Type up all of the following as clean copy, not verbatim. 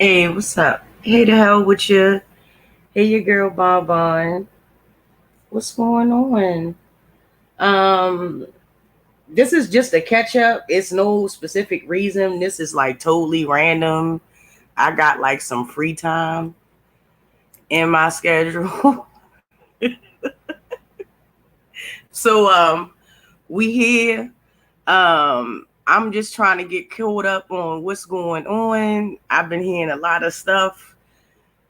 Hey, what's up? Hey, the hell with you? Hey, your girl Bon Bon. What's going on? Um, this is just a catch up. It's no specific reason. This is like totally random. I got like some free time in my schedule. So we here. I'm just trying to get caught up on what's going on. I've been hearing a lot of stuff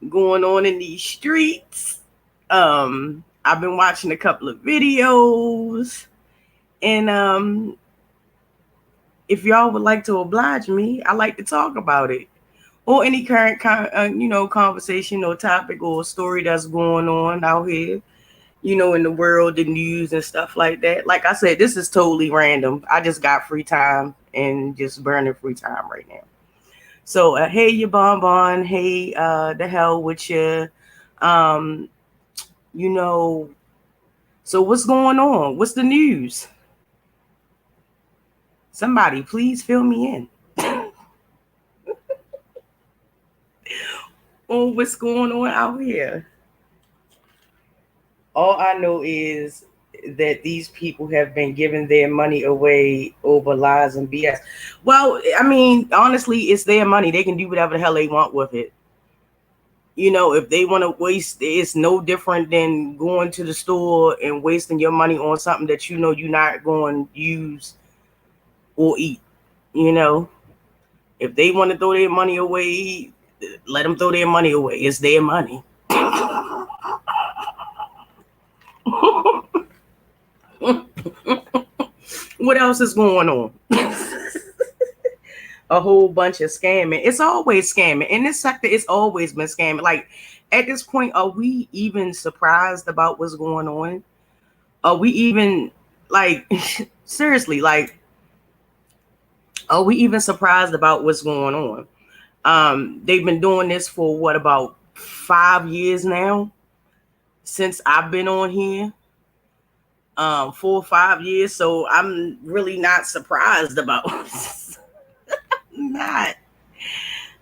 going on in these streets. I've been watching a couple of videos, and if y'all would like to oblige me, I like to talk about it or any current, conversation or topic or story that's going on out here, in the world, the news and stuff like that. Like I said, this is totally random. I just got free time and just burning free time right now. So, hey, you bonbon. Hey, the hell with you. Um, you know, so what's going on? What's the news? Somebody, please fill me in. On what's going on out here. All I know is that these people have been giving their money away over lies and BS. Well, I mean, honestly, it's their money. They can do whatever the hell they want with it. If they want to waste, it's no different than going to the store and wasting your money on something that you're not going to use or eat. You know, if they want to throw their money away, let them throw their money away. It's their money. What else is going on? A whole bunch of scamming. It's always scamming. In this sector, it's always been scamming. Like, at this point, are we even surprised about what's going on? Are we even, like, seriously, like, are we even surprised about what's going on? They've been doing this for what, about 5 years now since I've been on here. 4 or 5 years. So I'm really not surprised about not.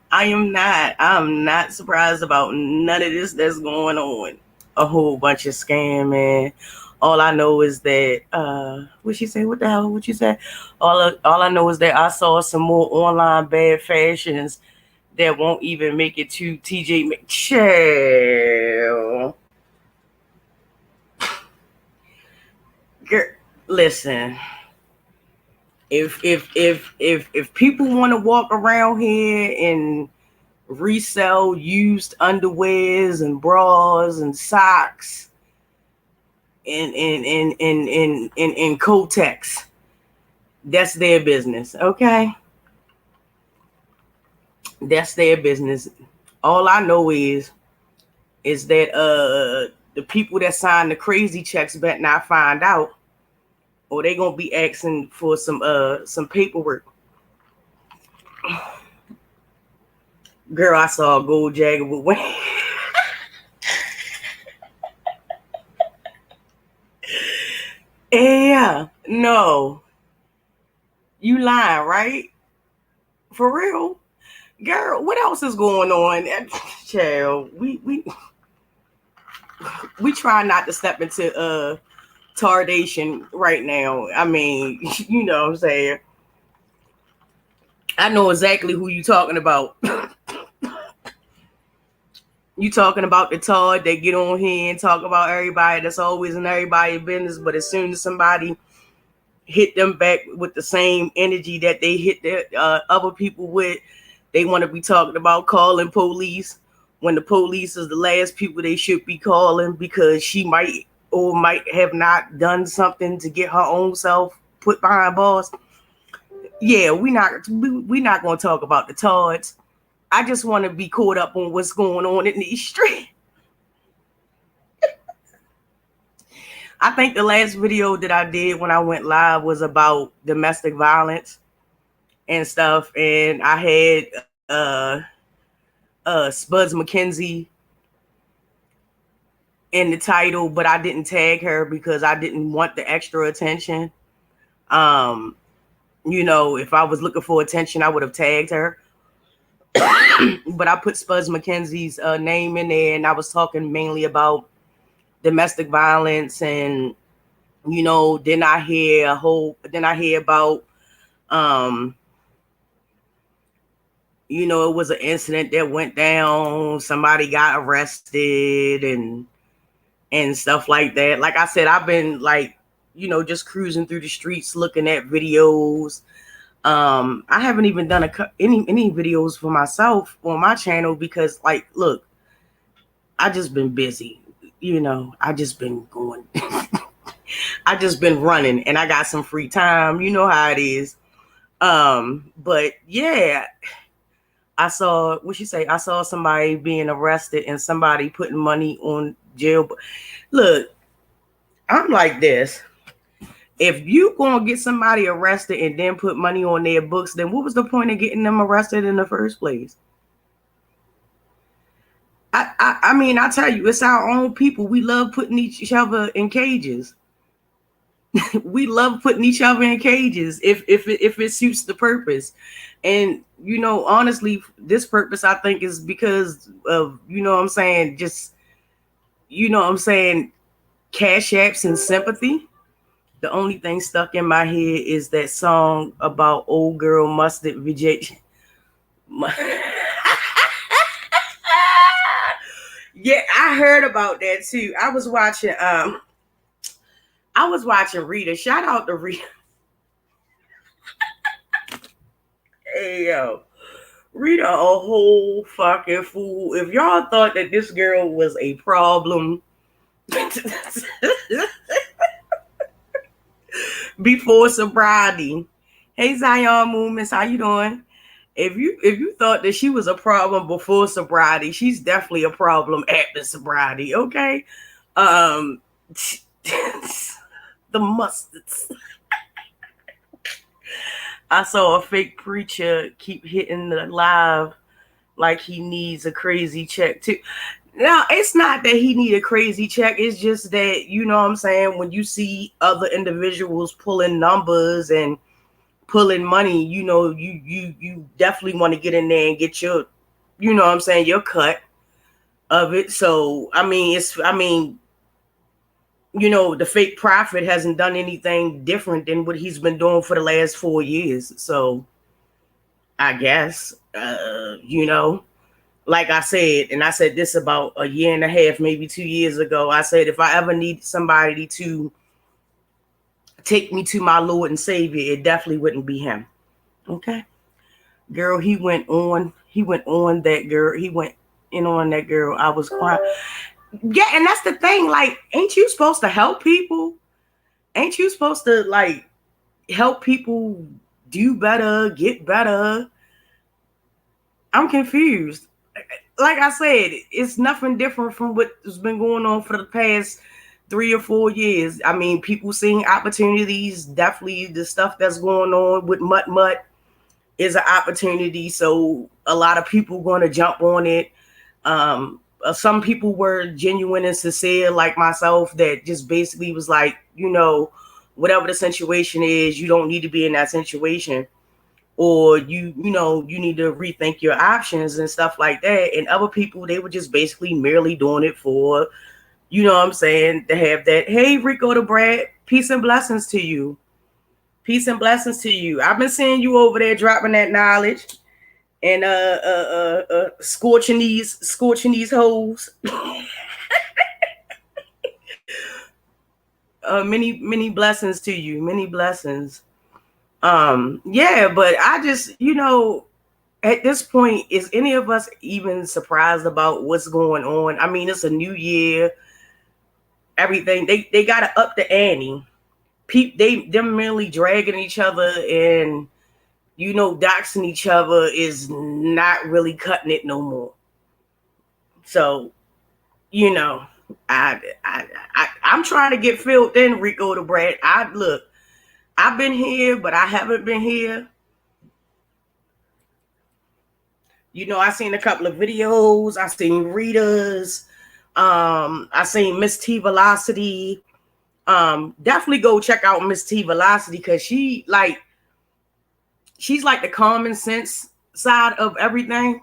I am not. I'm not surprised about none of this that's going on. A whole bunch of scamming. All I know is that what she say? What the hell? What you say? All I know is that I saw some more online bad fashions that won't even make it to TJ McChell. Girl, listen. If people want to walk around here and resell used underwears and bras and socks and Kotex, that's their business. Okay, that's their business. All I know is that the people that sign the crazy checks better not find out, or they gonna be asking for some paperwork. Girl, I saw a gold jagger with Wayne. Yeah, no, you lying, right? For real, girl. What else is going on, child? We try not to step into tardation right now. I mean, you know what I'm saying. I know exactly who you talking about. You talking about the Todd that get on here and talk about everybody that's always in everybody's business, but as soon as somebody hit them back with the same energy that they hit their other people with, they want to be talking about calling police when the police is the last people they should be calling because she might or might have not done something to get her own self put behind bars. Yeah, we not going to talk about the Todds. I just want to be caught up on what's going on in these streets. I think the last video that I did when I went live was about domestic violence and stuff, and I had Spuds McKenzie in the title, but I didn't tag her because I didn't want the extra attention. If I was looking for attention, I would have tagged her. but I put Spuds McKenzie's name in there, and I was talking mainly about domestic violence, and then I hear about it was an incident that went down, somebody got arrested and stuff like that. Like I said, I've been just cruising through the streets looking at videos. I haven't even done any videos for myself on my channel because, look, I just been busy. I just been going. I just been running, and I got some free time. You know how it is. But yeah, I saw I saw somebody being arrested and somebody putting money on jail. Look, I'm like this. If you gonna get somebody arrested and then put money on their books, then what was the point of getting them arrested in the first place? I mean, I tell you, it's our own people. We love putting each other in cages. We love putting each other in cages if it suits the purpose. And honestly, this purpose I think is because of what I'm saying, just what I'm saying, cash apps and sympathy. The only thing stuck in my head is that song about old girl mustard Vijay. Yeah, I heard about that too. I was watching Rita. Shout out to Rita. Hey yo. Rita a whole fucking fool. If y'all thought that this girl was a problem before sobriety. Hey Zion Movements, how you doing? If you thought that she was a problem before sobriety, she's definitely a problem after sobriety, okay? The mustards. I saw a fake preacher keep hitting the live like he needs a crazy check too. Now, it's not that he need a crazy check. It's just that, what I'm saying, when you see other individuals pulling numbers and pulling money, you definitely want to get in there and get your, what I'm saying, your cut of it. So, the fake prophet hasn't done anything different than what he's been doing for the last 4 years. So, I guess, like I said, and I said this about a year and a half, maybe 2 years ago, I said, if I ever need somebody to take me to my Lord and Savior, it definitely wouldn't be him. Okay. Girl, he went on that girl. He went in on that girl. I was crying. Yeah, and that's the thing. Like, ain't you supposed to help people? Ain't you supposed to, help people do better, get better? I'm confused. Like I said, it's nothing different from what's been going on for the past 3 or 4 years. I mean, people seeing opportunities. Definitely the stuff that's going on with Mutt is an opportunity. So a lot of people going to jump on it. Some people were genuine and sincere, like myself, that just basically was like, whatever the situation is, you don't need to be in that situation. Or you need to rethink your options and stuff like that. And other people, they were just basically merely doing it for, what I'm saying, to have that. Hey, Rico the Brad, peace and blessings to you. Peace and blessings to you. I've been seeing you over there dropping that knowledge and scorching these hoes. Many blessings to you. Many blessings. Yeah, but I just, at this point, is any of us even surprised about what's going on? I mean, it's a new year. Everything they gotta up the ante. Them merely dragging each other and doxing each other is not really cutting it no more. So, I'm trying to get filled in, Rico the Brad. I've been here, but I haven't been here. I seen a couple of videos. I seen Rita's. I seen Miss T Velocity. Definitely go check out Miss T Velocity because she's like the common sense side of everything.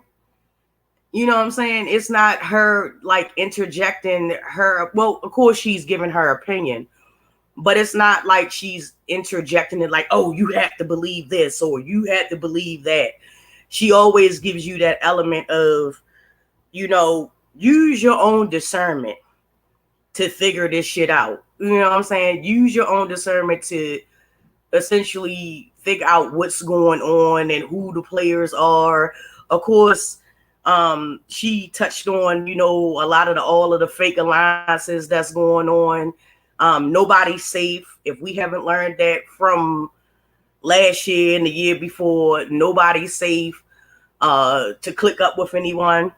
You know what I'm saying? It's not her like interjecting her. Well, of course she's giving her opinion, but it's not like she's interjecting it like, oh, you have to believe this or you have to believe that. She always gives you that element of, use your own discernment to figure this shit out. You know what I'm saying? Use your own discernment to essentially figure out what's going on and who the players are. Of course, she touched on, a lot of all of the fake alliances that's going on. Nobody's safe. If we haven't learned that from last year and the year before, nobody's safe to click up with anyone.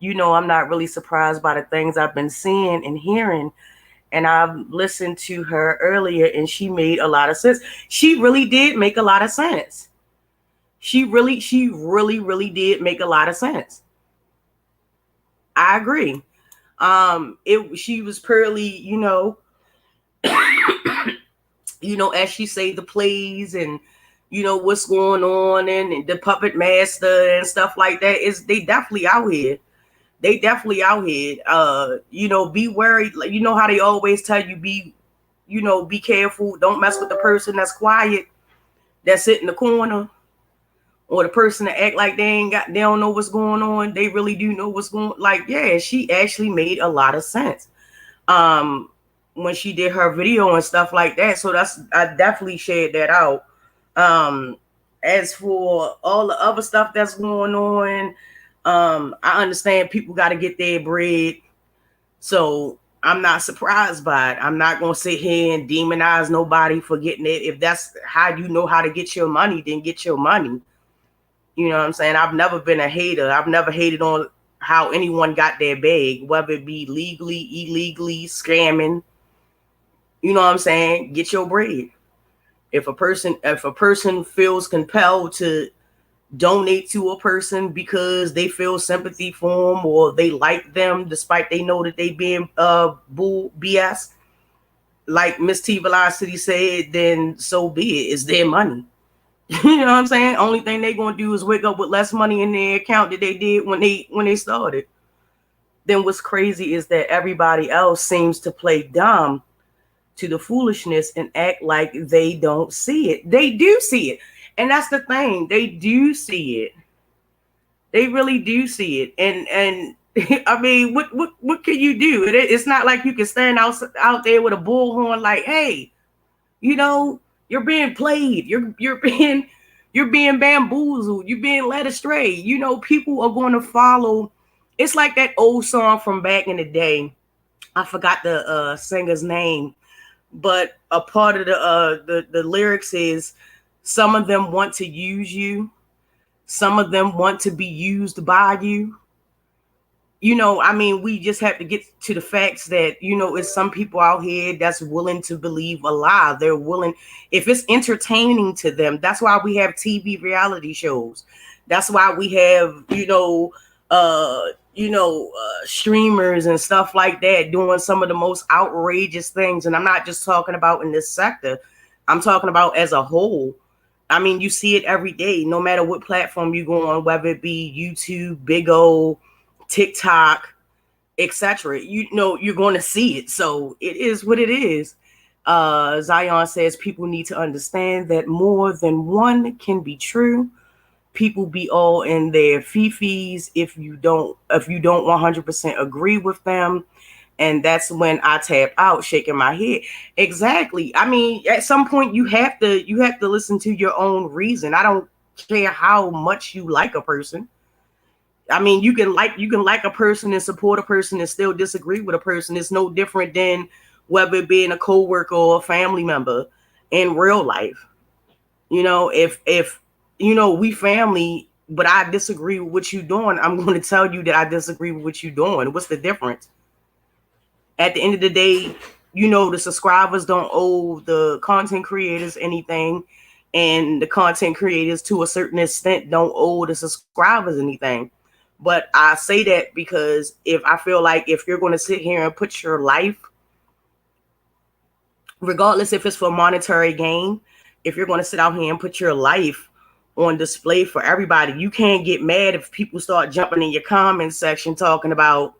I'm not really surprised by the things I've been seeing and hearing. And I've listened to her earlier and she made a lot of sense. She really did make a lot of sense. She really, really did make a lot of sense. I agree. She was purely, as she say, the plays and what's going on and the puppet master and stuff like that. They definitely out here. Be wary. Like, how they always tell you, be careful. Don't mess with the person that's quiet, that sit in the corner, or the person that act like they don't know what's going on. They really do know what's going on. Like, yeah, she actually made a lot of sense when she did her video and stuff like that. So I definitely shared that out. As for all the other stuff that's going on, I understand people got to get their bread. So I'm not surprised by it. I'm not going to sit here and demonize nobody for getting it. If that's how you know how to get your money, then get your money. You know what I'm saying? I've never been a hater. I've never hated on how anyone got their bag, whether it be legally, illegally, scamming. You know what I'm saying? Get your bread. If a person feels compelled to donate to a person because they feel sympathy for them or they like them despite they know that they being bull BS, like Miss T Velocity said, then so be it. It's their money. You know what I'm saying? Only thing they gonna do is wake up with less money in their account that they did when they started. Then what's crazy is that everybody else seems to play dumb to the foolishness and act like they don't see it. They do see it. And that's the thing. They do see it. They really do see it. And I mean, what can you do? It's not like you can stand out there with a bullhorn like, hey, you're being played. You're being bamboozled. You're being led astray. People are going to follow. It's like that old song from back in the day. I forgot the singer's name, but a part of the lyrics is, some of them want to use you. Some of them want to be used by you. We just have to get to the facts that, it's some people out here that's willing to believe a lie. They're willing, if it's entertaining to them. That's why we have TV reality shows. That's why we have, streamers and stuff like that doing some of the most outrageous things. And I'm not just talking about in this sector. I'm talking about as a whole. I mean, you see it every day, no matter what platform you go on, whether it be YouTube, Big O, TikTok, etc. You're going to see it. So it is what it is. Zion says people need to understand that more than one can be true. People be all in their fifis if you don't 100% agree with them. And that's when I tap out, shaking my head. Exactly. I mean, at some point you have to listen to your own reason. I don't care how much you like a person. I mean, you can like a person and support a person and still disagree with a person. It's no different than whether it being a coworker or a family member in real life. If we family, but I disagree with what you're doing, I'm going to tell you that I disagree with what you're doing. What's the difference? At the end of the day, the subscribers don't owe the content creators anything, and the content creators to a certain extent don't owe the subscribers anything. But I say that because if I feel like if you're going to sit here and put your life, regardless if it's for monetary gain, if you're going to sit out here and put your life on display for everybody. You can't get mad if people start jumping in your comment section talking about,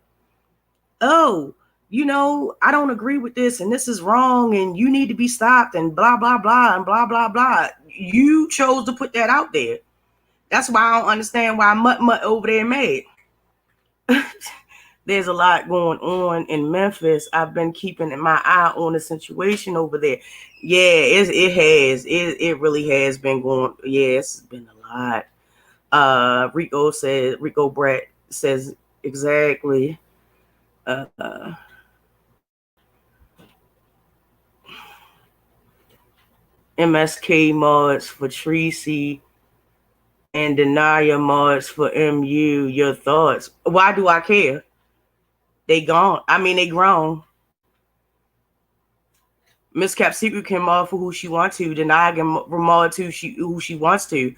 oh, I don't agree with this and this is wrong and you need to be stopped and blah, blah, blah, and blah, blah, blah. You chose to put that out there. That's why I don't understand why Mutt over there mad. There's a lot going on in Memphis. I've been keeping my eye on the situation over there. Yeah, it really has been going. Yeah, it's been a lot. Rico Brett says exactly. MSK mods for Tracy and Denia mods for MU. Your thoughts? Why do I care? They gone. I mean, they grown. Miss Cap Secret can mod for who she wants to. Denia can mod to who she wants to.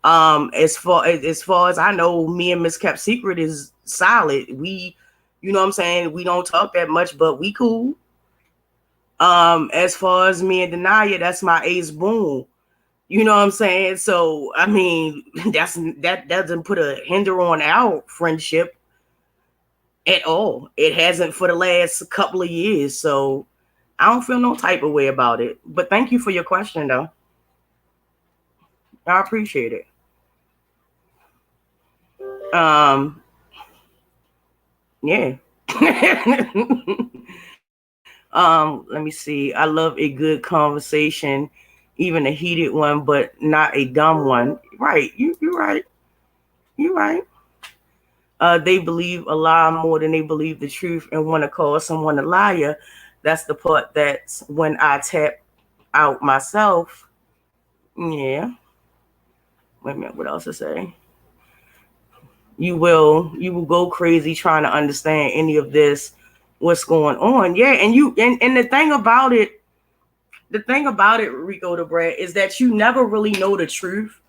As far as I know, me and Miss Cap Secret is solid. We, you know what I'm saying? We don't talk that much, but we cool. As far as me and Denia, that's my ace boom. You know what I'm saying? So I mean, that doesn't put a hinder on our friendship at all. It hasn't for the last couple of years. So I don't feel no type of way about it. But thank you for your question, though. I appreciate it. Yeah. Let me see. I love a good conversation, even a heated one, but not a dumb one. Right. You're right. You're right. They believe a lie more than they believe the truth and want to call someone a liar. That's the part that's when I tap out myself. Yeah. Wait a minute. What else to say? You will go crazy trying to understand any of this, what's going on. Yeah. And the thing about it, Rico the Brad, is that you never really know the truth.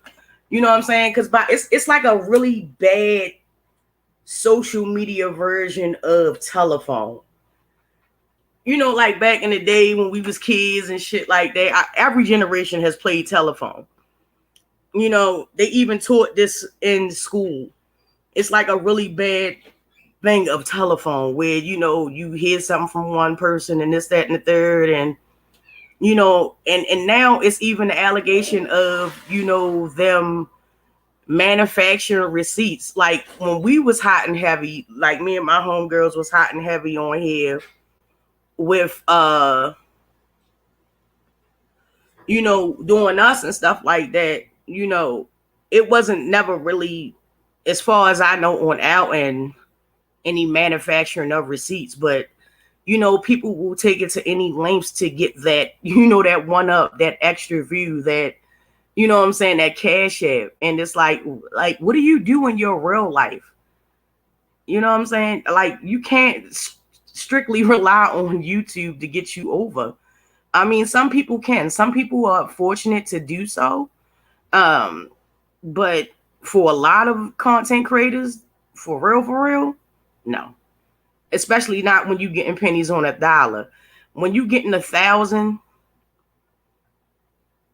You know what I'm saying? Because it's like a really bad social media version of telephone. Like back in the day when we was kids and shit like that. Every generation has played telephone. They even taught this in school. It's like a really bad thing of telephone where, you hear something from one person and this, that, and the third. And, and now it's even the allegation of, them manufacturing receipts. Like when we was hot and heavy, like me and my homegirls was hot and heavy on here with, doing us and stuff like that, it wasn't never really, as far as I know, on our end, any manufacturing of receipts. But, people will take it to any lengths to get that, that one up, that extra view, that, what I'm saying, that cash app. And it's like, what do you do in your real life? You know what I'm saying? Like, you can't strictly rely on YouTube to get you over. I mean, some people can. Some people are fortunate to do so. But for a lot of content creators, for real, no. Especially not when you getting pennies on $1. When you getting 1,000,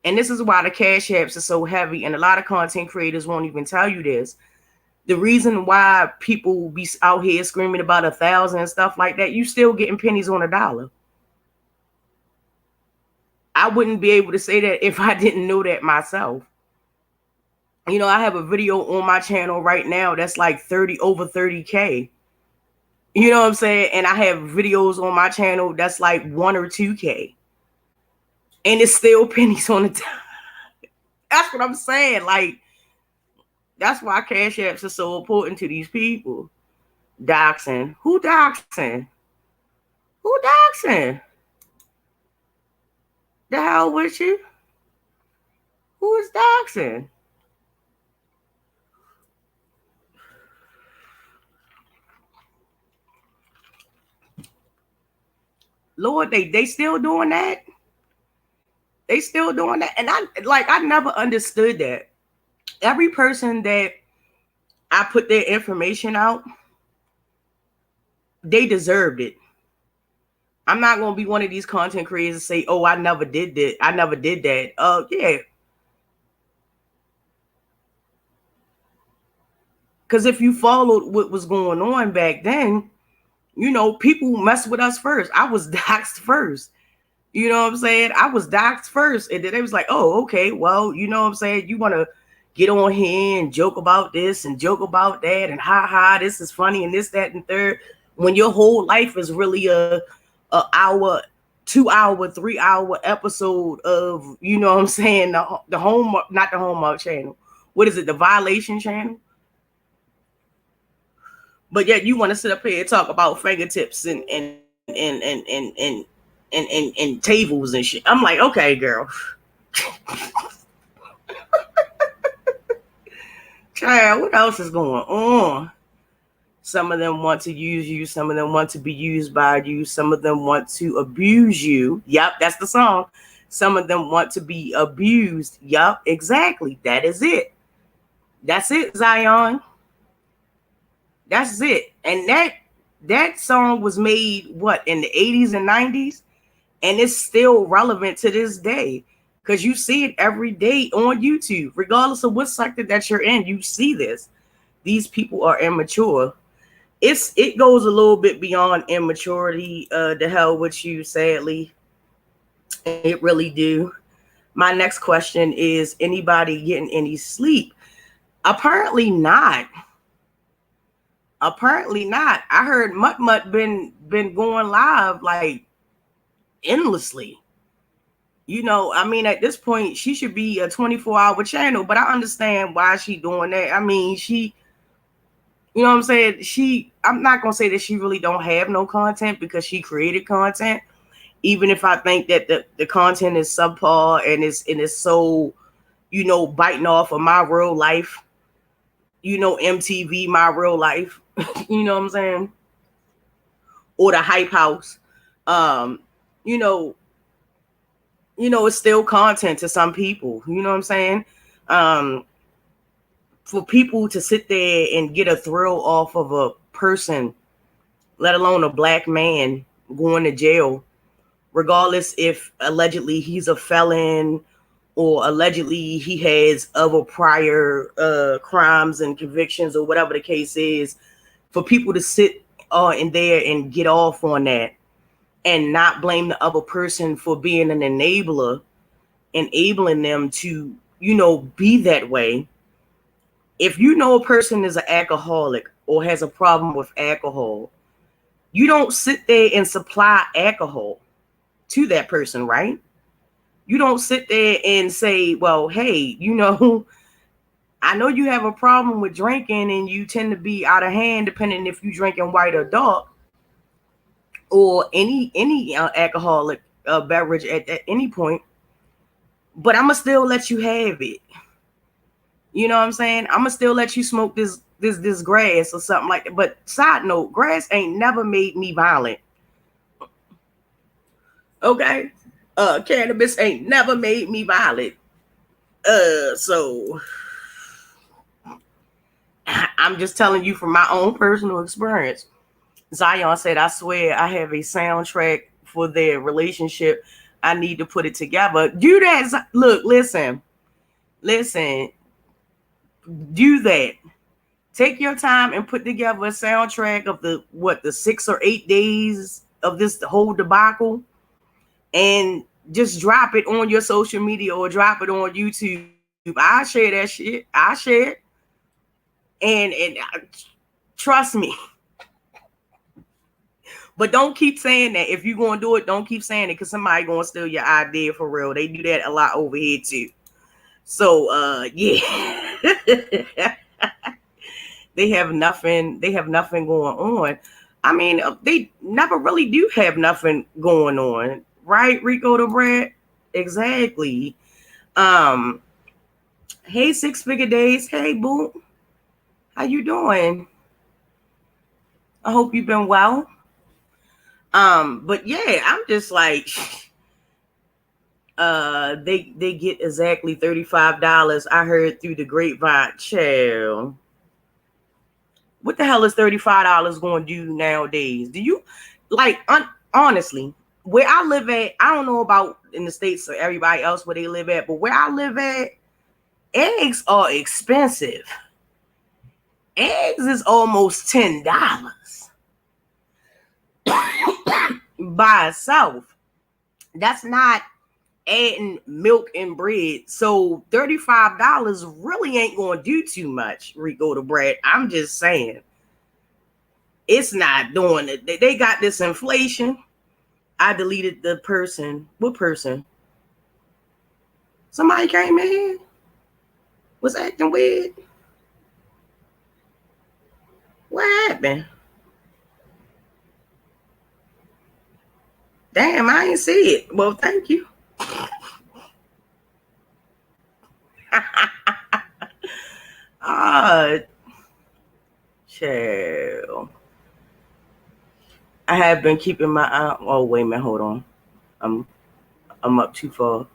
and this is why the cash apps are so heavy, and a lot of content creators won't even tell you this. The reason why people be out here screaming about 1,000 and stuff like that, you still getting pennies on $1. I wouldn't be able to say that if I didn't know that myself. I have a video on my channel right now that's like over 30K. You know what I'm saying? And I have videos on my channel that's like 1 or 2K. And it's still pennies on the dollar. That's what I'm saying. Like, that's why cash apps are so important to these people. Doxing. Who doxing? Who doxing? The hell with you? Who is doxing? Lord, they still doing that? They still doing that? And I never understood that. Every person that I put their information out, they deserved it. I'm not going to be one of these content creators and say, oh, I never did that. I never did that. Yeah. Because if you followed what was going on back then, people mess with us first. I was doxxed first. You know what I'm saying? I was doxxed first. And then they was like, oh, okay, well, you know what I'm saying? You want to get on here and joke about this and joke about that and this is funny and this, that, and third. When your whole life is really a hour, 2 hour, 3 hour episode of, you know what I'm saying? The home, not the Hallmark channel. What is it? The Violation channel? But yet you want to sit up here and talk about fingertips and tables and shit. I'm like, okay, girl. Child, what else is going on? Some of them want to use you. Some of them want to be used by you. Some of them want to abuse you. Yep, that's the song. Some of them want to be abused. Yep, exactly. That is it. That's it, Zion. That's it. And that song was made, what, in the 80s and 90s? And it's still relevant to this day. Because you see it every day on YouTube. Regardless of what sector that you're in, you see this. These people are immature. It goes a little bit beyond immaturity, the hell with you, sadly. It really do. My next question is, anybody getting any sleep? Apparently not. Apparently not. I heard Mutt been going live like endlessly. I mean, at this point, she should be a 24-hour channel, but I understand why she doing that. I mean, she, you know what I'm saying? I'm not going to say that she really don't have no content because she created content, even if I think that the content is subpar and it's so, biting off of my real life, MTV, my real life, you know what I'm saying? Or the Hype House. It's still content to some people, you know what I'm saying? For people to sit there and get a thrill off of a person, let alone a black man going to jail, regardless if allegedly he's a felon or allegedly he has other prior crimes and convictions or whatever the case is, for people to sit in there and get off on that and not blame the other person for being an enabler, enabling them to, be that way. If a person is an alcoholic or has a problem with alcohol, you don't sit there and supply alcohol to that person, right? You don't sit there and say, well, hey, I know you have a problem with drinking and you tend to be out of hand depending if you're drinking white or dark or any alcoholic beverage at any point, but I'm going to still let you have it. You know what I'm saying? I'm going to still let you smoke this grass or something like that. But side note, grass ain't never made me violent. Okay? Cannabis ain't never made me violent. So I'm just telling you from my own personal experience. Zion said, I swear I have a soundtrack for their relationship. I need to put it together. Do that. Look, listen. Do that. Take your time and put together a soundtrack of the 6 or 8 days of this whole debacle and just drop it on your social media or drop it on YouTube. I share that shit. I share it. And trust me. But don't keep saying that. If you're going to do it, don't keep saying it because somebody going to steal your idea for real. They do that a lot over here too. So, yeah. They have nothing going on. I mean, they never really do have nothing going on. Right, Rico the Brad? Exactly. Hey, Six Figure Days. Hey, boo. How you doing? I hope you've been well. But yeah, I'm just like, they get exactly $35. I heard through the grapevine. Chill. What the hell is $35 going to do nowadays? Do you like honestly? Where I live at, I don't know about in the States or everybody else where they live at, but where I live at, eggs are expensive. Eggs is almost $10 by itself. That's not adding milk and bread. So $35 really ain't gonna do too much, Rico the Bread. I'm just saying. It's not doing it. They got this inflation. I deleted the person. What person? Somebody came in here, was acting weird. What happened? Damn, I ain't see it. Well, thank you. Chill. I have been keeping my eye. Oh, wait a minute, hold on. I'm up too far.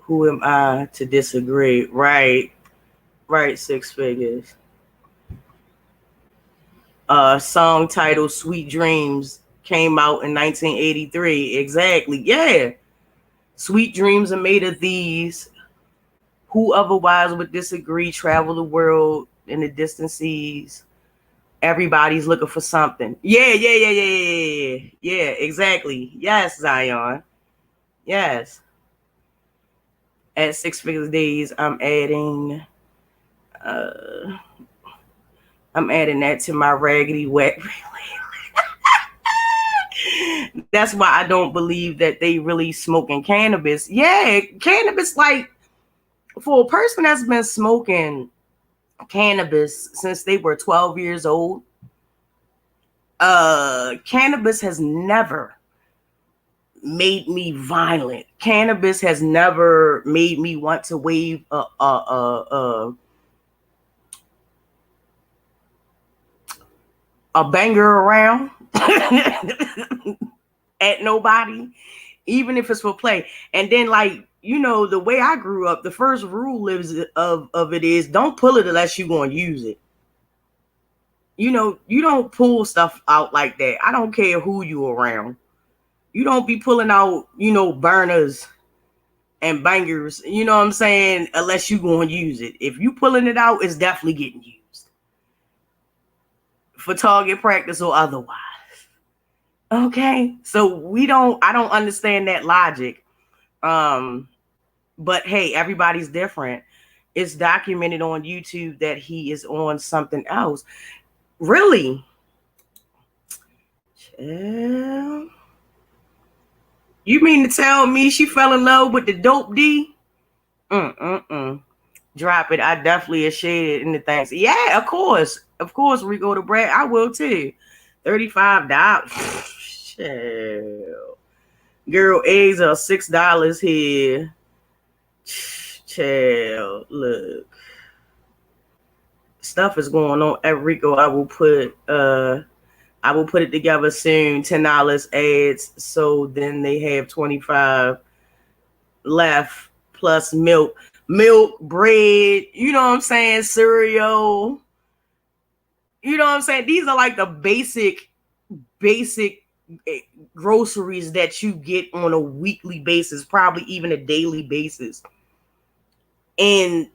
Who am I to disagree? Right, six figures. Song titled "Sweet Dreams" came out in 1983. Exactly. Yeah. Sweet dreams are made of these. Who otherwise would disagree? Travel the world in the distant seas. Everybody's looking for something. Yeah. Yeah, exactly. Yes, Zion. Yes. At Six Figures Days, I'm adding that to my raggedy wet. That's why I don't believe that they really smoking cannabis. Yeah, cannabis, like, for a person that's been smoking cannabis since they were 12 years old, cannabis has never made me violent. Cannabis has never made me want to wave a banger around at nobody, even if it's for play. And then, like, you know, the way I grew up, the first rule of it is don't pull it unless you're going to use it. You know, you don't pull stuff out like that. I don't care who you around. You don't be pulling out, you know, burners and bangers, you know what I'm saying, unless you're going to use it. If you pulling it out, it's definitely getting used for target practice or otherwise. Okay, so I don't understand that logic. But hey, everybody's different. It's documented on YouTube that he is on something else. Really? Chill. You mean to tell me she fell in love with the dope D? Drop it. I definitely a shade in the things. Yeah, of course. Of course, Rico the Brad. I will too. $35. Chill. Girl, eggs are $6 here. Chill. Look. Stuff is going on at Rico. I will put it together soon. $10 ads. So then they have 25 left plus milk, bread, you know what I'm saying, cereal. You know what I'm saying? These are like the basic groceries that you get on a weekly basis, probably even a daily basis. And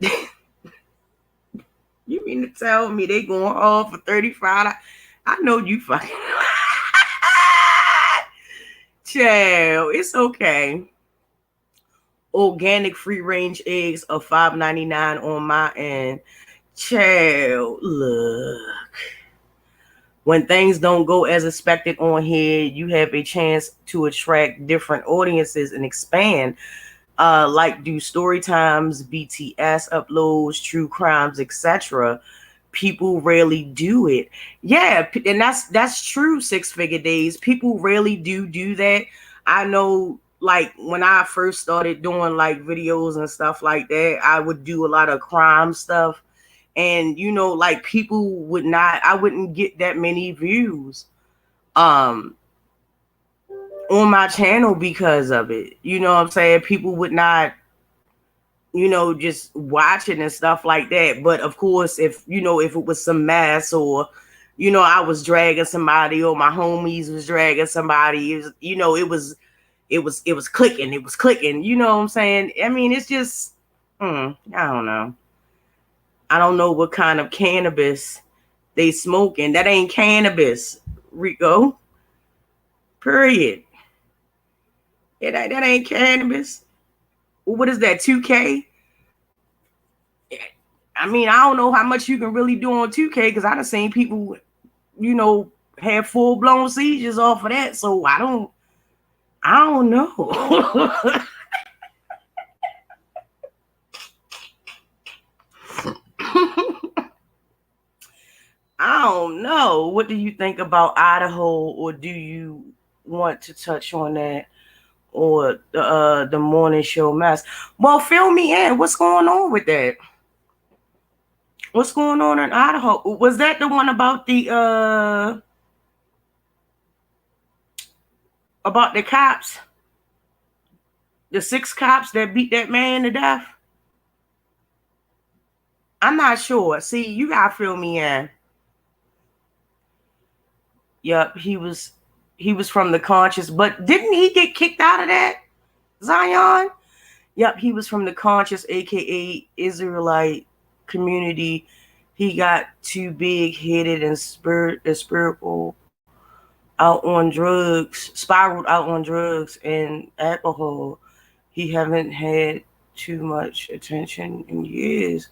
you mean to tell me they going off for $35? I know you fucking chill. It's okay. Organic free range eggs are $5.99 on my end. Chill. Look. When things don't go as expected on here, you have a chance to attract different audiences and expand. Like do story times, BTS uploads, true crimes, etc. People rarely do it. Yeah, and that's true. Six Figure Days. People rarely do that. I know, like when I first started doing like videos and stuff like that, I would do a lot of crime stuff. And you know, like people I wouldn't get that many views on my channel because of it. You know what I'm saying? People would not, you know, just watch it and stuff like that. But of course, if it was some mess, or you know, I was dragging somebody, or my homies was dragging somebody, it was clicking. It was clicking. You know what I'm saying? I mean, it's just, I don't know. I don't know what kind of cannabis they smoking. That ain't cannabis, Rico. Period. That ain't cannabis. What is that, 2K? I mean, I don't know how much you can really do on 2K because I done seen people, have full blown seizures off of that. So I don't know. I don't know. What do you think about Idaho, or do you want to touch on that, or the morning show mess? Well, fill me in. What's going on with that? What's going on in Idaho? Was that the one about the cops, the 6 cops that beat that man to death? I'm not sure. See, you gotta fill me in. Yep, he was from the conscious, but didn't he get kicked out of that, Zion? Yep, he was from the conscious, aka Israelite community. He got too big headed and spiritual spiraled out on drugs and alcohol. He haven't had too much attention in years.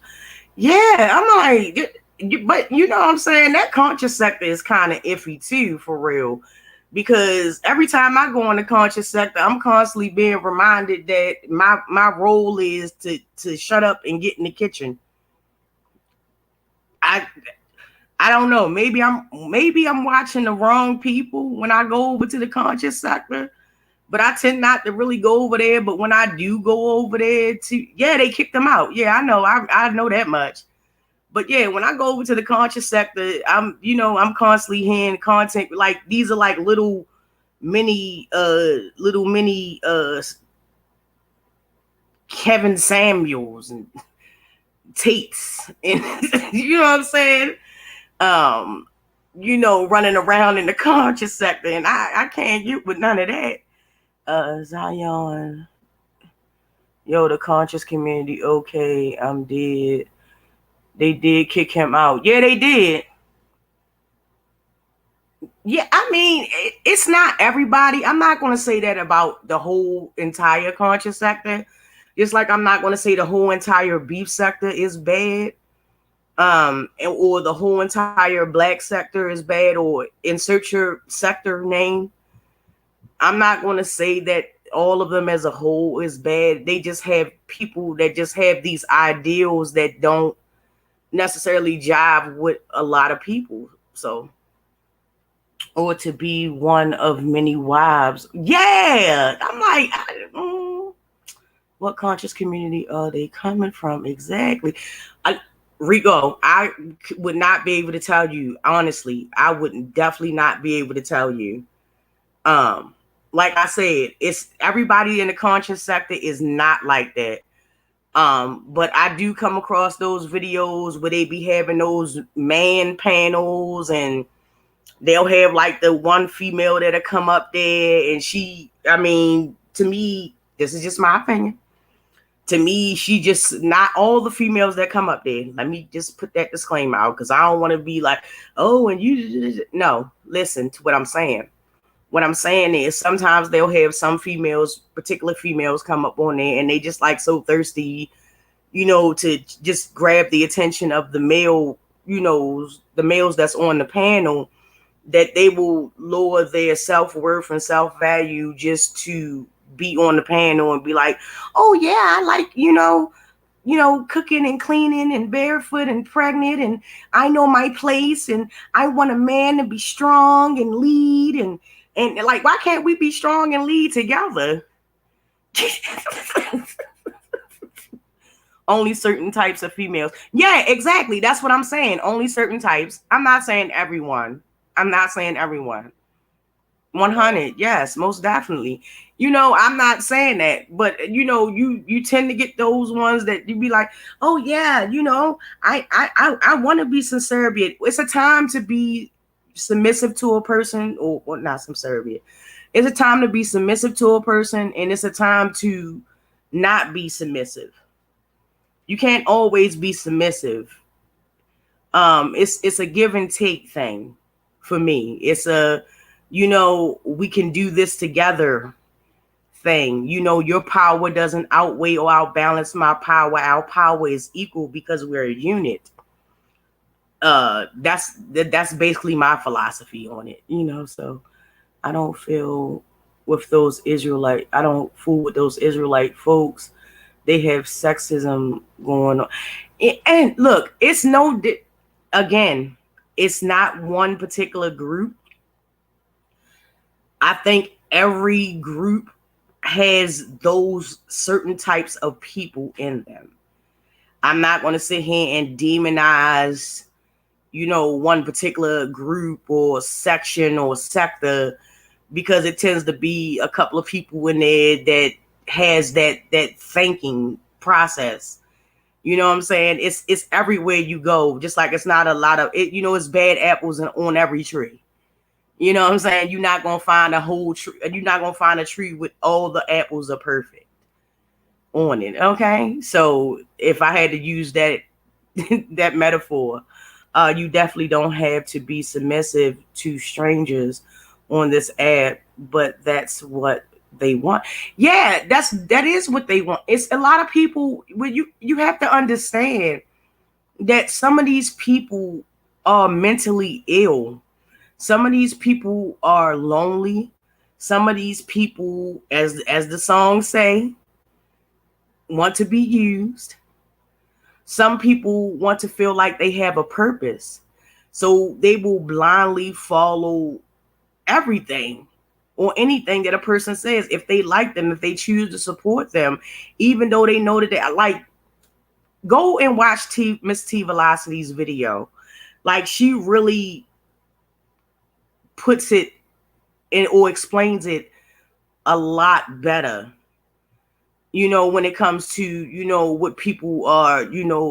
Yeah, I'm like, but you know what I'm saying? That conscious sector is kind of iffy too, for real. Because every time I go in the conscious sector, I'm constantly being reminded that my role is to shut up and get in the kitchen. I don't know. Maybe I'm watching the wrong people when I go over to the conscious sector. But I tend not to really go over there. But when I do go over there they kicked them out. Yeah, I know. I know that much. But yeah, when I go over to the conscious sector, I'm constantly hearing content like these are like little mini Kevin Samuels and Tates, and you know what I'm saying? Running around in the conscious sector, and I can't get with none of that. Zion, yo, the conscious community, okay, I'm dead. They did kick him out. Yeah, they did. Yeah, I mean, it's not everybody. I'm not going to say that about the whole entire conscious sector. Just like I'm not going to say the whole entire beef sector is bad, or the whole entire black sector is bad, or insert your sector name. I'm not going to say that all of them as a whole is bad. They just have people that just have these ideals that don't necessarily jive with a lot of people. So, or to be one of many wives. Yeah, I'm like, what conscious community are they coming from exactly? Rico, I would not be able to tell you. Honestly, I would definitely not be able to tell you. Like I said, it's everybody in the conscious sector is not like that. But I do come across those videos where they be having those man panels, and they'll have like the one female that'll come up there, and to me, this is just my opinion. To me, she just not all the females that come up there. Let me just put that disclaimer out because I don't want to be like, oh, and you no, listen to what I'm saying. What I'm saying is sometimes they'll have some particular females come up on there, and they just like so thirsty, to just grab the attention of the male, the males that's on the panel, that they will lower their self-worth and self-value just to be on the panel and be like, oh yeah, I like, cooking and cleaning and barefoot and pregnant, and I know my place, and I want a man to be strong and lead, and like, why can't we be strong and lead together? Only certain types of females. Yeah, exactly. That's what I'm saying. Only certain types. I'm not saying everyone. 100. Yes, most definitely. I'm not saying that, but you tend to get those ones that you be like, oh yeah, I want to be subservient. It's a time to be submissive to a person, or not subservient. It's a time to be submissive to a person, and it's a time to not be submissive. You can't always be submissive. It's a give and take thing for me. It's a, we can do this together thing. Your power doesn't outweigh or outbalance my power. Our power is equal because we're a unit. That's basically my philosophy on it. So I don't feel with those I don't fool with those Israelite folks. They have sexism going on. And look, it's again, it's not one particular group. I think every group has those certain types of people in them. I'm not going to sit here and demonize, one particular group or section or sector, because it tends to be a couple of people in there that has that thinking process. You know what I'm saying? It's everywhere you go. Just like it's not a lot of it. It's bad apples on every tree. You know what I'm saying? You're not gonna find a whole tree. You're not gonna find a tree with all the apples are perfect on it. Okay, so if I had to use that that metaphor, you definitely don't have to be submissive to strangers on this app, but that's what they want. Yeah, that is what they want. It's a lot of people. When you have to understand that some of these people are mentally ill. Some of these people are lonely. Some of these people, as the song say, want to be used. Some people want to feel like they have a purpose. So they will blindly follow everything or anything that a person says. If they like them, if they choose to support them, even though they know that they like, go and watch Miss T Velocity's video. Like, she really puts it in or explains it a lot better, when it comes to, what people are,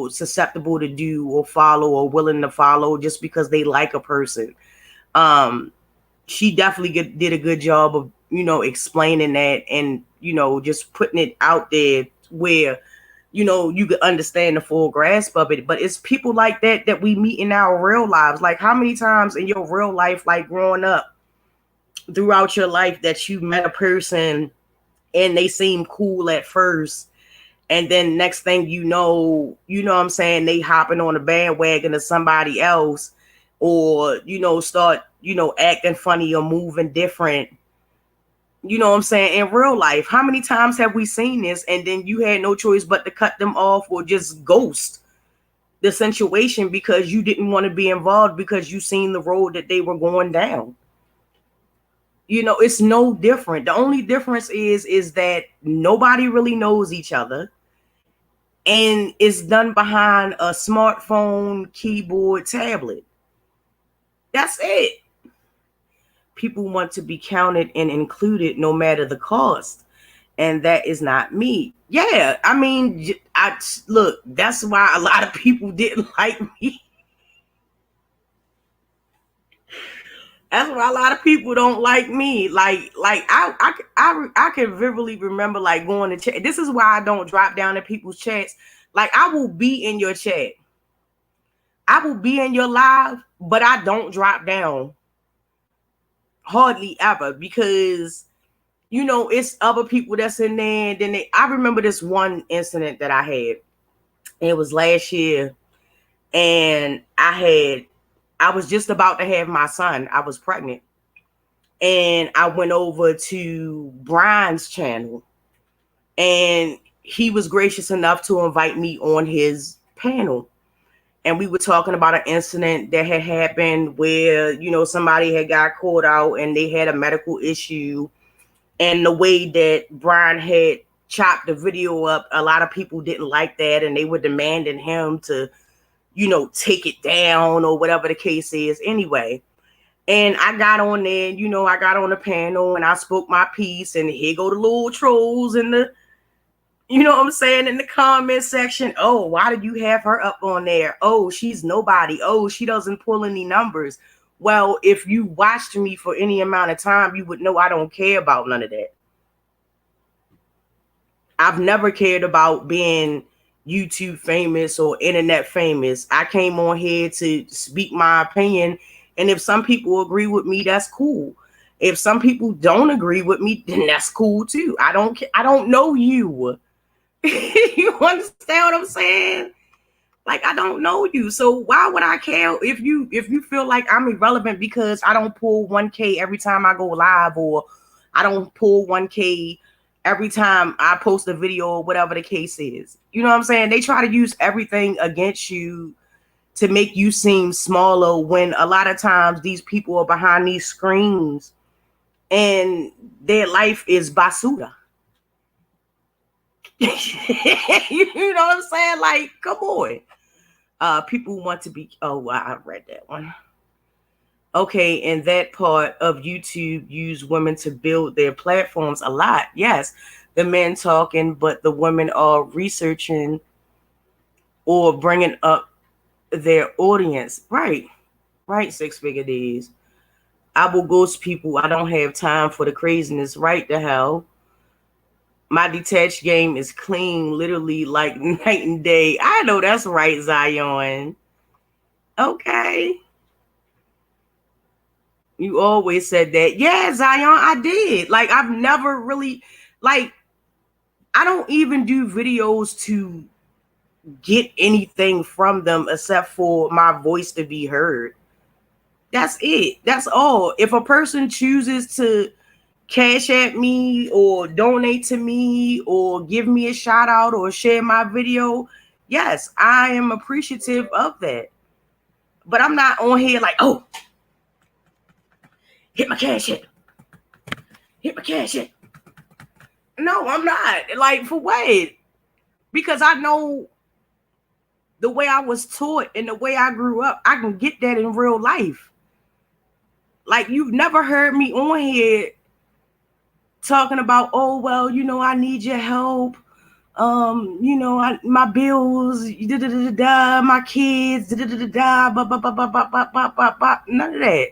susceptible to do or follow or willing to follow just because they like a person. She definitely did a good job of, explaining that and, just putting it out there where, you could understand the full grasp of it. But it's people like that we meet in our real lives. Like, how many times in your real life, like growing up throughout your life, that you met a person and they seem cool at first, and then next thing you know what I'm saying, they hopping on a bandwagon of somebody else, or, start, acting funny or moving different. You know what I'm saying? In real life, how many times have we seen this? And then you had no choice but to cut them off or just ghost the situation because you didn't want to be involved because you seen the road that they were going down. It's no different. The only difference is that nobody really knows each other, and it's done behind a smartphone, keyboard, tablet. That's it. People want to be counted and included no matter the cost. And that is not me. Yeah, I mean, look, that's why a lot of people didn't like me. That's why a lot of people don't like me. Like I can vividly remember like going to chat. This is why I don't drop down in people's chats. Like, I will be in your chat. I will be in your live, but I don't drop down hardly ever because it's other people that's in there. And then I remember this one incident that I had. It was last year, and I was just about to have my son. I was pregnant, and I went over to Brian's channel, and he was gracious enough to invite me on his panel. And we were talking about an incident that had happened where, somebody had got caught out and they had a medical issue. And the way that Brian had chopped the video up, a lot of people didn't like that. And they were demanding him to, take it down or whatever the case is. Anyway, and I got on there, I got on the panel and I spoke my piece. And here go the little trolls in the, in the comment section. Oh, why did you have her up on there? Oh, she's nobody. Oh, she doesn't pull any numbers. Well, if you watched me for any amount of time, you would know I don't care about none of that. I've never cared about being, YouTube famous or internet famous. I came on here to speak my opinion. And if some people agree with me, that's cool. If some people don't agree with me, then that's cool too. I don't know you. You understand what I'm saying? Like, I don't know you. So why would I care if you feel like I'm irrelevant because I don't pull 1K every time I go live, or I don't pull 1K every time I post a video, or whatever the case is. You know what I'm saying? They try to use everything against you to make you seem smaller, when a lot of times these people are behind these screens and their life is basura. You know what I'm saying? Like, come on. People want to be, oh, I read that one. Okay, and that part of YouTube use women to build their platforms a lot. Yes, the men talking, but the women are researching or bringing up their audience. Right, Six Figure Days. I will ghost people. I don't have time for the craziness. Right the hell. My detached game is clean, literally like night and day. I know that's right, Zion. Okay. You always said that. Yeah, Zion, I did. Like, I've never really, like, I don't even do videos to get anything from them except for my voice to be heard. That's it. That's all. If a person chooses to cash at me or donate to me or give me a shout out or share my video, yes, I am appreciative of that. But I'm not on here like, oh, hit my cash app. Hit my cash app. No, I'm not. Like, for what? Because I know the way I was taught and the way I grew up, I can get that in real life. Like, you've never heard me on here talking about, oh, well, you know, I need your help. You know, my bills, my kids, none of that.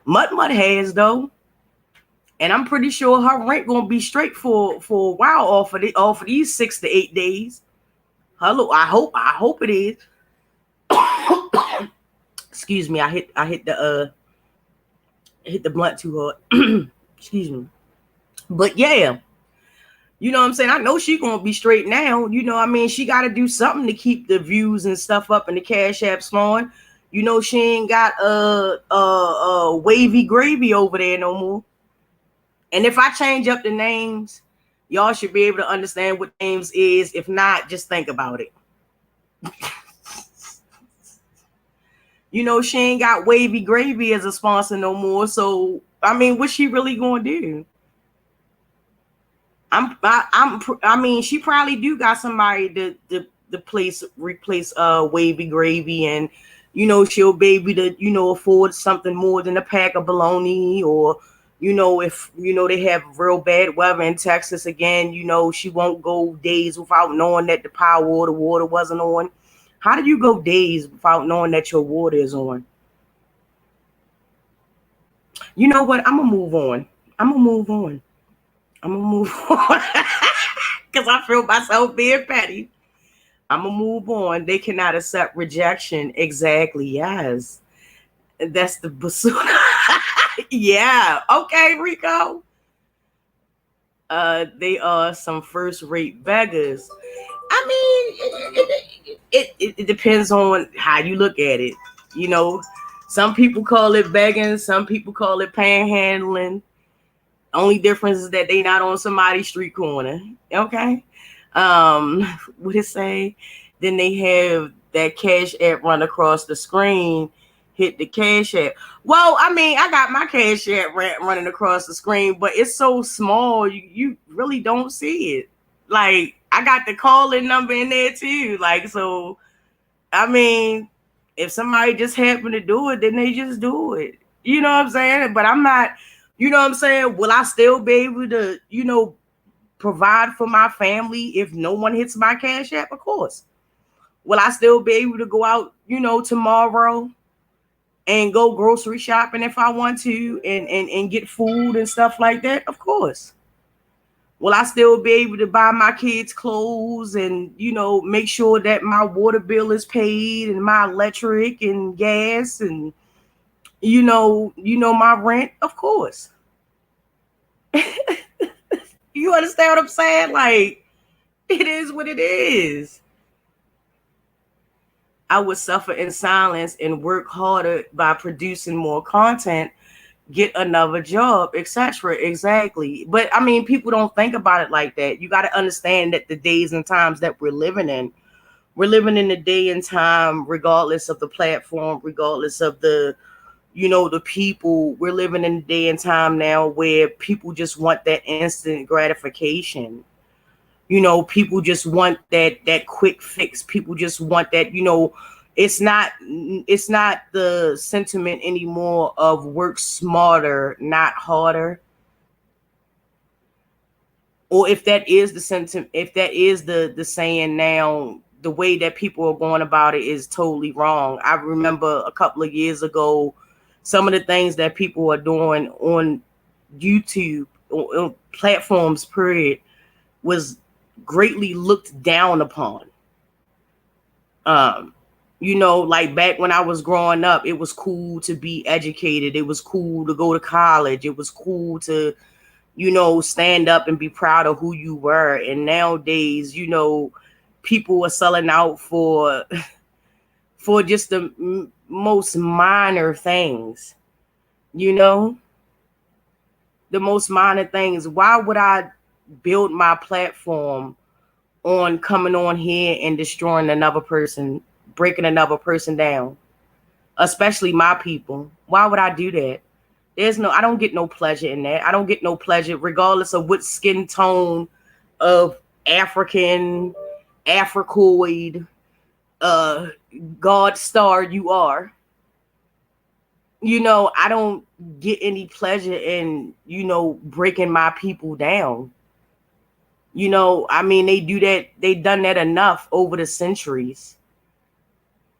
Mud has, though. And I'm pretty sure her rent gonna be straight for a while off of these 6 to 8 days. Hello, I hope it is. Excuse me, I hit the blunt too hard. Excuse me. But yeah, you know what I'm saying? I know she gonna be straight now. You know what I mean? She gotta do something to keep the views and stuff up and the cash apps flowing. You know, she ain't got wavy gravy over there no more. And if I change up the names, y'all should be able to understand what names is. If not, just think about it. You know, she ain't got wavy gravy as a sponsor no more. So, I mean, what's she really gonna do? I mean, she probably do got somebody to replace wavy gravy, and you know, she'll be able to, you know, afford something more than a pack of bologna, or you know, if you know they have real bad weather in Texas again, you know, she won't go days without knowing that the power or the water wasn't on. How do you go days without knowing that your water is on? You know what? I'm gonna move on. Because I feel myself being petty. I'm gonna move on. They cannot accept rejection. Exactly. Yes. That's the basura. Yeah. Okay, Rico. They are some first-rate beggars. I mean, it depends on how you look at it. You know, some people call it begging, some people call it panhandling. Only difference is that they not on somebody's street corner. Okay. What it say? Then they have that cash app run across the screen. Hit the cash app. Well, I mean, I got my cash app running across the screen, but it's so small, you really don't see it. Like, I got the call-in number in there too. Like, so, I mean, if somebody just happened to do it, then they just do it. You know what I'm saying? But I'm not, you know what I'm saying? Will I still be able to, you know, provide for my family if no one hits my cash app? Of course. Will I still be able to go out, you know, tomorrow and go grocery shopping if I want to and get food and stuff like that? Of course. Will I still be able to buy my kids clothes and, make sure that my water bill is paid and my electric and gas and, my rent? Of course. You understand what I'm saying? Like, it is what it is. I would suffer in silence and work harder by producing more content, get another job, etc. Exactly. But I mean, people don't think about it like that. You got to understand that the days and times that we're living in the day and time, regardless of the platform, regardless of the people. We're living in a day and time now where people just want that instant gratification. People just want that quick fix. People just want that. It's not the sentiment anymore of work smarter, not harder. Or if that is the sentiment, if that is the saying now, the way that people are going about it is totally wrong. I remember a couple of years ago, some of the things that people are doing on YouTube, on platforms, period, was greatly looked down upon. Like back when I was growing up, it was cool to be educated. It was cool to go to college. It was cool to, stand up and be proud of who you were. And nowadays, people are selling out for just the most minor things, the most minor things. Why would I build my platform on coming on here and destroying another person, breaking another person down, especially my people? Why would I do that? I don't get no pleasure in that. I don't get no pleasure regardless of what skin tone of African, Africoid, God star you are. I don't get any pleasure in, breaking my people down. I mean, they do that. They've done that enough over the centuries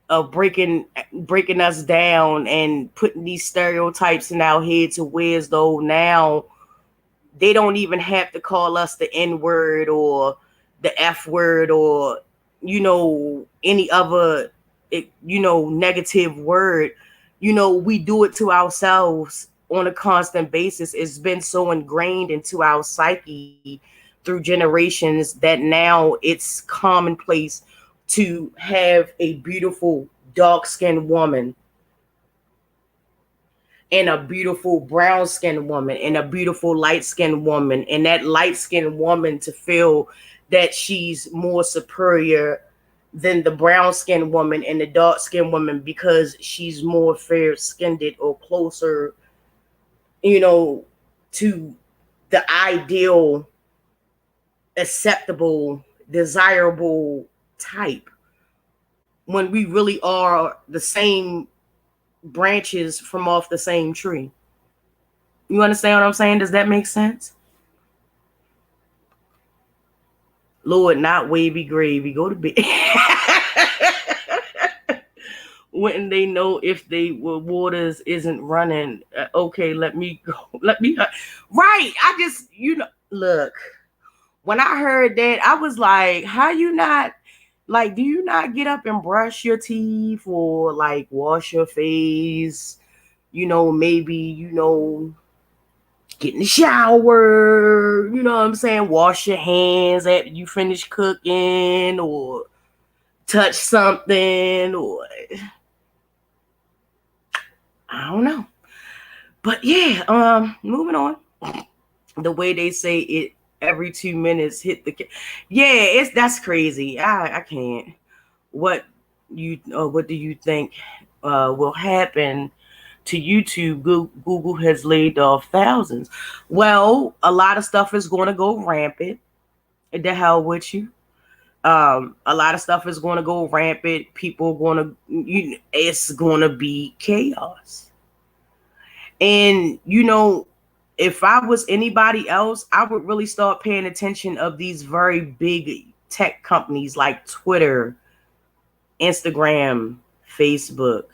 of breaking us down and putting these stereotypes in our head to where as though now they don't even have to call us the N word or the F word or, any other, negative word. We do it to ourselves on a constant basis. It's been so ingrained into our psyche through generations that now it's commonplace to have a beautiful dark-skinned woman and a beautiful brown-skinned woman and a beautiful light-skinned woman, and that light-skinned woman to feel that she's more superior than the brown-skinned woman and the dark-skinned woman because she's more fair-skinned or closer, to the ideal, acceptable, desirable type, when we really are the same branches from off the same tree. You understand what I'm saying? Does that make sense? Lord, not wavy gravy. Go to bed. Wouldn't they know if they were waters isn't running? Okay, let me go. Let me. Right. I just, look. When I heard that, I was like, how you not, like, do you not get up and brush your teeth or like wash your face? Maybe, get in the shower, you know what I'm saying? Wash your hands after you finish cooking or touch something or I don't know. But yeah, moving on. The way they say it, every 2 minutes hit the that's crazy. I can't. What do you think will happen to YouTube? Google has laid off thousands. Well, a lot of stuff is going to go rampant. The hell with you. A lot of stuff is going to go rampant. People are going to, it's going to be chaos. And if I was anybody else, I would really start paying attention of these very big tech companies like Twitter, Instagram, Facebook,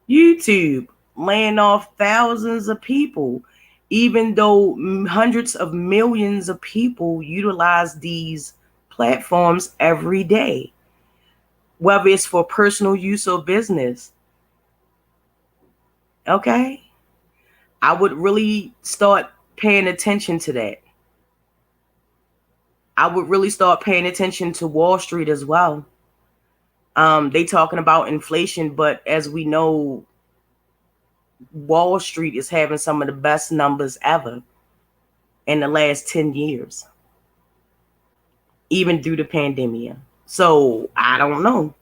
YouTube, laying off thousands of people. even though hundreds of millions of people utilize these platforms every day, whether it's for personal use or business. Okay? I would really start paying attention to that. I would really start paying attention to Wall Street as well. They talking about inflation, but as we know, Wall Street is having some of the best numbers ever in the last 10 years, even through the pandemic. So I don't know.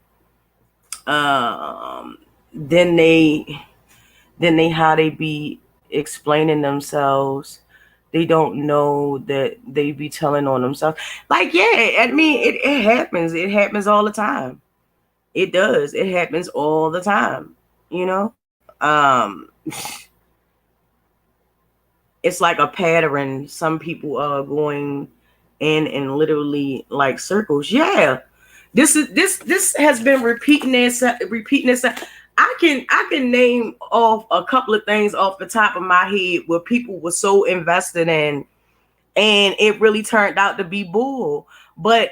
Um, then they how they be explaining themselves. They don't know that they be telling on themselves. Like, yeah, I mean, it happens. It happens all the time. It does. It happens all the time. You know, it's like a pattern. Some people are going in and literally like circles. Yeah, this has been repeating itself. I can name off a couple of things off the top of my head where people were so invested in, and it really turned out to be bull. But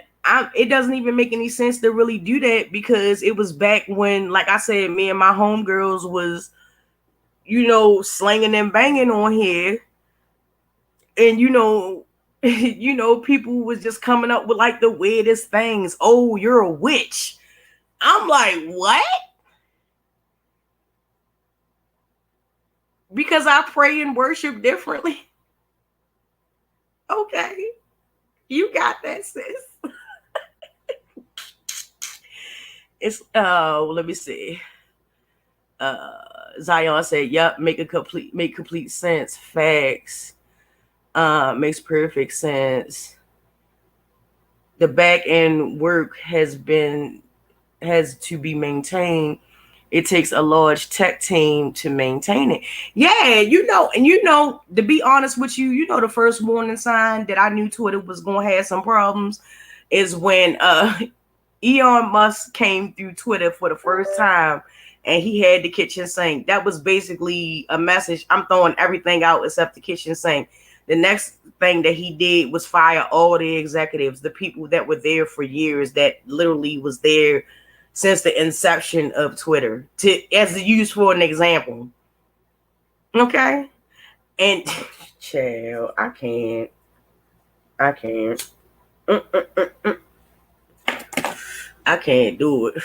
it doesn't even make any sense to really do that, because it was back when, like I said, me and my homegirls was, slanging and banging on here, and people was just coming up with like the weirdest things. Oh, you're a witch. I'm like, what? Because I pray and worship differently. Okay, you got that, sis. It's let me see. Zion said, "Yep, make complete sense. Facts. Makes perfect sense. The back end work has to be maintained. It takes a large tech team to maintain it." Yeah, and to be honest with you, the first warning sign that I knew Twitter was gonna have some problems is when Elon Musk came through Twitter for the first time, and he had the kitchen sink. That was basically a message: I'm throwing everything out except the kitchen sink. The next thing that he did was fire all the executives, the people that were there for years, that literally was there since the inception of Twitter, as used for an example. Okay? And child, I can't. I can't do it.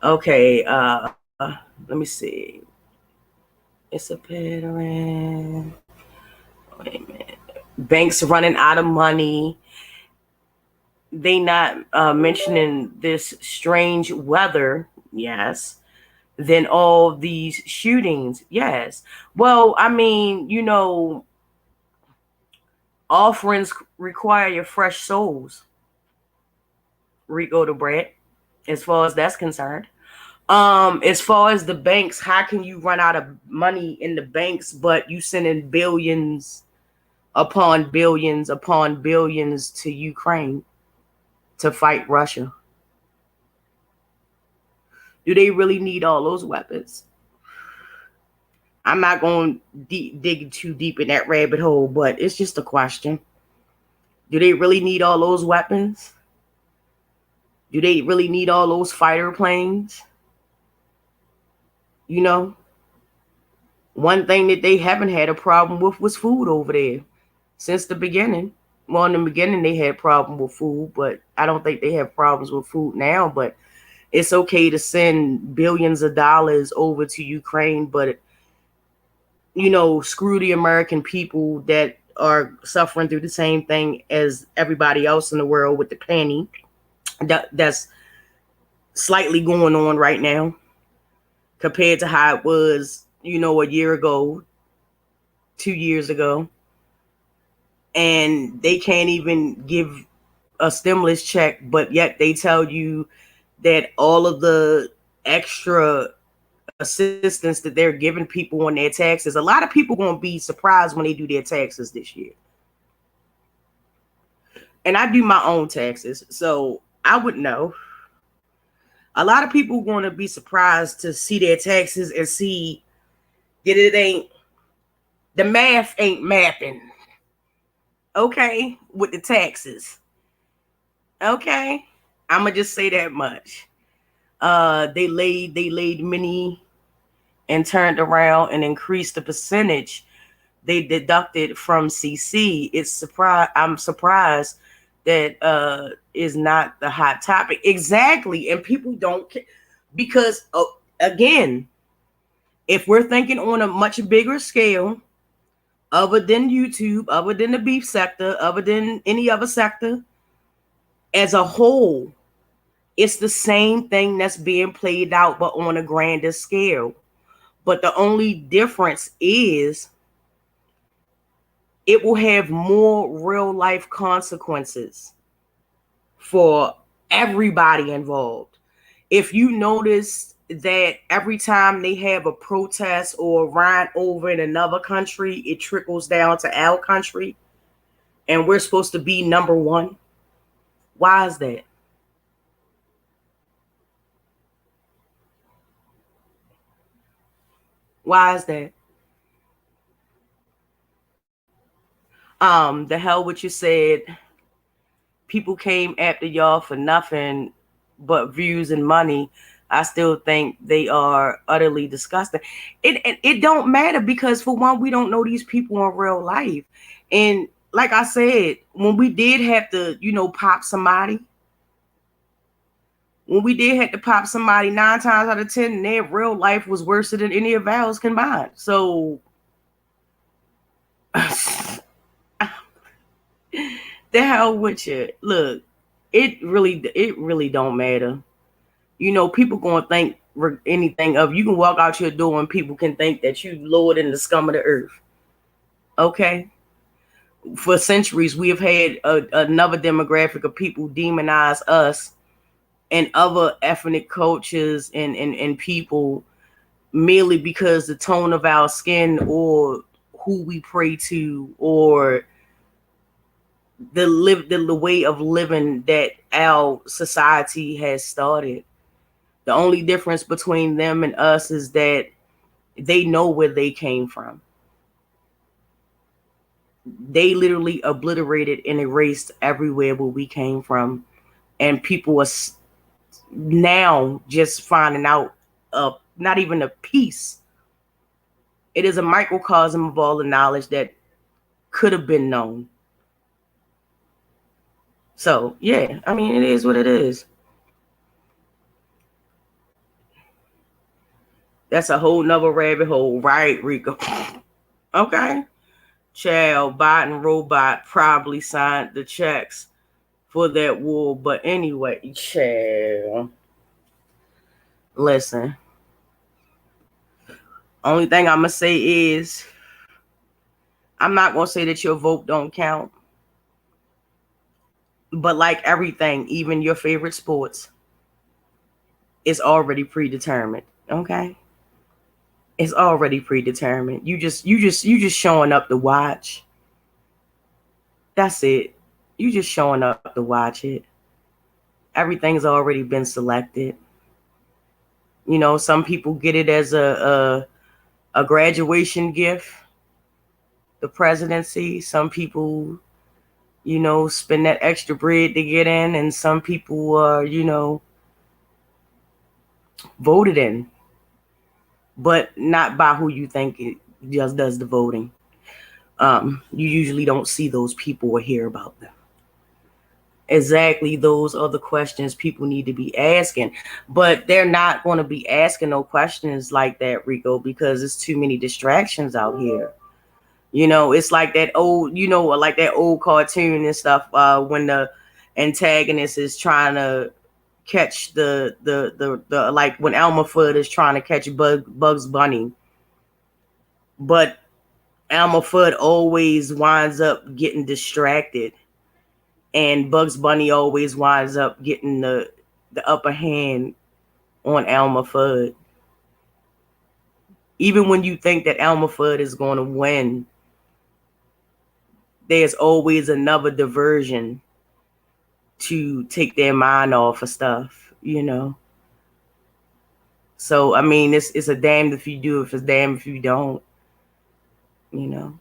Okay, let me see. It's a pattern. Wait a minute. Banks running out of money. They not mentioning this strange weather. Yes. Then all these shootings. Yes. Well, I mean, offerings require fresh souls. Rico the Brett, as far as that's concerned. As far as the banks, how can you run out of money in the banks, but you sending billions upon billions upon billions to Ukraine to fight Russia? Do they really need all those weapons? I'm not going to dig too deep in that rabbit hole, but it's just a question. Do they really need all those weapons? Do they really need all those fighter planes? One thing that they haven't had a problem with was food over there since the beginning. Well, in the beginning, they had problem with food, but I don't think they have problems with food now. But it's okay to send billions of dollars over to Ukraine, but screw the American people that are suffering through the same thing as everybody else in the world with the panic that's slightly going on right now compared to how it was, a year ago, 2 years ago. And they can't even give a stimulus check, but yet they tell you that all of the extra assistance that they're giving people on their taxes. A lot of people going to be surprised when they do their taxes this year. And I do my own taxes, so I would know. A lot of people going to be surprised to see their taxes and see that it ain't The math ain't mapping. Okay, with the taxes. Okay, I'ma just say that much. They laid many and turned around and increased the percentage they deducted from CC. I'm surprised that is not the hot topic. Exactly. And people don't care because again, if we're thinking on a much bigger scale, other than YouTube, other than the beef sector, other than any other sector, as a whole, it's the same thing that's being played out, but on a grander scale. But the only difference is it will have more real life consequences for everybody involved. If you notice that every time they have a protest or ride over in another country, it trickles down to our country and we're supposed to be number one. Why is that? Why is that? The hell what you said, people came after y'all for nothing but views and money. I still think they are utterly disgusting. It don't matter because for one, we don't know these people in real life. And like I said, when we did have to, pop somebody, when we did have to pop somebody 9 times out of 10, their real life was worse than any of ours combined. So the hell with you. Look, it really don't matter. People gonna think anything of you. Can walk out your door and people can think that you lower than the scum of the earth. Okay. For centuries, we have had another demographic of people demonize us and other ethnic cultures and people merely because the tone of our skin or who we pray to or the way of living that our society has started. The only difference between them and us is that they know where they came from. They literally obliterated and erased everywhere where we came from. And people are now just finding out not even a piece. It is a microcosm of all the knowledge that could have been known. So, yeah, I mean, it is what it is. That's a whole nother rabbit hole, right, Rico? Okay. Child, Biden robot probably signed the checks for that war. But anyway, child, listen. Only thing I'm going to say is I'm not going to say that your vote don't count. But like everything, even your favorite sports, it's already predetermined. Okay? It's already predetermined. You just showing up to watch. That's it. You just showing up to watch it. Everything's already been selected. Some people get it as a graduation gift, the presidency. Some people, spend that extra bread to get in, and some people are, voted in, but not by who you think it just does the voting. You usually don't see those people or hear about them. Exactly, those are the questions people need to be asking, but they're not going to be asking no questions like that, Rico, because there's too many distractions out here. It's like that old, like that old cartoon and stuff, when the antagonist is trying to catch the like when Elmer Fudd is trying to catch Bugs Bunny, but Elmer Fudd always winds up getting distracted, and Bugs Bunny always winds up getting the upper hand on Elmer Fudd. Even when you think that Elmer Fudd is going to win, there's always another diversion to take their mind off of stuff, So, I mean, it's a damned if you do, if it's damned if you don't. You know,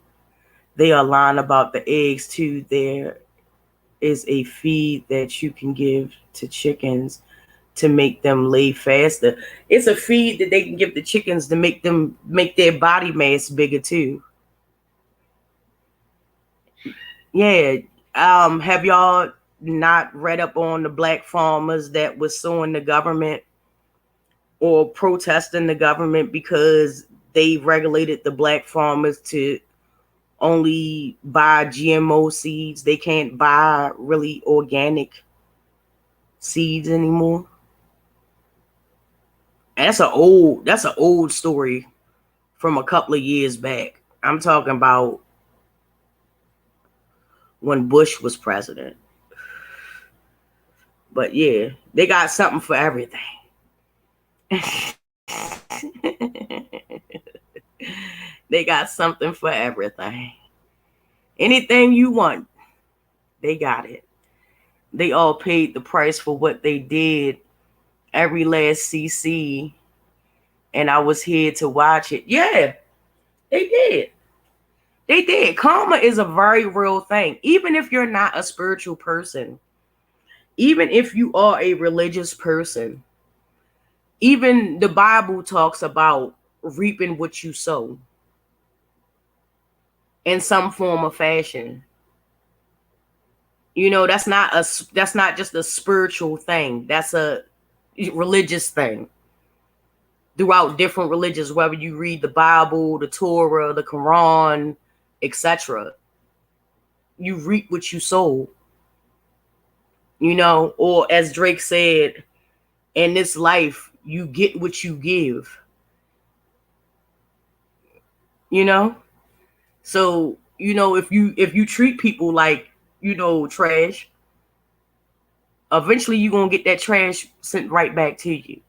they are lying about the eggs too. There is a feed that you can give to chickens to make them lay faster. It's a feed that they can give the chickens to make their body mass bigger too. Yeah. Have y'all not read up on the black farmers that was suing the government or protesting the government because they regulated the black farmers to only buy GMO seeds? They can't buy really organic seeds anymore. And that's an old story from a couple of years back. I'm talking about when Bush was president. But yeah, they got something for everything. They got something for everything. Anything you want, they got it. They all paid the price for what they did. Every last CC, and I was here to watch it. Yeah, they did. They did. Karma is a very real thing. Even if you're not a spiritual person, even if you are a religious person, even the Bible talks about reaping what you sow in some form of fashion. You know, that's not just a spiritual thing. That's a religious thing. Throughout different religions, whether you read the Bible, the Torah, the Quran, etc., you reap what you sow. You know, or as Drake said, in this life, you get what you give. You know? So, you know, if you treat people like, trash, eventually you're gonna get that trash sent right back to you.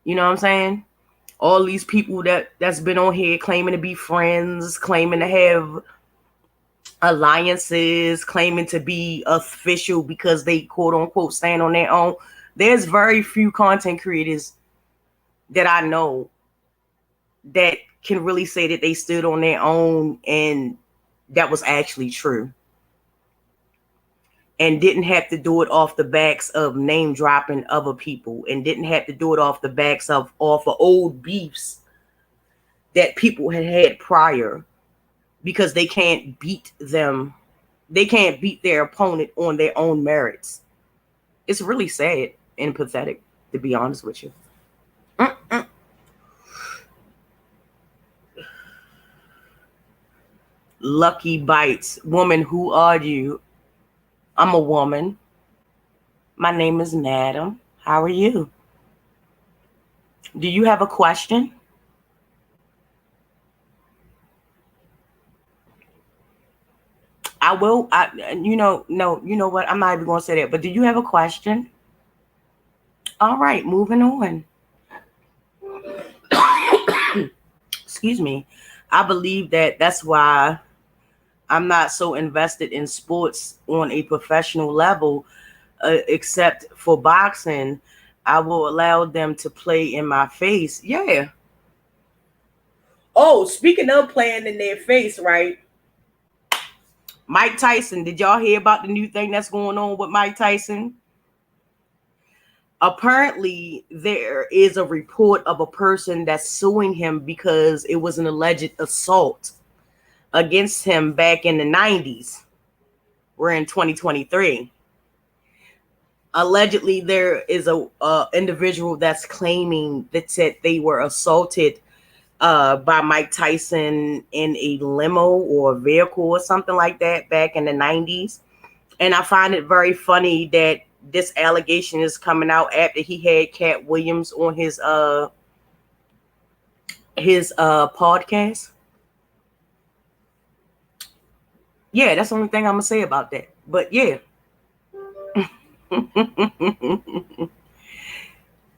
You know what I'm saying? All these people that's been on here claiming to be friends, claiming to have alliances, claiming to be official because they quote unquote stand on their own. There's very few content creators that I know that can really say that they stood on their own and that was actually true, and didn't have to do it off the backs of name dropping other people, and didn't have to do it off the backs of old beefs that people had prior, because they can't beat their opponent on their own merits. It's really sad and pathetic, to be honest with you. Lucky Bites. Woman, who are you? I'm a woman. My name is Madam. How are you? Do you have a question? I will. No, you know what? I'm not even going to say that. But do you have a question? All right, moving on. Excuse me. I believe that's why I'm not so invested in sports on a professional level, except for boxing. I will allow them to play in my face. Yeah. Oh, speaking of playing in their face, right? Mike Tyson, did y'all hear about the new thing that's going on with Mike Tyson? Apparently, there is a report of a person that's suing him because it was an alleged assault against him back in the 90s. We're in 2023. Allegedly, there is a individual that's claiming that said they were assaulted by Mike Tyson in a limo or a vehicle or something like that back in the 90s. And I find it very funny that this allegation is coming out after he had Cat Williams on his podcast. Yeah, that's the only thing I'm gonna say about that. But yeah.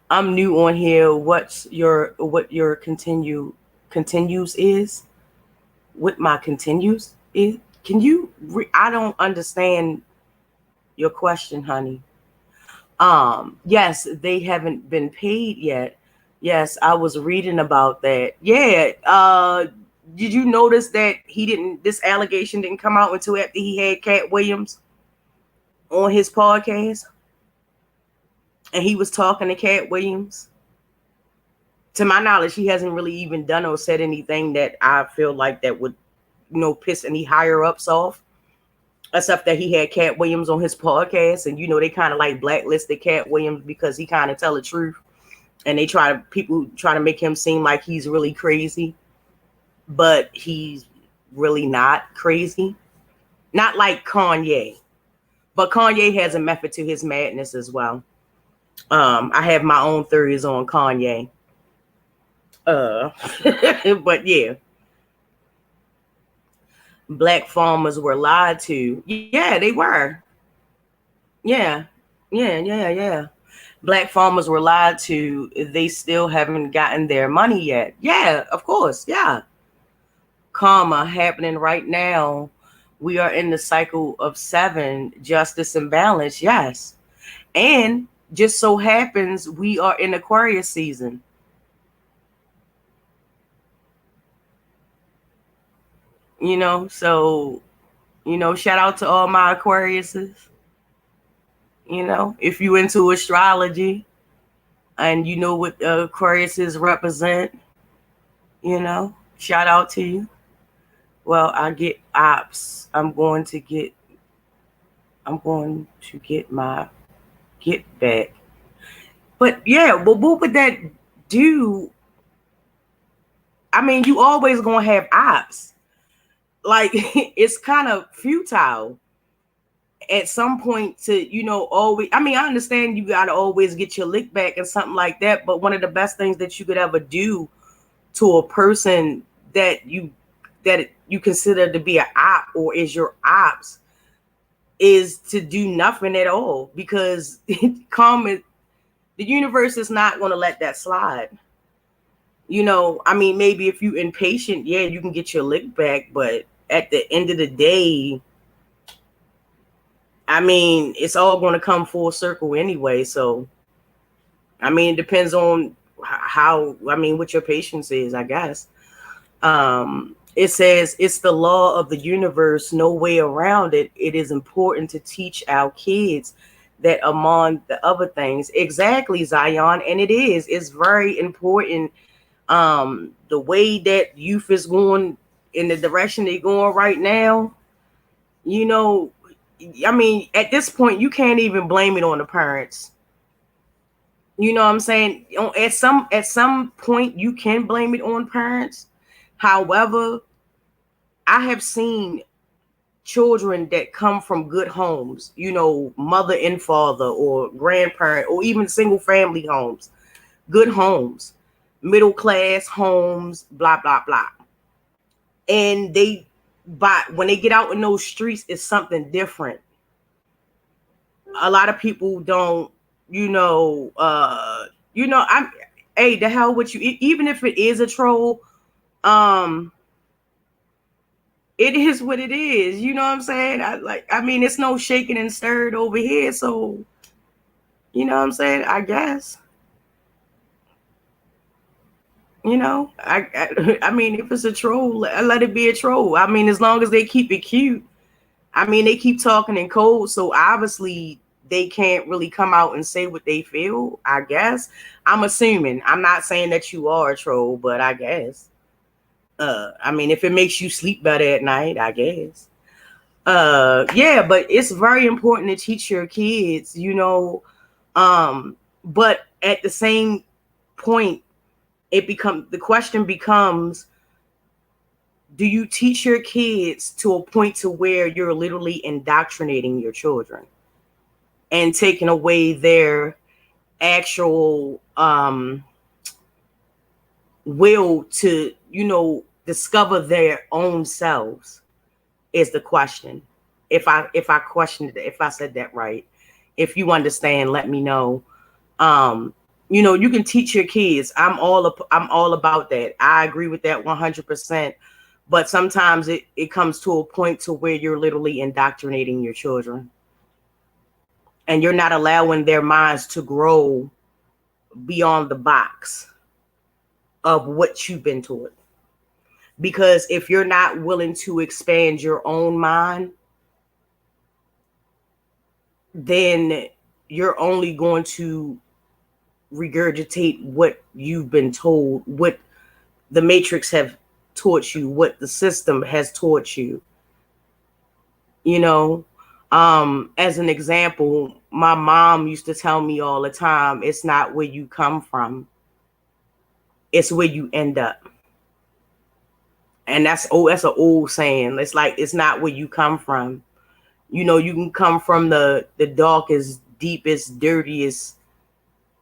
I'm new on here. What your continues is? What my continues is? Can you I don't understand your question, honey. Yes, they haven't been paid yet. Yes, I was reading about that. Yeah, did you notice that this allegation didn't come out until after he had Cat Williams on his podcast? And he was talking to Cat Williams. To my knowledge, he hasn't really even done or said anything that I feel like that would, piss any higher ups off. Except that he had Cat Williams on his podcast, and they kind of like blacklisted Cat Williams because he kind of tell the truth, and people try to make him seem like he's really crazy, but he's really not crazy. Not like Kanye, but Kanye has a method to his madness as well. I have my own theories on Kanye. But yeah. Black farmers were lied to. Yeah, they were. Yeah. Black farmers were lied to. They still haven't gotten their money yet. Yeah, of course. Yeah. Karma happening right now. We are in the cycle of 7, justice and balance. Yes. And just so happens we are in Aquarius season. So, shout out to all my Aquariuses. If you into astrology and you know what Aquariuses represent, shout out to you. Well, I get ops. I'm going to get my get back. But yeah, well, what would that do? I mean, you always gonna have ops. Like, it's kind of futile at some point to, always. I mean, I understand you gotta always get your lick back and something like that, but one of the best things that you could ever do to a person that you consider to be an op or is your ops is to do nothing at all, because the universe is not going to let that slide. I mean, maybe if you're impatient, yeah, you can get your lick back, but at the end of the day, I mean, it's all going to come full circle anyway. So, I mean, it depends on what your patience is, I guess. It says it's the law of the universe, no way around it. It is important to teach our kids that among the other things. Exactly, Zion. And it's very important. The way that youth is going in the direction they're going right now, I mean, at this point, you can't even blame it on the parents. You know what I'm saying? At some point, you can blame it on parents. However, I have seen children that come from good homes, mother and father or grandparent or even single family homes, good homes, middle class homes, blah, blah, blah. And when they get out in those streets, it's something different. A lot of people don't, the hell with you. Even if it is a troll, it is what it is. You know what I'm saying? I mean, it's no shaking and stirred over here. So, you know what I'm saying? I guess. I mean, if it's a troll, let it be a troll. I mean, as long as they keep it cute. I mean, they keep talking in code, so obviously they can't really come out and say what they feel, I guess. I'm assuming. I'm not saying that you are a troll, but I guess. I mean, if it makes you sleep better at night, I guess. Yeah, but it's very important to teach your kids, but at the same point, the question becomes, do you teach your kids to a point to where you're literally indoctrinating your children and taking away their actual will to, discover their own selves, is the question. If I questioned it, if I said that right, if you understand, let me know. You can teach your kids. I'm all about that. I agree with that 100%. But sometimes it comes to a point to where you're literally indoctrinating your children, and you're not allowing their minds to grow beyond the box of what you've been taught. Because if you're not willing to expand your own mind, then you're only going to regurgitate what you've been told, what the matrix have taught you, what the system has taught you. You know, as an example, my mom used to tell me all the time, it's not where you come from, it's where you end up. And that's an old saying. It's like, it's not where you come from. You know, you can come from the darkest, deepest, dirtiest,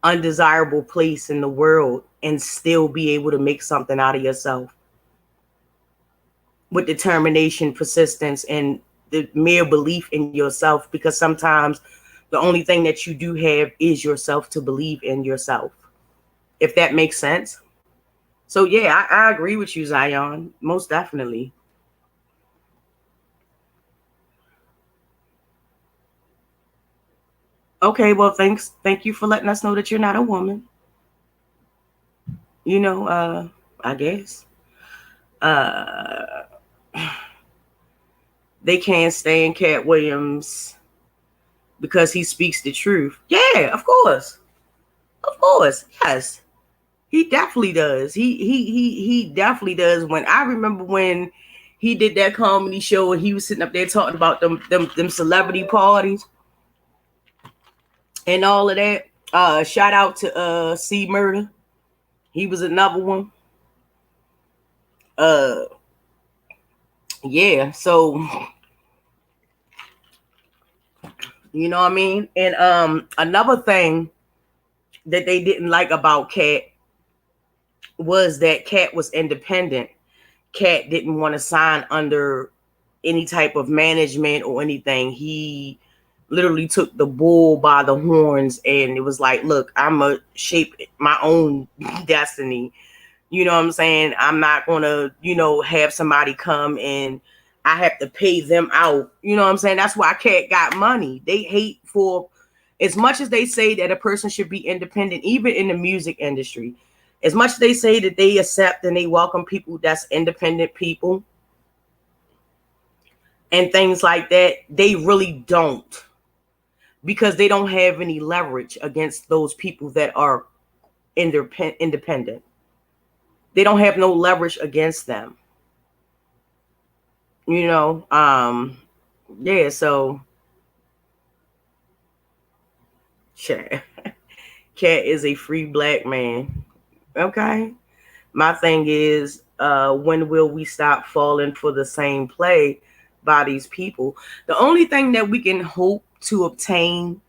undesirable place in the world and still be able to make something out of yourself with determination, persistence, and the mere belief in yourself. Because sometimes the only thing that you do have is yourself to believe in yourself, if that makes sense. So yeah, I agree with you, Zion, most definitely. Okay, well, thank you for letting us know that you're not a woman. You know, I guess uh they can't stand Cat Williams because he speaks the truth. Yeah, of course, yes, he definitely does. He definitely does. When I remember when he did that comedy show and he was sitting up there talking about them celebrity parties and all of that. Shout out to C Murder. He was another one. Uh, yeah. So you know what I mean. And another thing that they didn't like about Cat was that Cat was independent. Cat didn't want to sign under any type of management or anything. He literally took the bull by the horns and it was like, look, I'm a shape my own destiny. You know what I'm saying? I'm not gonna, have somebody come and I have to pay them out. You know what I'm saying? That's why Cat got money. They hate for, as much as they say that a person should be independent, even in the music industry, as much as they say that they accept and they welcome people that's independent people and things like that, they really don't, because they don't have any leverage against those people that are independent. They don't have no leverage against them. Yeah, so sure. Cat is a free black man. Okay. My thing is, when will we stop falling for the same play by these people? The only thing that we can hope to obtain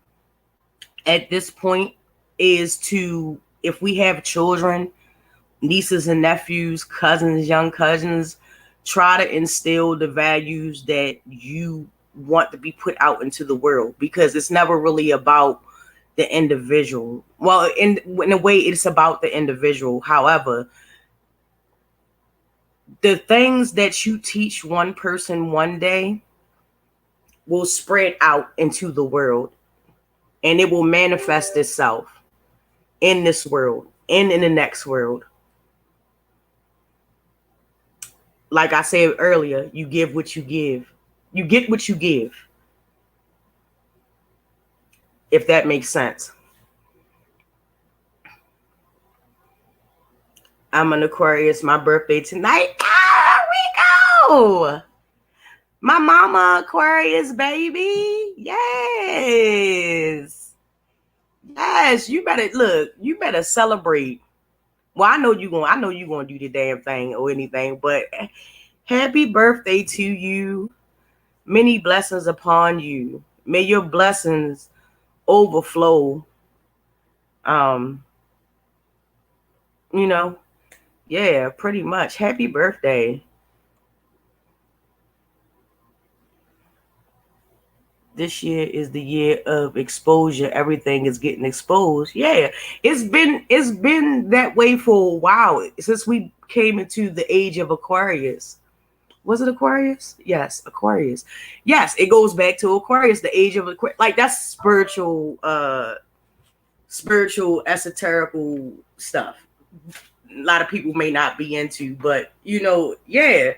at this point is to, if we have children, nieces and nephews, cousins, young cousins, try to instill the values that you want to be put out into the world, because it's never really about the individual. Well, in a way, it's about the individual. However, the things that you teach one person one day will spread out into the world, and it will manifest itself in this world and in the next world. Like I said earlier, you give what you give. You get what you give, if that makes sense. I'm an Aquarius. My birthday tonight. Ah, Rico! My mama Aquarius, baby. Yes. Yes, you better look. You better celebrate. Well, I know you gonna do the damn thing or anything, but happy birthday to you. Many blessings upon you. May your blessings overflow. Um, you know, yeah, pretty much. Happy birthday. This year is the year of exposure. Everything is getting exposed. Yeah, it's been that way for a while, since we came into the age of Aquarius. Was it Aquarius? Yes, Aquarius. Yes, it goes back to Aquarius, the age of Aquarius. Like, that's spiritual, spiritual, esoterical stuff. a lot of people may not be into, but yeah.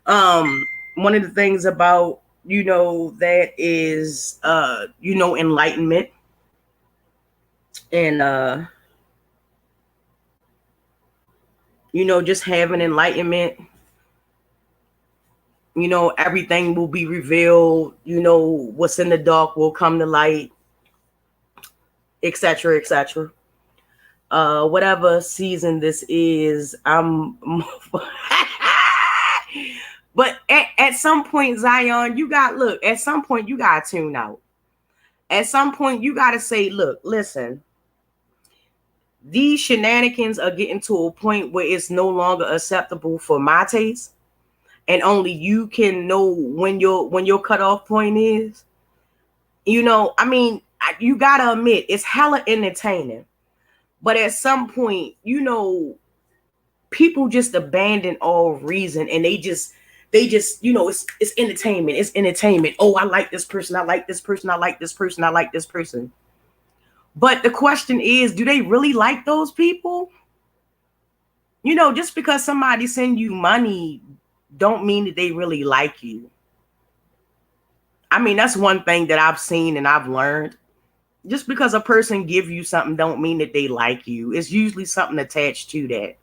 One of the things about that is enlightenment, and just having enlightenment. Everything will be revealed. What's in the dark will come to light, etc., etc. Whatever season this is, I'm but at some point, Zion, at some point you gotta tune out. At some point you gotta say, look, listen, these shenanigans are getting to a point where it's no longer acceptable for my taste, and only you can know when your cutoff point is. I mean, you gotta admit it's hella entertaining, but at some point, people just abandon all reason, and they just it's entertainment. It's entertainment. Oh, I like this person. I like this person. I like this person. I like this person. But the question is, do they really like those people? Just because somebody send you money don't mean that they really like you. I mean, that's one thing that I've seen and I've learned. Just because a person give you something don't mean that they like you. It's usually something attached to that.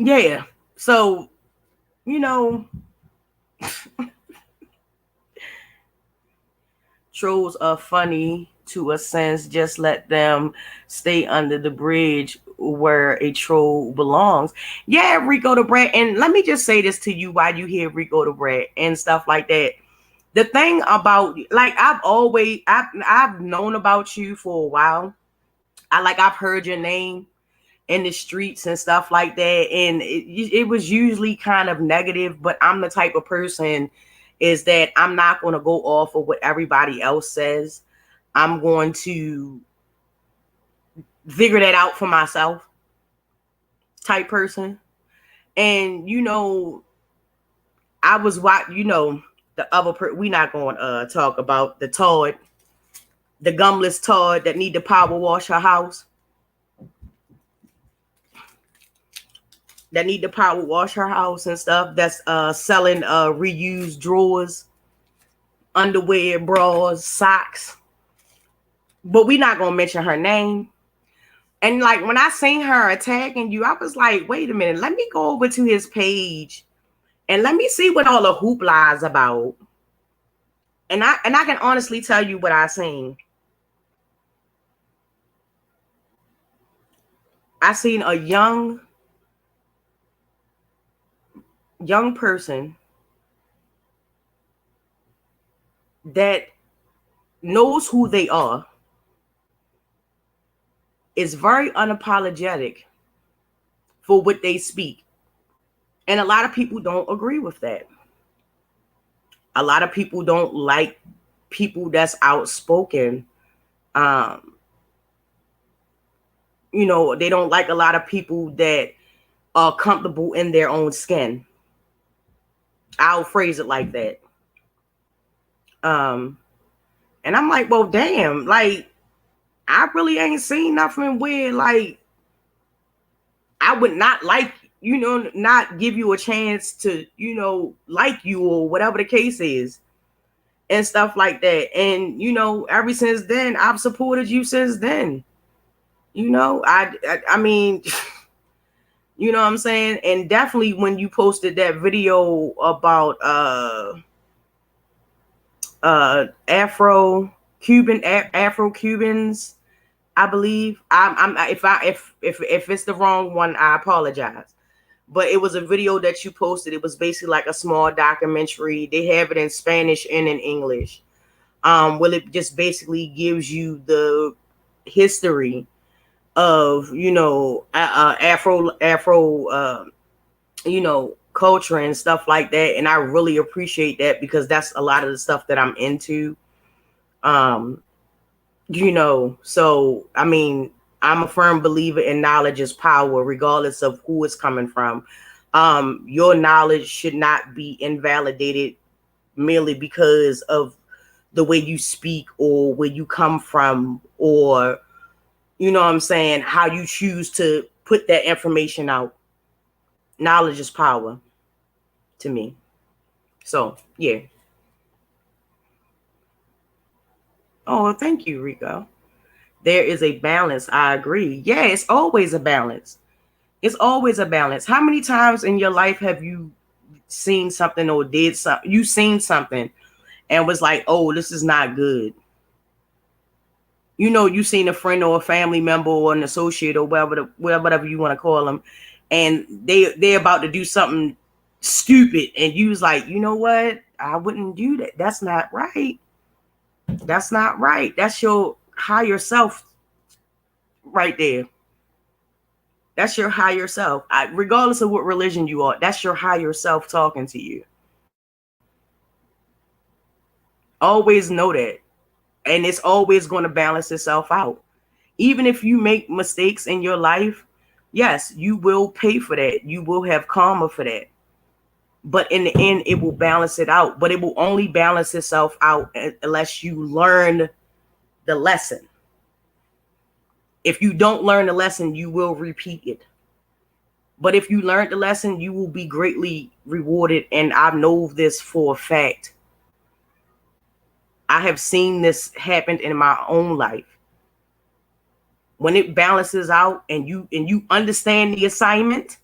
Yeah. So, trolls are funny to a sense. Just let them stay under the bridge where a troll belongs. Yeah, Rico the Brat. And let me just say this to you while you hear Rico the Brat and stuff like that. The thing about, like, I've known about you for a while. I've heard your name in the streets and stuff like that, and it was usually kind of negative, but I'm the type of person is that I'm not going to go off of what everybody else says. I'm going to figure that out for myself type person. And I was the other we not going to talk about the Todd, the gumless Todd that need to power wash her house. That need to power wash her house and stuff. That's selling reused drawers, underwear, bras, socks. But we not gonna mention her name. And like when I seen her attacking you, I was like, wait a minute, let me go over to his page and let me see what all the hoopla is about. And I can honestly tell you what I seen. I seen a young person that knows who they are, is very unapologetic for what they speak. And a lot of people don't agree with that. A lot of people don't like people that's outspoken. They don't like a lot of people that are comfortable in their own skin. I'll phrase it like that. And I'm like, well, damn, like, I really ain't seen nothing where, like, I would not like, not give you a chance to, like you or whatever the case is and stuff like that. And, ever since then, I've supported you since then. I mean, you know what I'm saying? And definitely when you posted that video about Afro Cubans, I believe. If it's the wrong one, I apologize. But it was a video that you posted. It was basically like a small documentary. They have it in Spanish and in English. Well, it just basically gives you the history of Afro culture and stuff like that. And I really appreciate that because that's a lot of the stuff that I'm into. So I mean, I'm a firm believer in knowledge is power, regardless of who it's coming from. Your knowledge should not be invalidated merely because of the way you speak or where you come from or You know what I'm saying? How you choose to put that information out. Knowledge is power to me. So, yeah. Oh, thank you, Rico. There is a balance. I agree. Yeah, it's always a balance. It's always a balance. How many times in your life have you seen something or did something? You seen something and was like, oh, this is not good. You know, you seen a friend or a family member or an associate or whatever you want to call them, and they're about to do something stupid, and you was like, you know what? I wouldn't do that. That's not right. That's not right. That's your higher self right there. That's your higher self. Regardless of what religion you are, that's your higher self talking to you. Always know that. And it's always going to balance itself out. Even if you make mistakes in your life, yes, you will pay for that. You will have karma for that. But in the end, it will balance it out. But it will only balance itself out unless you learn the lesson. If you don't learn the lesson, you will repeat it. But if you learned the lesson, you will be greatly rewarded. And I know this for a fact. I have seen this happen in my own life. When it balances out and you understand the assignment,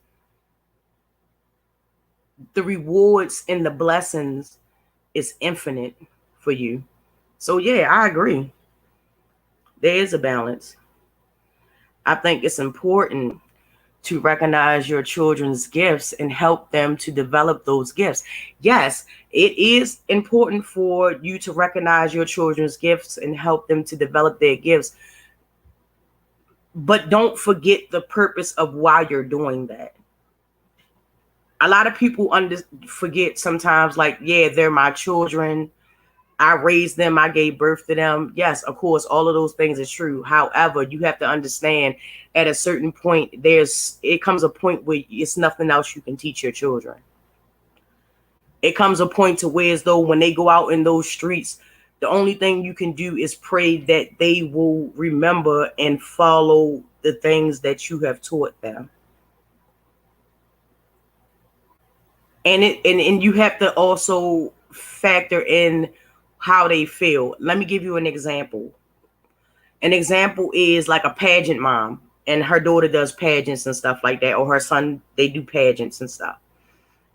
the rewards and the blessings is infinite for you. So yeah, I agree. There is a balance. I think it's important to recognize your children's gifts and help them to develop those gifts. Yes, it is important for you to recognize your children's gifts and help them to develop their gifts. But don't forget the purpose of why you're doing that. A lot of people forget sometimes, like, yeah, they're my children. I raised them. I gave birth to them. Yes, of course, all of those things are true. However, you have to understand at a certain point, it comes a point where it's nothing else you can teach your children. It comes a point to where as though when they go out in those streets, the only thing you can do is pray that they will remember and follow the things that you have taught them. And you have to also factor in how they feel. Let me give you an example. An example is like a pageant mom, and her daughter does pageants and stuff like that, or her son, they do pageants and stuff.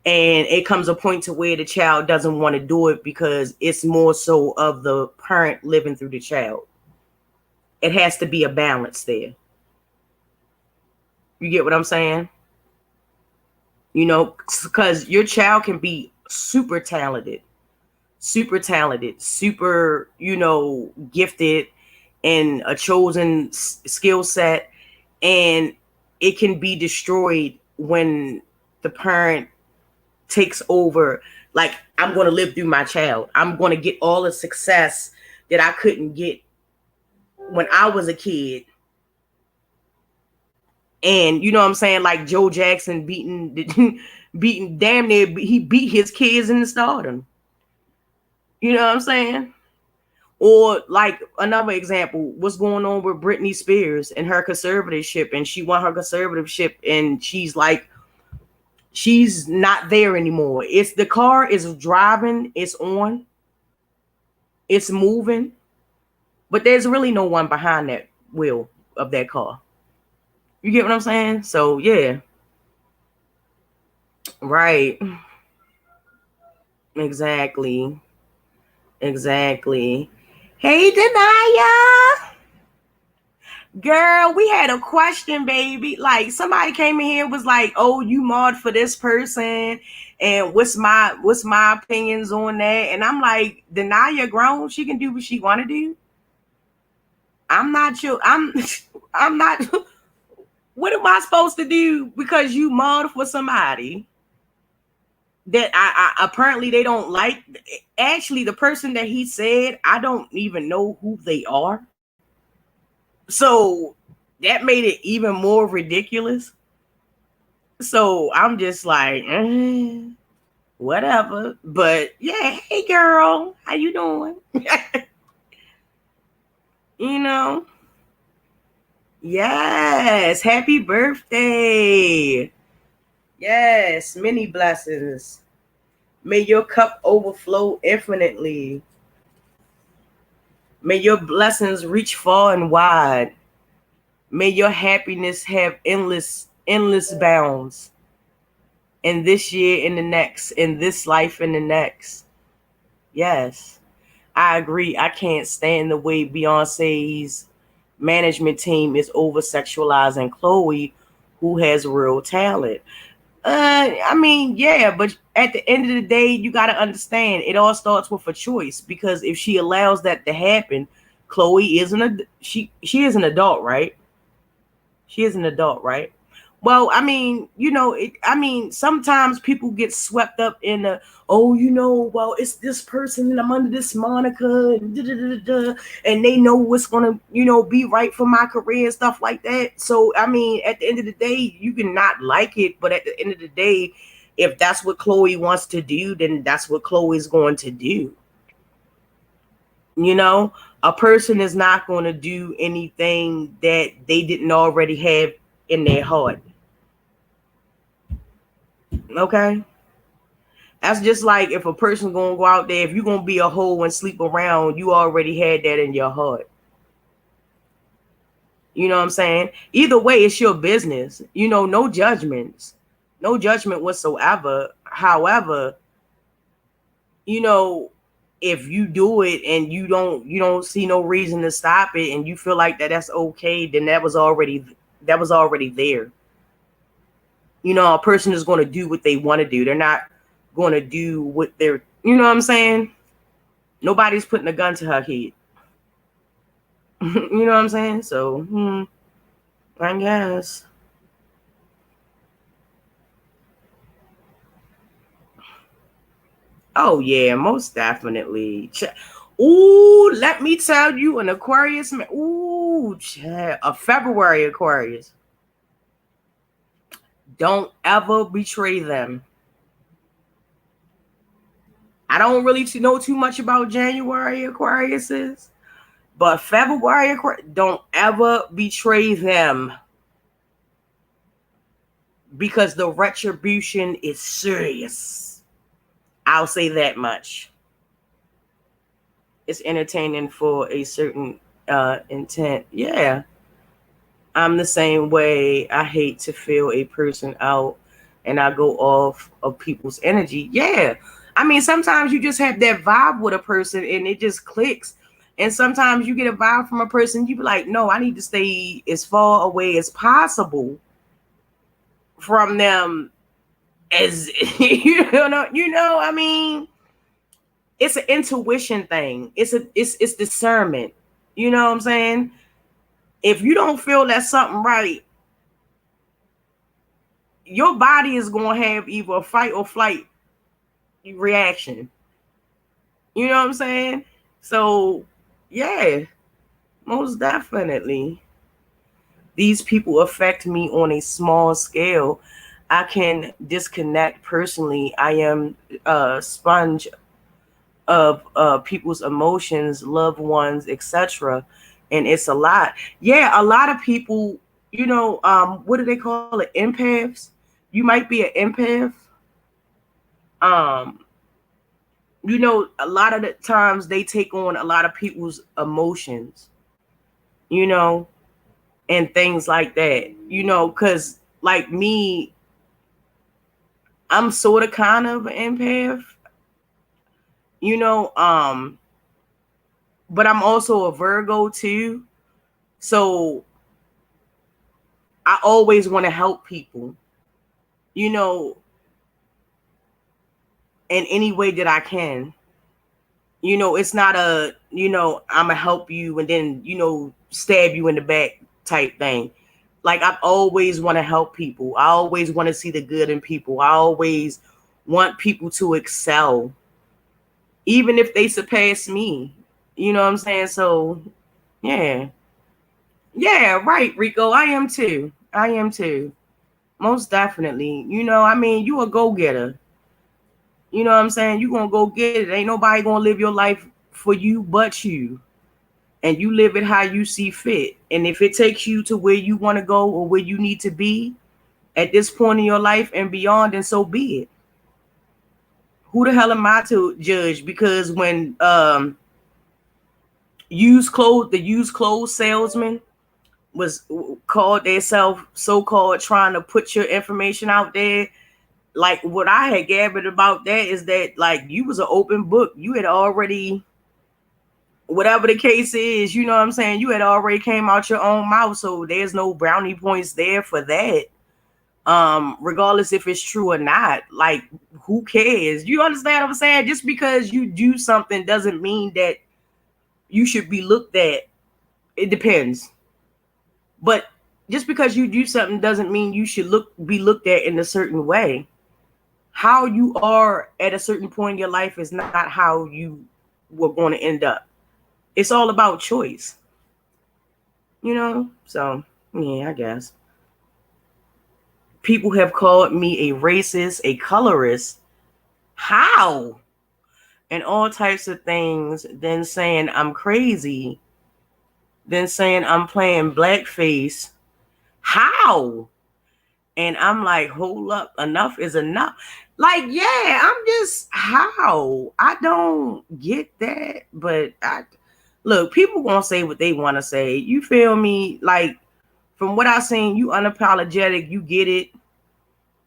And it comes a point to where the child doesn't want to do it because it's more so of the parent living through the child. It has to be a balance there. You get what I'm saying? You know, because your child can be super talented, super, gifted in a chosen skill set. And it can be destroyed when the parent takes over. Like, I'm going to live through my child. I'm going to get all the success that I couldn't get when I was a kid. And you know what I'm saying? Like Joe Jackson beating damn near, he beat his kids in the stardom. You know what I'm saying? Or like another example, what's going on with Britney Spears and her conservatorship, and she won her conservatorship, and she's not there anymore. It's the car is driving, it's on, it's moving, but there's really no one behind that wheel of that car. You get what I'm saying? So yeah. Right. Exactly. Hey, Denia. Girl, we had a question, baby. Like, somebody came in here, was like, oh, you mod for this person, and what's my opinions on that? And I'm like, Denia grown, she can do what she want to do. I'm not I'm not. What am I supposed to do because you mod for somebody that I apparently they don't like? Actually, the person that he said, I don't even know who they are. So that made it even more ridiculous. So I'm just like, whatever. But yeah, hey girl, how you doing? You know? Yes, happy birthday. Yes, many blessings. May your cup overflow infinitely. May your blessings reach far and wide. May your happiness have endless bounds in this year, in the next, in this life, in the next. Yes, I agree. I can't stand the way Beyonce's management team is over sexualizing Chloe, who has real talent. I mean, yeah, but at the end of the day, you got to understand it all starts with a choice, because if she allows that to happen, Chloe isn't a she is an adult, right? She is an adult, right? Well, I mean, I mean, sometimes people get swept up in the, oh, well, it's this person and I'm under this moniker and and they know what's gonna, be right for my career and stuff like that. So, I mean, at the end of the day, you can not like it, but at the end of the day, if that's what Chloe wants to do, then that's what Chloe's going to do. You know, a person is not going to do anything that they didn't already have in their heart. Okay, that's just like if a person gonna go out there, if you're gonna be a hoe and sleep around, you already had that in your heart. You know what I'm saying? Either way, it's your business. No judgments, no judgment whatsoever. However, you know, if you do it and you don't see no reason to stop it, and you feel like that's okay, then that was already there. A person is going to do what they want to do. They're not going to do what they're, you know what I'm saying? Nobody's putting a gun to her head. You know what I'm saying? So, I guess. Oh yeah, most definitely. Ooh, let me tell you, an Aquarius man. Ooh, a February Aquarius. Don't ever betray them. I don't really know too much about January Aquariuses, but February Aquarius, don't ever betray them, because the retribution is serious. I'll say that much. It's entertaining for a certain intent. Yeah, I'm the same way. I hate to feel a person out and I go off of people's energy. Yeah. I mean, sometimes you just have that vibe with a person and it just clicks. And sometimes you get a vibe from a person, you be like, no, I need to stay as far away as possible from them, as I mean, it's an intuition thing. It's discernment. You know what I'm saying? If you don't feel that something right, your body is going to have either a fight or flight reaction. You know what I'm saying? So, yeah, most definitely. These people affect me on a small scale. I can disconnect personally. I am a sponge of people's emotions, loved ones, etc. And it's a lot. Yeah, a lot of people, what do they call it? Empaths. You might be an empath. Um, a lot of the times they take on a lot of people's emotions, you know, and things like that, because like me, I'm sort of kind of an empath, you know, um, but I'm also a Virgo too. So I always want to help people, you know, in any way that I can. It's not a, I'm gonna help you and then, stab you in the back type thing. Like, I always want to help people. I always want to see the good in people. I always want people to excel, even if they surpass me. You know what I'm saying? So, yeah. Yeah, right, Rico. I am too. I am too. Most definitely. I mean, you a go-getter. You know what I'm saying? You gonna go get it. Ain't nobody gonna live your life for you but you. and you live it how you see fit. And if it takes you to where you want to go or where you need to be at this point in your life and beyond, then so be it. Who the hell am I to judge? Because when the used clothes salesman was called themselves so-called trying to put your information out there, like what I had gathered about that is that like you was an open book. You had already, whatever the case is, you know what I'm saying, you had already came out your own mouth, so there's no brownie points there for that. Regardless if it's true or not, like who cares? You understand what I'm saying? Just because you do something doesn't mean that you should be looked at. It depends. But just because you do something doesn't mean you should be looked at in a certain way. How you are at a certain point in your life is not how you were going to end up. It's all about choice. You know? So, yeah, I guess. People have called me a racist, a colorist. How? And all types of things. Then saying I'm crazy. Then saying I'm playing blackface. How? And I'm like, hold up, enough is enough. Like, yeah, I'm just, how? I don't get that. But look, people gonna say what they want to say. You feel me? Like, from what I seen, you unapologetic. You get it.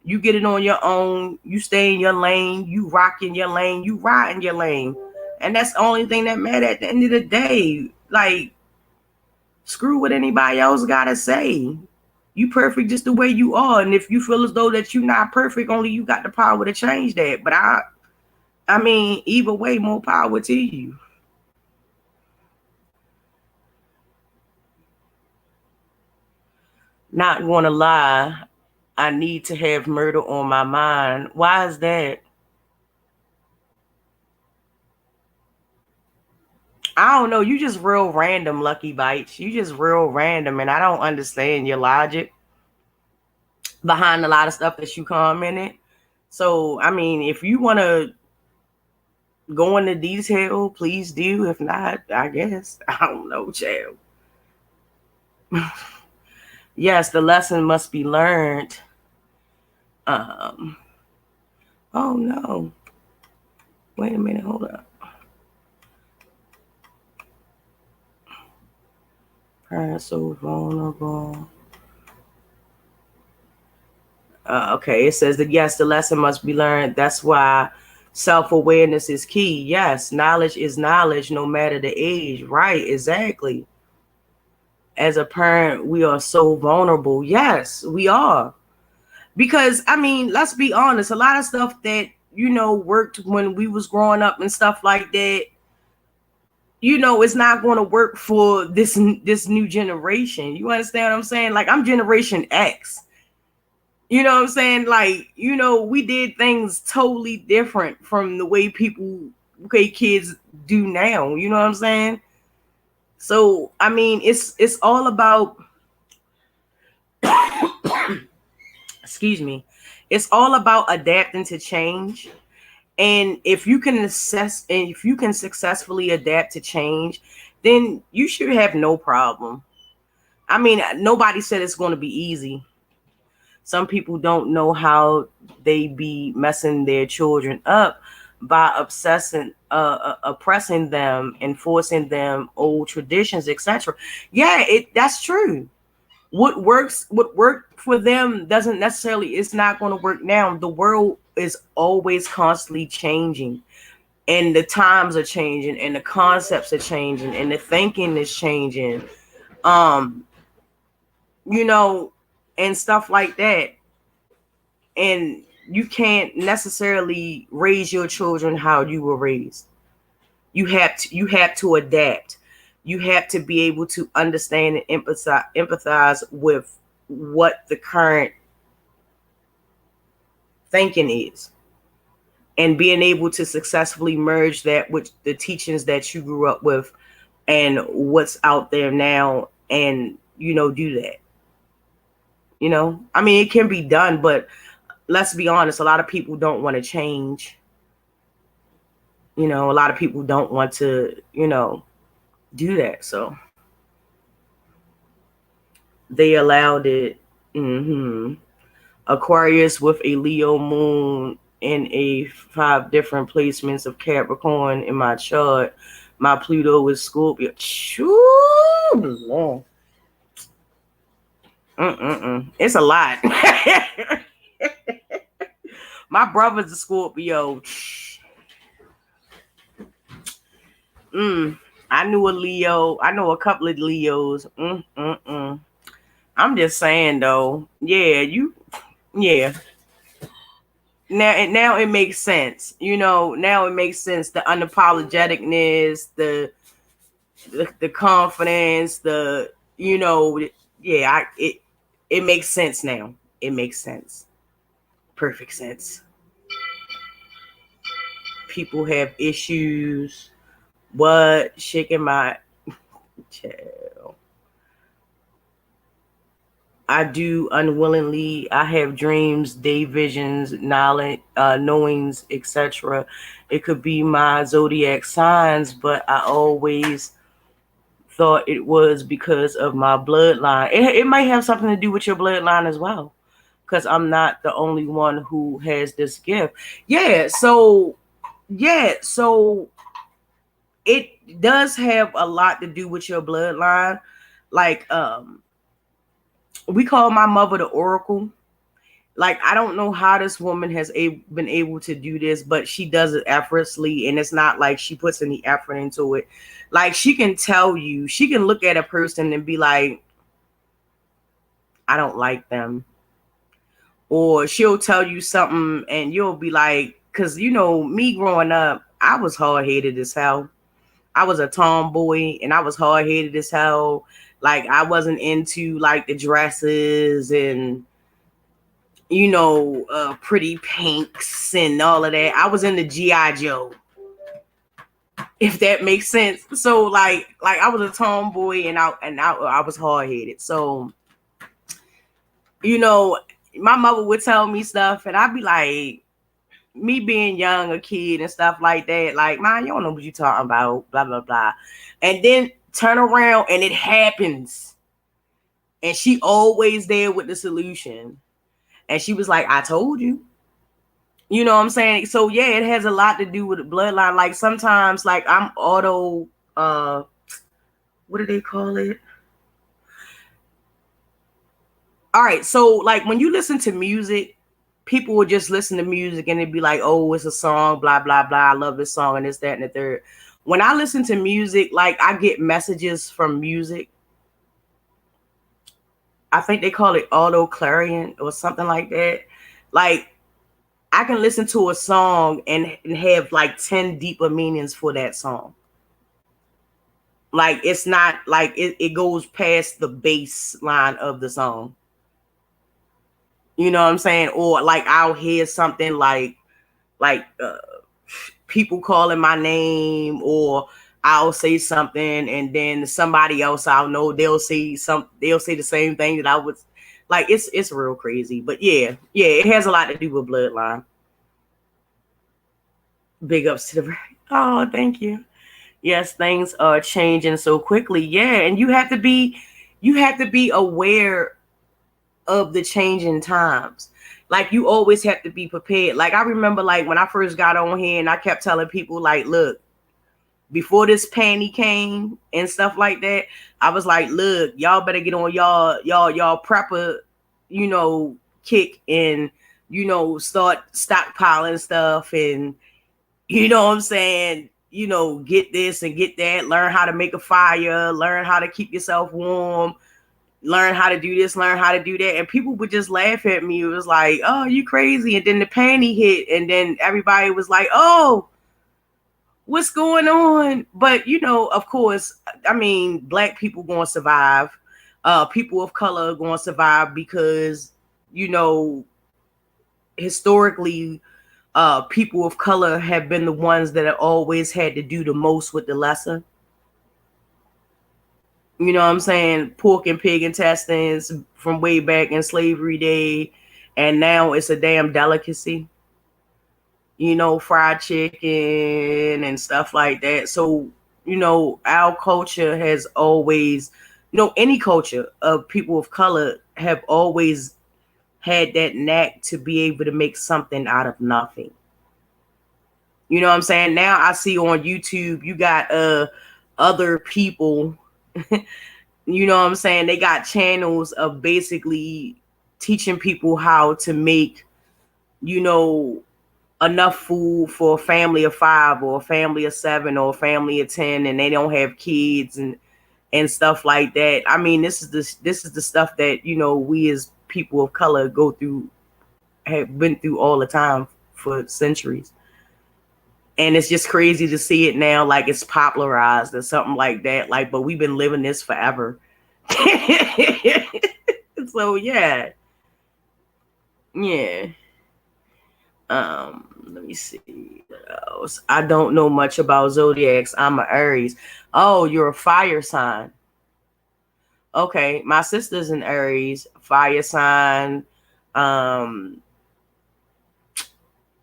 You get it on your own. You stay in your lane. You rock in your lane. You ride in your lane. And that's the only thing that matters at the end of the day. Like, screw what anybody else gotta say. You perfect just the way you are. And if you feel as though that you're not perfect, only you got the power to change that. But I mean, either way, more power to you. Not gonna lie, I need to have murder on my mind. Why is that? I don't know. You just real random, Lucky Bites. You just real random, and I don't understand your logic behind a lot of stuff that you commented. So, I mean, if you want to go into detail, please do. If not, I guess. I don't know, child. Yes, the lesson must be learned. Um, oh no. Wait a minute, hold up. Parents so vulnerable. Okay, it says that yes, the lesson must be learned. That's why self-awareness is key. Yes, knowledge is knowledge no matter the age. Right, exactly. As a parent, we are so vulnerable. Yes, we are. Because I mean, let's be honest, a lot of stuff that worked when we was growing up and stuff like that, it's not going to work for this new generation. You understand what I'm saying? Like, I'm Generation X. You know what I'm saying? Like, we did things totally different from the way kids do now. You know what I'm saying? So, I mean, it's all about excuse me. It's all about adapting to change. And if you can successfully adapt to change, then you should have no problem. I mean, nobody said it's going to be easy. Some people don't know how they be messing their children up by oppressing them, enforcing them old traditions, etc. Yeah, that's true. What worked for them doesn't necessarily, it's not going to work now. The world is always constantly changing, and the times are changing, and the concepts are changing, and the thinking is changing, um and stuff like that. And you can't necessarily raise your children how you were raised. You have to adapt. You have to be able to understand and empathize with what the current thinking is, and being able to successfully merge that with the teachings that you grew up with and what's out there now, and do that. I mean, it can be done, but let's be honest, a lot of people don't want to change. A lot of people don't want to do that. So they allowed it. Mm-hmm. Aquarius with a Leo moon and a 5 different placements of Capricorn in my chart. My Pluto is Scorpio. Lord. It's a lot. My brother's a Scorpio. I knew a Leo. I know a couple of Leos. I'm just saying though. Yeah. Now it makes sense. Now it makes sense. The unapologeticness, the confidence, it makes sense now. It makes sense. Perfect sense. People have issues. What? Shaking my child. I do unwillingly. I have dreams, day visions, knowledge, knowings, etc. It could be my zodiac signs, but I always thought it was because of my bloodline. It might have something to do with your bloodline as well, because I'm not the only one who has this gift. So it does have a lot to do with your bloodline. Like we call my mother the Oracle. Like, I don't know how this woman has been able to do this, but she does it effortlessly, and it's not like she puts any effort into it. Like, she can tell you, she can look at a person and be like, I don't like them. Or she'll tell you something and you'll be like, because me growing up, I was hard-headed as hell. I was a tomboy and I was hard-headed as hell. Like, I wasn't into like the dresses and pretty pinks and all of that. I was in the G.I. Joe, if that makes sense. So like I was a tomboy and I was hard headed. So my mother would tell me stuff and I'd be like, me being young, a kid and stuff like that, like, man, you don't know what you're talking about, blah blah blah. And then turn around and it happens, and she always there with the solution. And she was like, I told you. You know what I'm saying? So yeah, it has a lot to do with the bloodline. Like sometimes, like I'm auto, what do they call it? All right, so like when you listen to music, people would just listen to music and it'd be like, oh, it's a song, blah blah blah. I love this song and this, that, and the third. When I listen to music, like I get messages from music. I think they call it auto clarion or something like that. Like, I can listen to a song and have like 10 deeper meanings for that song. Like, it's not like it goes past the baseline of the song. You know what I'm saying? Or like I'll hear something like people calling my name, or I'll say something and then somebody else I'll know, they'll say the same thing that I was like. It's real crazy. But yeah, it has a lot to do with bloodline. Big ups to the oh, thank you. Yes, things are changing so quickly. Yeah, and you have to be aware of the changing times. Like, you always have to be prepared. Like, I remember like when I first got on here and I kept telling people like, look, before this panty came and stuff like that, I was like, look, y'all better get on y'all prepper, kick, and start stockpiling stuff, and you know what I'm saying, get this and get that, learn how to make a fire, learn how to keep yourself warm, learn how to do this, learn how to do that. And people would just laugh at me. It was like, oh, you crazy. And then the panty hit, and then everybody was like, oh, what's going on? But of course, I mean, black people gonna survive. People of color gonna survive because historically, people of color have been the ones that have always had to do the most with the lesser. You know what I'm saying? Pork and pig intestines from way back in slavery day, and now it's a damn delicacy. Fried chicken and stuff like that. So our culture has always, any culture of people of color have always had that knack to be able to make something out of nothing. You know what I'm saying? Now I see on YouTube you got other people, you know what I'm saying? They got channels of basically teaching people how to make, you know, enough food for a family of 5 or a family of 7 or a family of 10, and they don't have kids and stuff like that. I mean, this is the stuff that, we as people of color go through, have been through all the time for centuries. And it's just crazy to see it now, like it's popularized or something like that. Like, but we've been living this forever. So yeah. Yeah. Let me see what else. I don't know much about zodiacs. I'm an Aries. Oh, you're a fire sign. Okay, my sister's an Aries, fire sign. Um,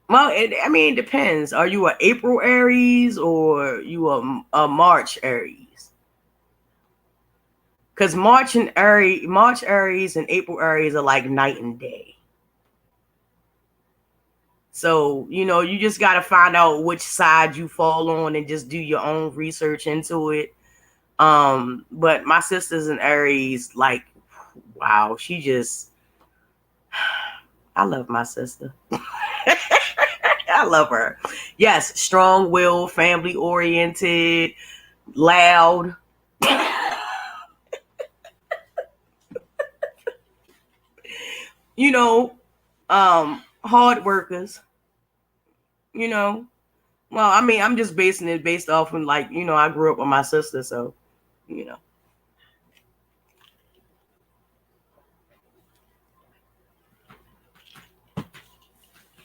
well, it depends. Are you a April Aries or you a March Aries? Because March Aries and April Aries are like night and day. So, you just got to find out which side you fall on and just do your own research into it. But my sister's an Aries, like, wow, I love my sister. I love her. Yes, strong-willed, family-oriented, loud. you know, hard workers. You know, well, I mean, I'm just basing it based off of, like, I grew up with my sister, so you know.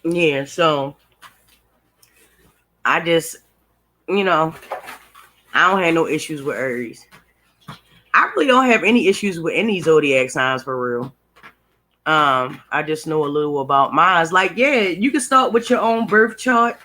Yeah, so I just, you know, I don't have no issues with Aries. I really don't have any issues with any zodiac signs for real. I just know a little about mine. It's like, yeah, you can start with your own birth chart.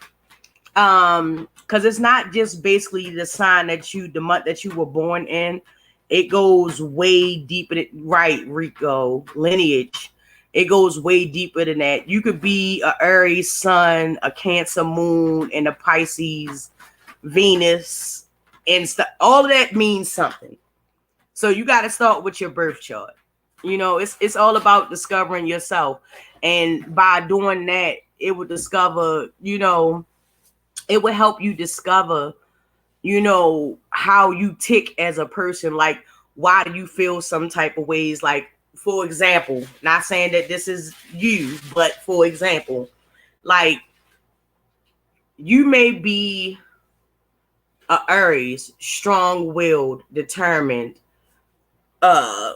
Because it's not just basically the sign the month that you were born in. It goes way deeper than, right, Rico, lineage. It goes way deeper than that. You could be a Aries sun, a Cancer moon, and a Pisces Venus, and stuff. All of that means something. So you got to start with your birth chart. It's all about discovering yourself, and by doing that, it will discover. It will help you discover, how you tick as a person. Like, why do you feel some type of ways? Like, for example, not saying that this is you, but for example, like, you may be a Aries, strong-willed, determined, uh,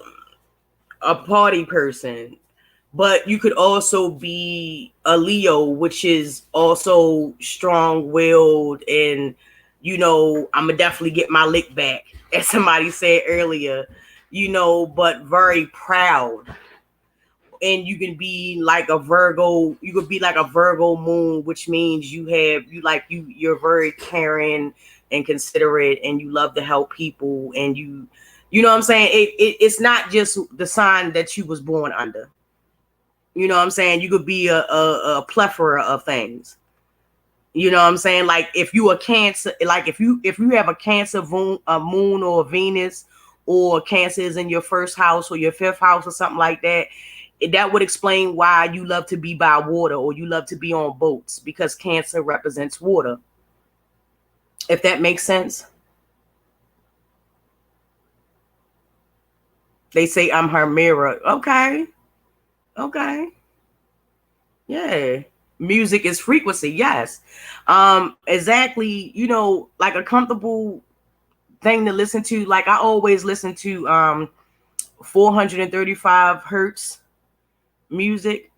a party person, but you could also be a Leo, which is also strong-willed, and I'm gonna definitely get my lick back, as somebody said earlier, but very proud. And you can be like a Virgo. You could be like a Virgo moon, which means you're very caring and considerate, and you love to help people, and you know what I'm saying. It's not just the sign that you was born under. You know what I'm saying? You could be a plethora of things. You know what I'm saying? Like, if you a Cancer, like if you have a Cancer moon or a Venus, or Cancer is in your first house or your fifth house or something like that, that would explain why you love to be by water or you love to be on boats, because Cancer represents water. If that makes sense. They say I'm her mirror. Okay. Okay. Yeah. Music is frequency. Yes. Exactly. Like a comfortable thing to listen to. Like, I always listen to 435 hertz music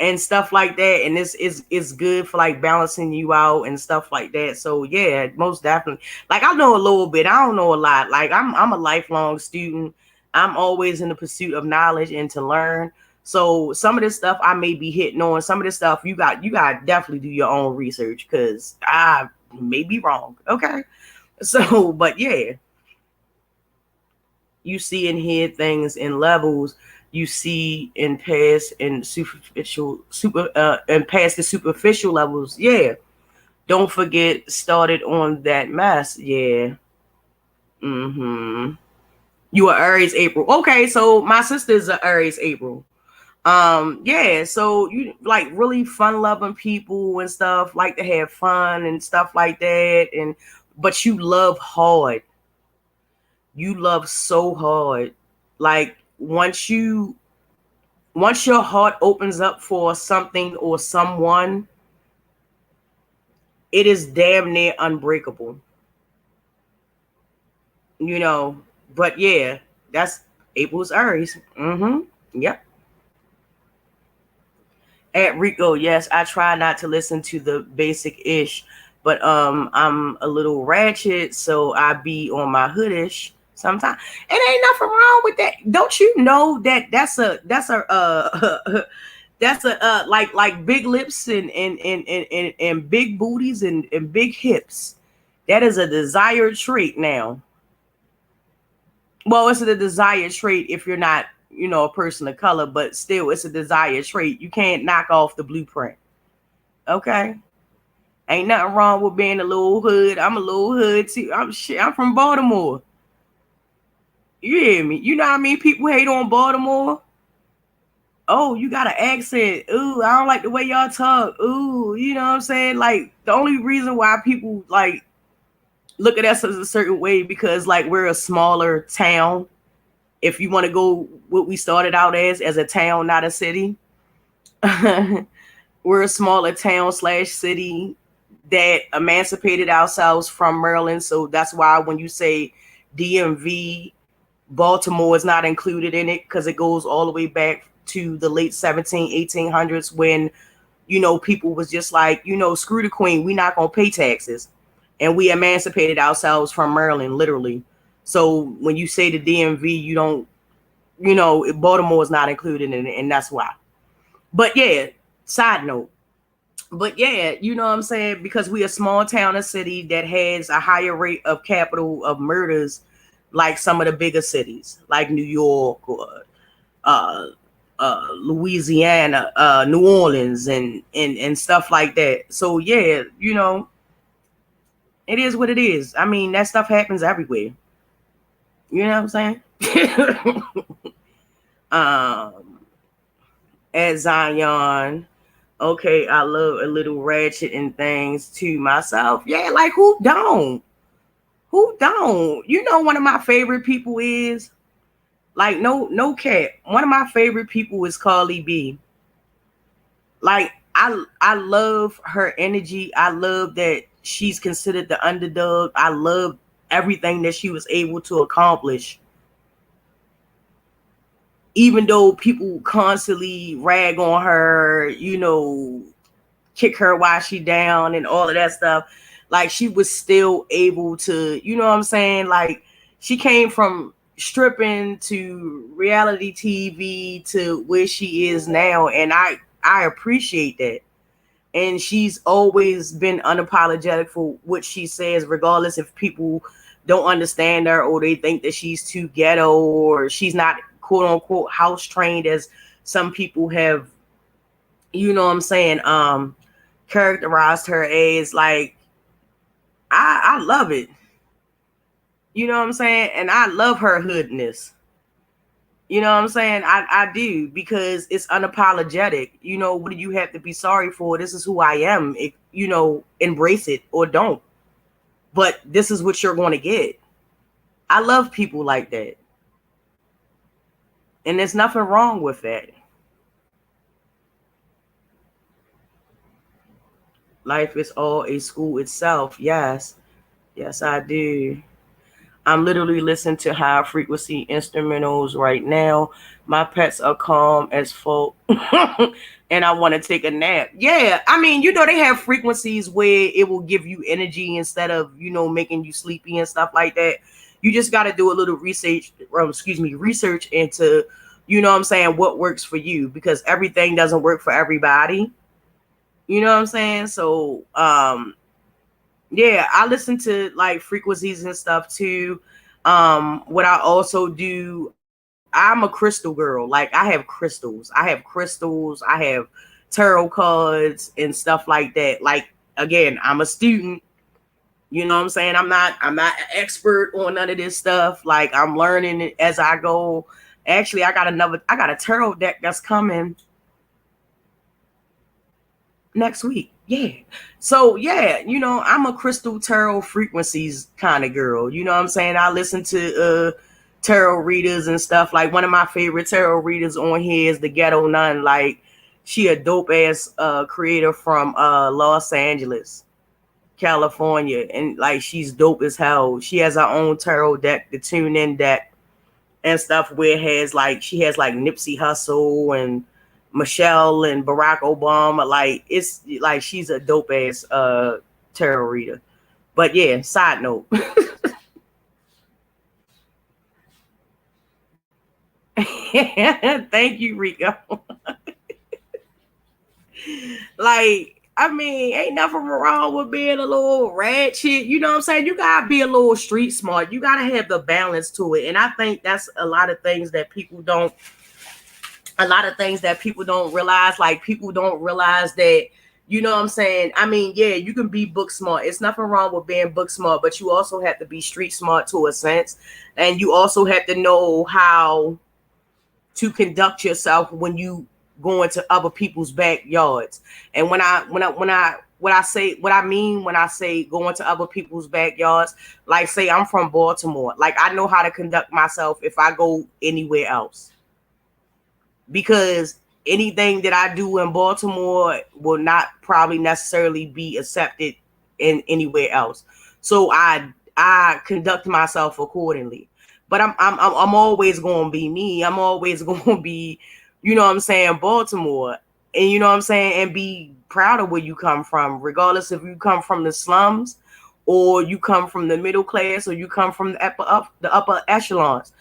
and stuff like that, and this is good for like balancing you out and stuff like that. So yeah, most definitely. Like, I know a little bit, I don't know a lot. Like, I'm a lifelong student. I'm always in the pursuit of knowledge and to learn. So some of this stuff I may be hitting on. Some of this stuff you got definitely do your own research, because I may be wrong. Okay. So, but yeah, you see and hear things in levels. You see and pass and past the superficial levels. Yeah. Don't forget, started on that mess. Yeah. Mm-hmm. You are Aries April. Okay, so my sister's a Aries April. Yeah, so you like really fun loving people and stuff, like to have fun and stuff like that, and but you love hard. You love so hard. Like once your heart opens up for something or someone, it is damn near unbreakable. You know, but yeah, that's April's Aries. Mm-hmm. Yep. At Rico, yes, I try not to listen to the basic ish, but I'm a little ratchet, so I be on my hoodish sometimes. It ain't nothing wrong with that. Don't you know that that's a like big lips and big booties and big hips. That is a desired trait now. Well, it's a desired trait if you're not, a person of color, but still it's a desired trait. You can't knock off the blueprint. Okay. Ain't nothing wrong with being a little hood. I'm a little hood too. I'm from Baltimore. You hear me? You know what I mean? People hate on Baltimore. Oh, you got an accent. Ooh, I don't like the way y'all talk. Ooh, you know what I'm saying? Like the only reason why people like look at us as a certain way because like we're a smaller town. If you want to go what we started out as a town, not a city. We're a smaller town / city that emancipated ourselves from Maryland. So that's why when you say DMV, Baltimore is not included in it because it goes all the way back to the late 1800s when, people was just like, screw the queen. We not going to pay taxes. And we emancipated ourselves from Maryland, literally. So when you say the DMV, you don't, Baltimore is not included in it. And that's why. But yeah, side note. But yeah, you know what I'm saying? Because we a small town or city that has a higher rate of capital of murders like some of the bigger cities, like New York or uh, Louisiana, New Orleans, and stuff like that. So yeah, it is what it is. I mean, that stuff happens everywhere. You know what I'm saying? um, at Zion. Okay, I love a little ratchet and things to myself. Yeah, like who don't? Who don't? One of my favorite people is like no cat. One of my favorite people is Carly B. Like I love her energy. I love that she's considered the underdog. I love everything that she was able to accomplish. Even though people constantly rag on her, kick her while she down and all of that stuff, like she was still able to, you know what I'm saying? Like she came from stripping to reality TV to where she is now, and I appreciate that. And she's always been unapologetic for what she says, regardless if people don't understand her or they think that she's too ghetto or she's not quote unquote house trained as some people have, you know what I'm saying, characterized her as. Like I love it. You know what I'm saying? And I love her hoodness. You know what I'm saying? I do, because it's unapologetic. What do you have to be sorry for? This is who I am. Embrace it or don't. But this is what you're going to get. I love people like that. And there's nothing wrong with that. Life is all a school itself. Yes. Yes, I do. I'm literally listening to high frequency instrumentals right now. My pets are calm as fuck. And I want to take a nap. Yeah, I mean, they have frequencies where it will give you energy instead of, making you sleepy and stuff like that. You just got to do a little research into, what I'm saying, what works for you, because everything doesn't work for everybody. You know what I'm saying? So, Yeah, I listen to like frequencies and stuff too. What I also do, I'm a crystal girl. Like I have crystals. I have tarot cards and stuff like that. Like again, I'm a student. You know what I'm saying? I'm not an expert on none of this stuff. Like I'm learning it as I go. Actually, I got a tarot deck that's coming next week. Yeah. So yeah, I'm a crystal tarot frequencies kind of girl. You know what I'm saying? I listen to tarot readers and stuff. Like one of my favorite tarot readers on here is the Ghetto Nun. Like she a dope ass creator from Los Angeles, California. And like she's dope as hell. She has her own tarot deck, the tune in deck and stuff where it has like she has like Nipsey Hussle and Michelle and Barack Obama. Like it's like she's a dope ass tarot reader. But yeah, side note. Thank you, Rico. Like, I mean, ain't nothing wrong with being a little ratchet. You know what I'm saying? You gotta be a little street smart. You gotta have the balance to it. And I think that's a lot of things that people don't realize. Like people don't realize that, you know what I'm saying? I mean, yeah, you can be book smart. It's nothing wrong with being book smart, but you also have to be street smart to a sense. And you also have to know how to conduct yourself when you go into other people's backyards. And what I mean when I say go into other people's backyards, like say I'm from Baltimore. Like I know how to conduct myself if I go anywhere else, because anything that I do in Baltimore will not probably necessarily be accepted in anywhere else. So I conduct myself accordingly. But I'm always going to be me. I'm always going to be, you know what I'm saying, Baltimore. And you know what I'm saying, and be proud of where you come from, regardless if you come from the slums or you come from the middle class or you come from the upper echelons.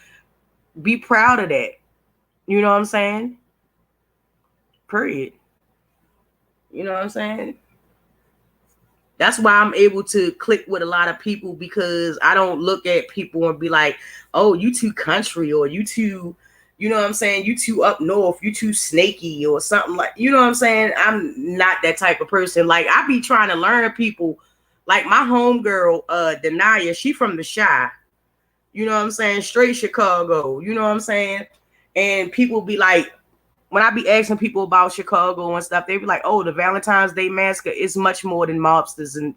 Be proud of that. You know what I'm saying? Period. You know what I'm saying? That's why I'm able to click with a lot of people, because I don't look at people and be like, oh, you too country, or you too, you know what I'm saying, you too up north, you too snaky or something, like, you know what I'm saying? I'm not that type of person. Like I be trying to learn people. Like my homegirl, Denia, she from the Shy. You know what I'm saying? Straight Chicago. You know what I'm saying? And people be like, when I be asking people about Chicago and stuff, they be like, "Oh, the Valentine's Day massacre is much more than mobsters and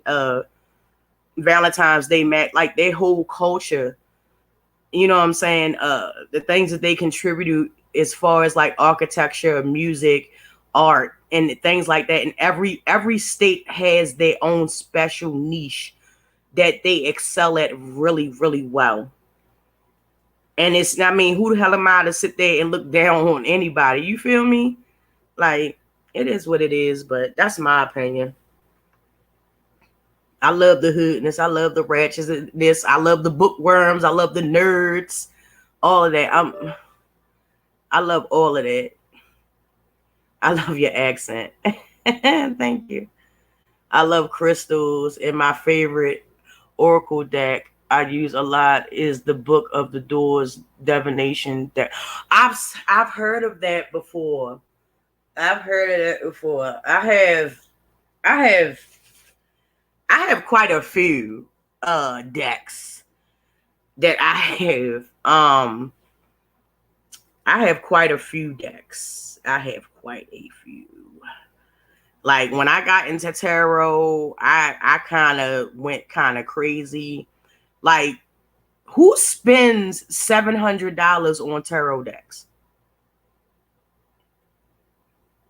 Valentine's Day like their whole culture." You know what I'm saying? The things that they contribute as far as like architecture, music, art, and things like that. And every state has their own special niche that they excel at really, really well. And it's, I mean, who the hell am I to sit there and look down on anybody? You feel me? Like, it is what it is, but that's my opinion. I love the hoodness. I love the ratchetness. I love the bookworms. I love the nerds. All of that. I love all of that. I love your accent. Thank you. I love crystals, and my favorite oracle deck I use a lot is the Book of the Doors divination deck. I've heard of that before. I've heard of that before. I have I have quite a few decks that I have. I have quite a few decks. I have quite a few. Like when I got into tarot, I kind of went kind of crazy. Like who spends $700 on tarot decks?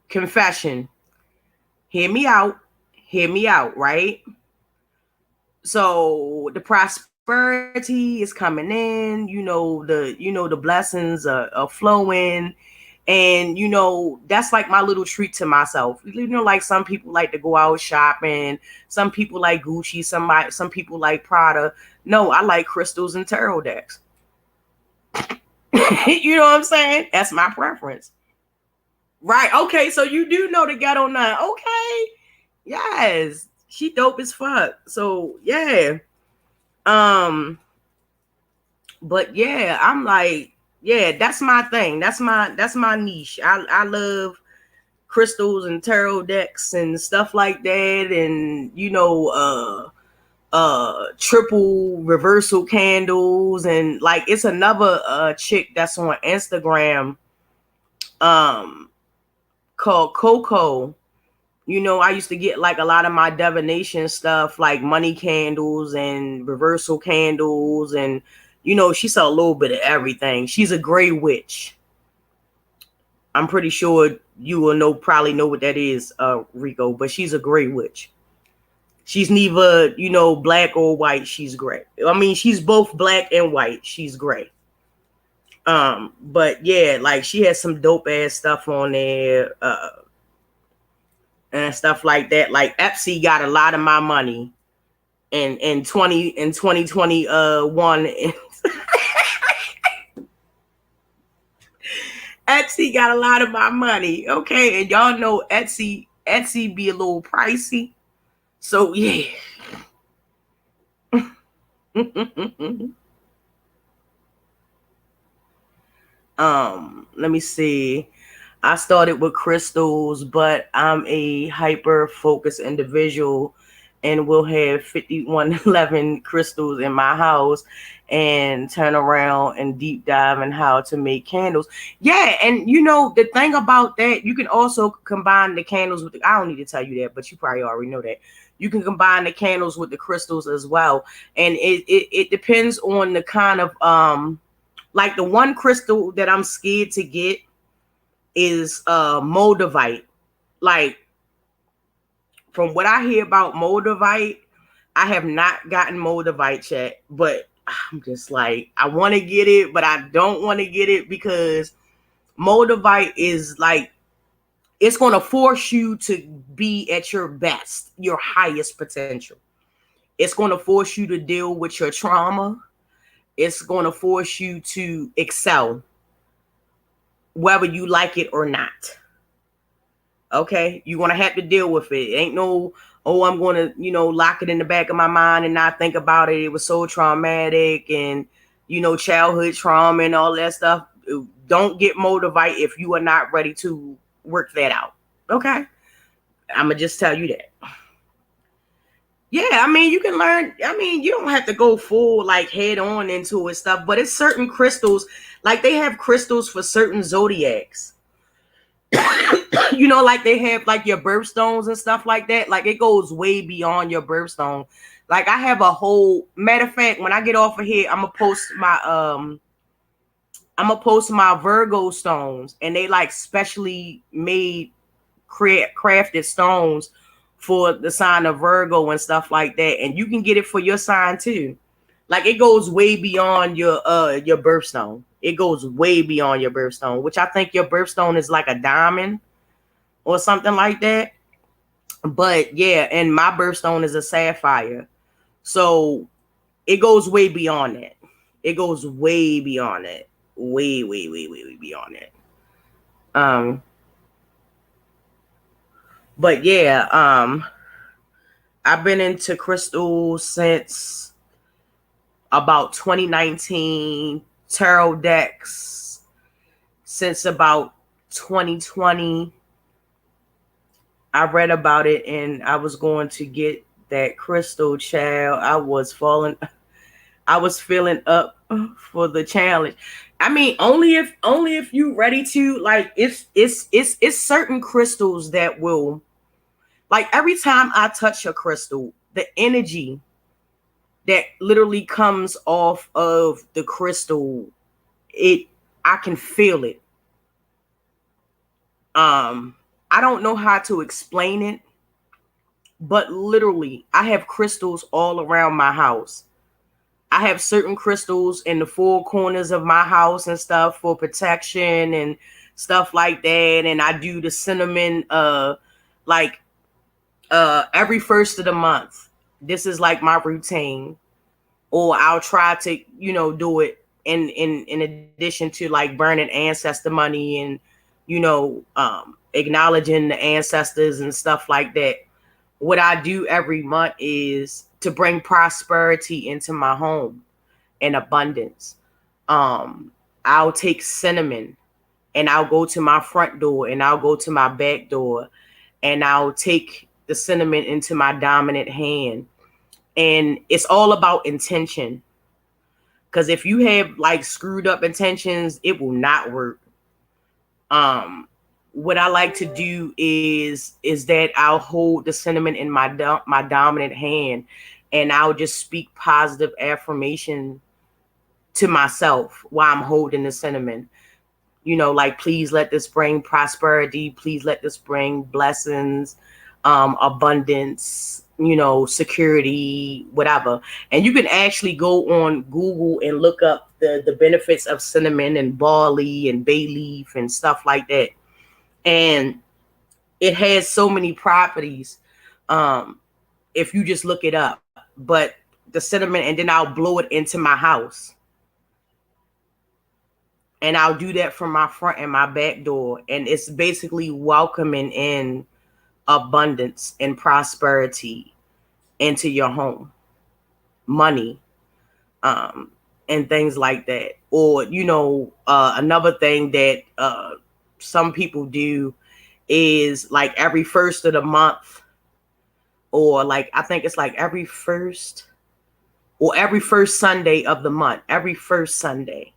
Confession. Hear me out. Hear me out, right? So the prosperity is coming in, the blessings are flowing. And that's like my little treat to myself. Like some people like to go out shopping, some people like Gucci, some people like Prada. No, I like crystals and tarot decks. You know what I'm saying? That's my preference. Right. Okay, so you do know the Ghetto Nun. Okay. Yes. She dope as fuck. So yeah. Um, but yeah, I'm like, yeah, that's my thing. That's my niche. I love crystals and tarot decks and stuff like that, and triple reversal candles, and like it's another chick that's on Instagram um called Coco. I used to get like a lot of my divination stuff, like money candles and reversal candles, and she sell a little bit of everything. She's a gray witch. I'm pretty sure you will probably know what that is, Rico, but she's a gray witch. She's neither, black or white. She's gray. I mean, she's both black and white. She's gray. But yeah, like she has some dope ass stuff on there, and stuff like that. Like Etsy got a lot of my money in 2021. Etsy got a lot of my money. Okay, and y'all know Etsy be a little pricey. So yeah. Let me see. I started with crystals, but I'm a hyper focused individual and will have 5111 crystals in my house and turn around and deep dive in how to make candles. Yeah, and the thing about that, you can also combine the candles with I don't need to tell you that, but you probably already know that. You can combine the candles with the crystals as well. And it depends on the kind of like the one crystal that I'm scared to get is moldavite. Like from what I hear about moldavite, I have not gotten moldavite yet, but I'm just like, I want to get it, but I don't want to get it because moldavite is like, it's going to force you to be at your best, your highest potential. It's going to force you to deal with your trauma. It's going to force you to excel, whether you like it or not. Okay, you're gonna have to deal with it. Ain't no, oh, I'm gonna, lock it in the back of my mind and not think about it. It was so traumatic, and childhood trauma and all that stuff. Don't get motivated if you are not ready to work that out. Okay, I'm gonna just tell you that. Yeah, I mean, you can learn. I mean, you don't have to go full like head on into it stuff, but it's certain crystals. Like they have crystals for certain zodiacs. Like they have like your birthstones and stuff like that. Like it goes way beyond your birthstone. Like I have a whole matter of fact, when I get off of here, I'm gonna post my Virgo stones, and they like specially made crafted stones for the sign of Virgo and stuff like that. And you can get it for your sign too. Like it goes way beyond your birthstone. It goes way beyond your birthstone, which I think your birthstone is like a diamond or something like that. But yeah, and my birthstone is a sapphire. So it goes way beyond that. It goes way beyond that. Way, way, way, way, way beyond that. But yeah, I've been into crystals since about 2019, tarot decks since about 2020. I read about it and I was going to get that crystal, child. I was feeling up for the challenge. I mean, only if you ready to, like, it's certain crystals that will, like, every time I touch a crystal, the energy that literally comes off of the crystal, I can feel it. I don't know how to explain it, but literally I have crystals all around my house. I have certain crystals in the four corners of my house and stuff for protection and stuff like that. And I do the cinnamon every first of the month. This is like my routine. Or I'll try to, do it in addition to like burning ancestor money and, acknowledging the ancestors and stuff like that. what I do every month is to bring prosperity into my home and abundance. I'll take cinnamon and I'll go to my front door and I'll go to my back door and I'll take the cinnamon into my dominant hand. And it's all about intention. Because if you have like screwed up intentions, it will not work. What I like to do is that I'll hold the cinnamon in my dominant hand, and I'll just speak positive affirmation to myself while I'm holding the cinnamon. Like, please let this bring prosperity. Please let this bring blessings, abundance, security, whatever. And you can actually go on Google and look up the benefits of cinnamon and barley and bay leaf and stuff like that. And it has so many properties, if you just look it up. But the cinnamon, and then I'll blow it into my house. And I'll do that from my front and my back door. And it's basically welcoming in abundance and prosperity into your home, money, and things like that. Or, another thing that some people do is like every first of the month, or like I think it's like every first Sunday of the month, every first Sunday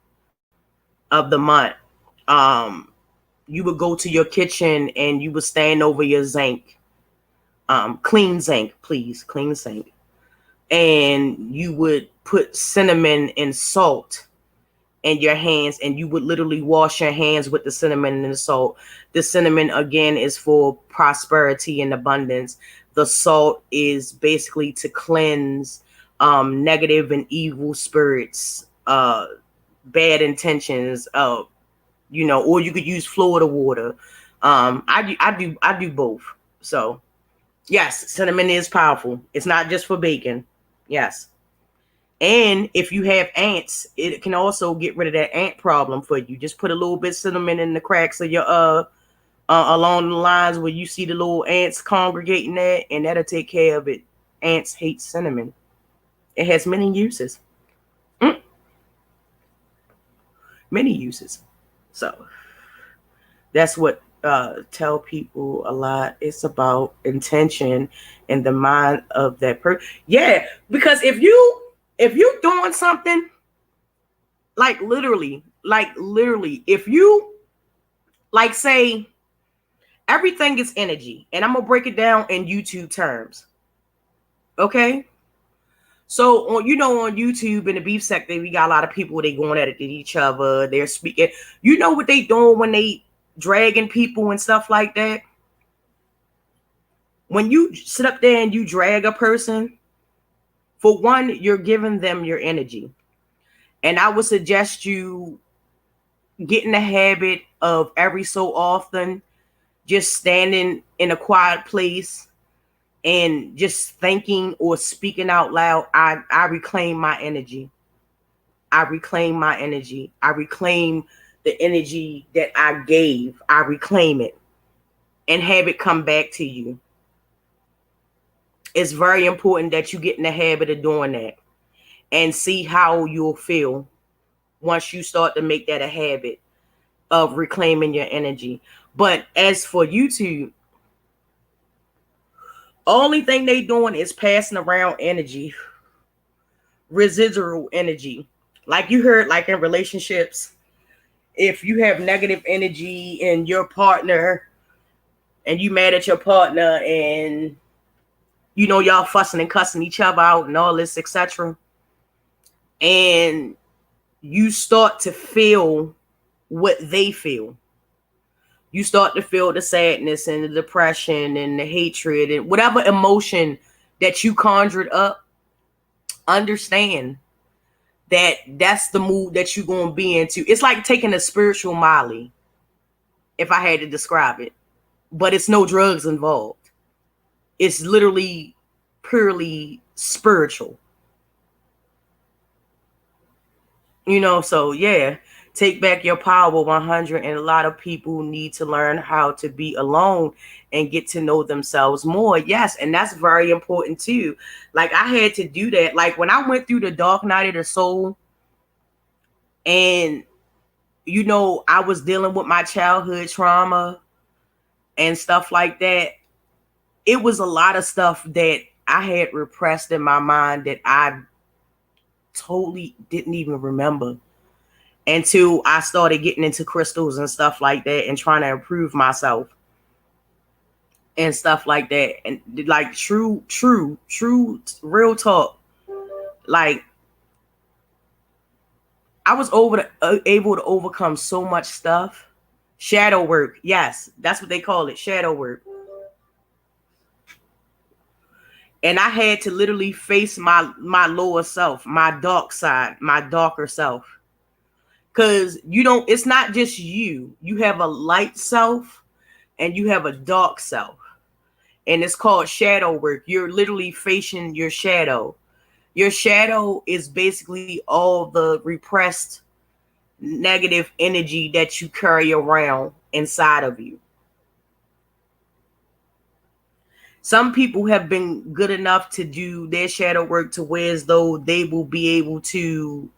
of the month, you would go to your kitchen and you would stand over your zinc, clean zinc, please, clean zinc, and you would put cinnamon and salt in your hands, and you would literally wash your hands with the cinnamon and the salt. The cinnamon, again, is for prosperity and abundance. The salt is basically to cleanse negative and evil spirits, bad intentions, or you could use Florida water. I do both. So yes, cinnamon is powerful. It's not just for bacon. Yes. And if you have ants, it can also get rid of that ant problem for you. Just put a little bit of cinnamon in the cracks of your along the lines where you see the little ants congregating there, and that'll take care of it. Ants hate cinnamon. It has many uses. Many uses. So that's what tell people a lot. It's about intention and the mind of that person. Yeah, because if you doing something, like literally, if you like say everything is energy, and I'm gonna break it down in YouTube terms. Okay. So on YouTube in the beef sector, we got a lot of people, they going at it to each other. They're speaking. You know what they doing when they dragging people and stuff like that? When you sit up there and you drag a person, for one, you're giving them your energy. And I would suggest you get in the habit of every so often just standing in a quiet place and just thinking or speaking out loud. I reclaim my energy. I reclaim my energy. I reclaim the energy that I gave. I reclaim it and have it come back to you. It's very important that you get in the habit of doing that and see how you'll feel once you start to make that a habit of reclaiming your energy. But as for YouTube, only thing they doing is passing around energy, residual energy. Like you heard, like in relationships, if you have negative energy in your partner and you mad at your partner and y'all fussing and cussing each other out and all this, etc., and you start to feel what they feel. You start to feel the sadness and the depression and the hatred and whatever emotion that you conjured up. Understand that that's the mood that you're going to be into. It's like taking a spiritual Molly, if I had to describe it. But it's no drugs involved. It's literally purely spiritual. So yeah, Take back your power 100. And a lot of people need to learn how to be alone and get to know themselves more. Yes, and that's very important too. Like I had to do that. Like when I went through the dark night of the soul, and I was dealing with my childhood trauma and stuff like that. It was a lot of stuff that I had repressed in my mind that I totally didn't even remember until I started getting into crystals and stuff like that and trying to improve myself and stuff like that. And like true, real talk. Like I was able to overcome so much stuff. Shadow work. Yes, that's what they call it. Shadow work. And I had to literally face my lower self, my dark side, my darker self. Because it's not just you. You have a light self and you have a dark self. And it's called shadow work. You're literally facing your shadow. Your shadow is basically all the repressed negative energy that you carry around inside of you. Some people have been good enough to do their shadow work to where as though they will be able to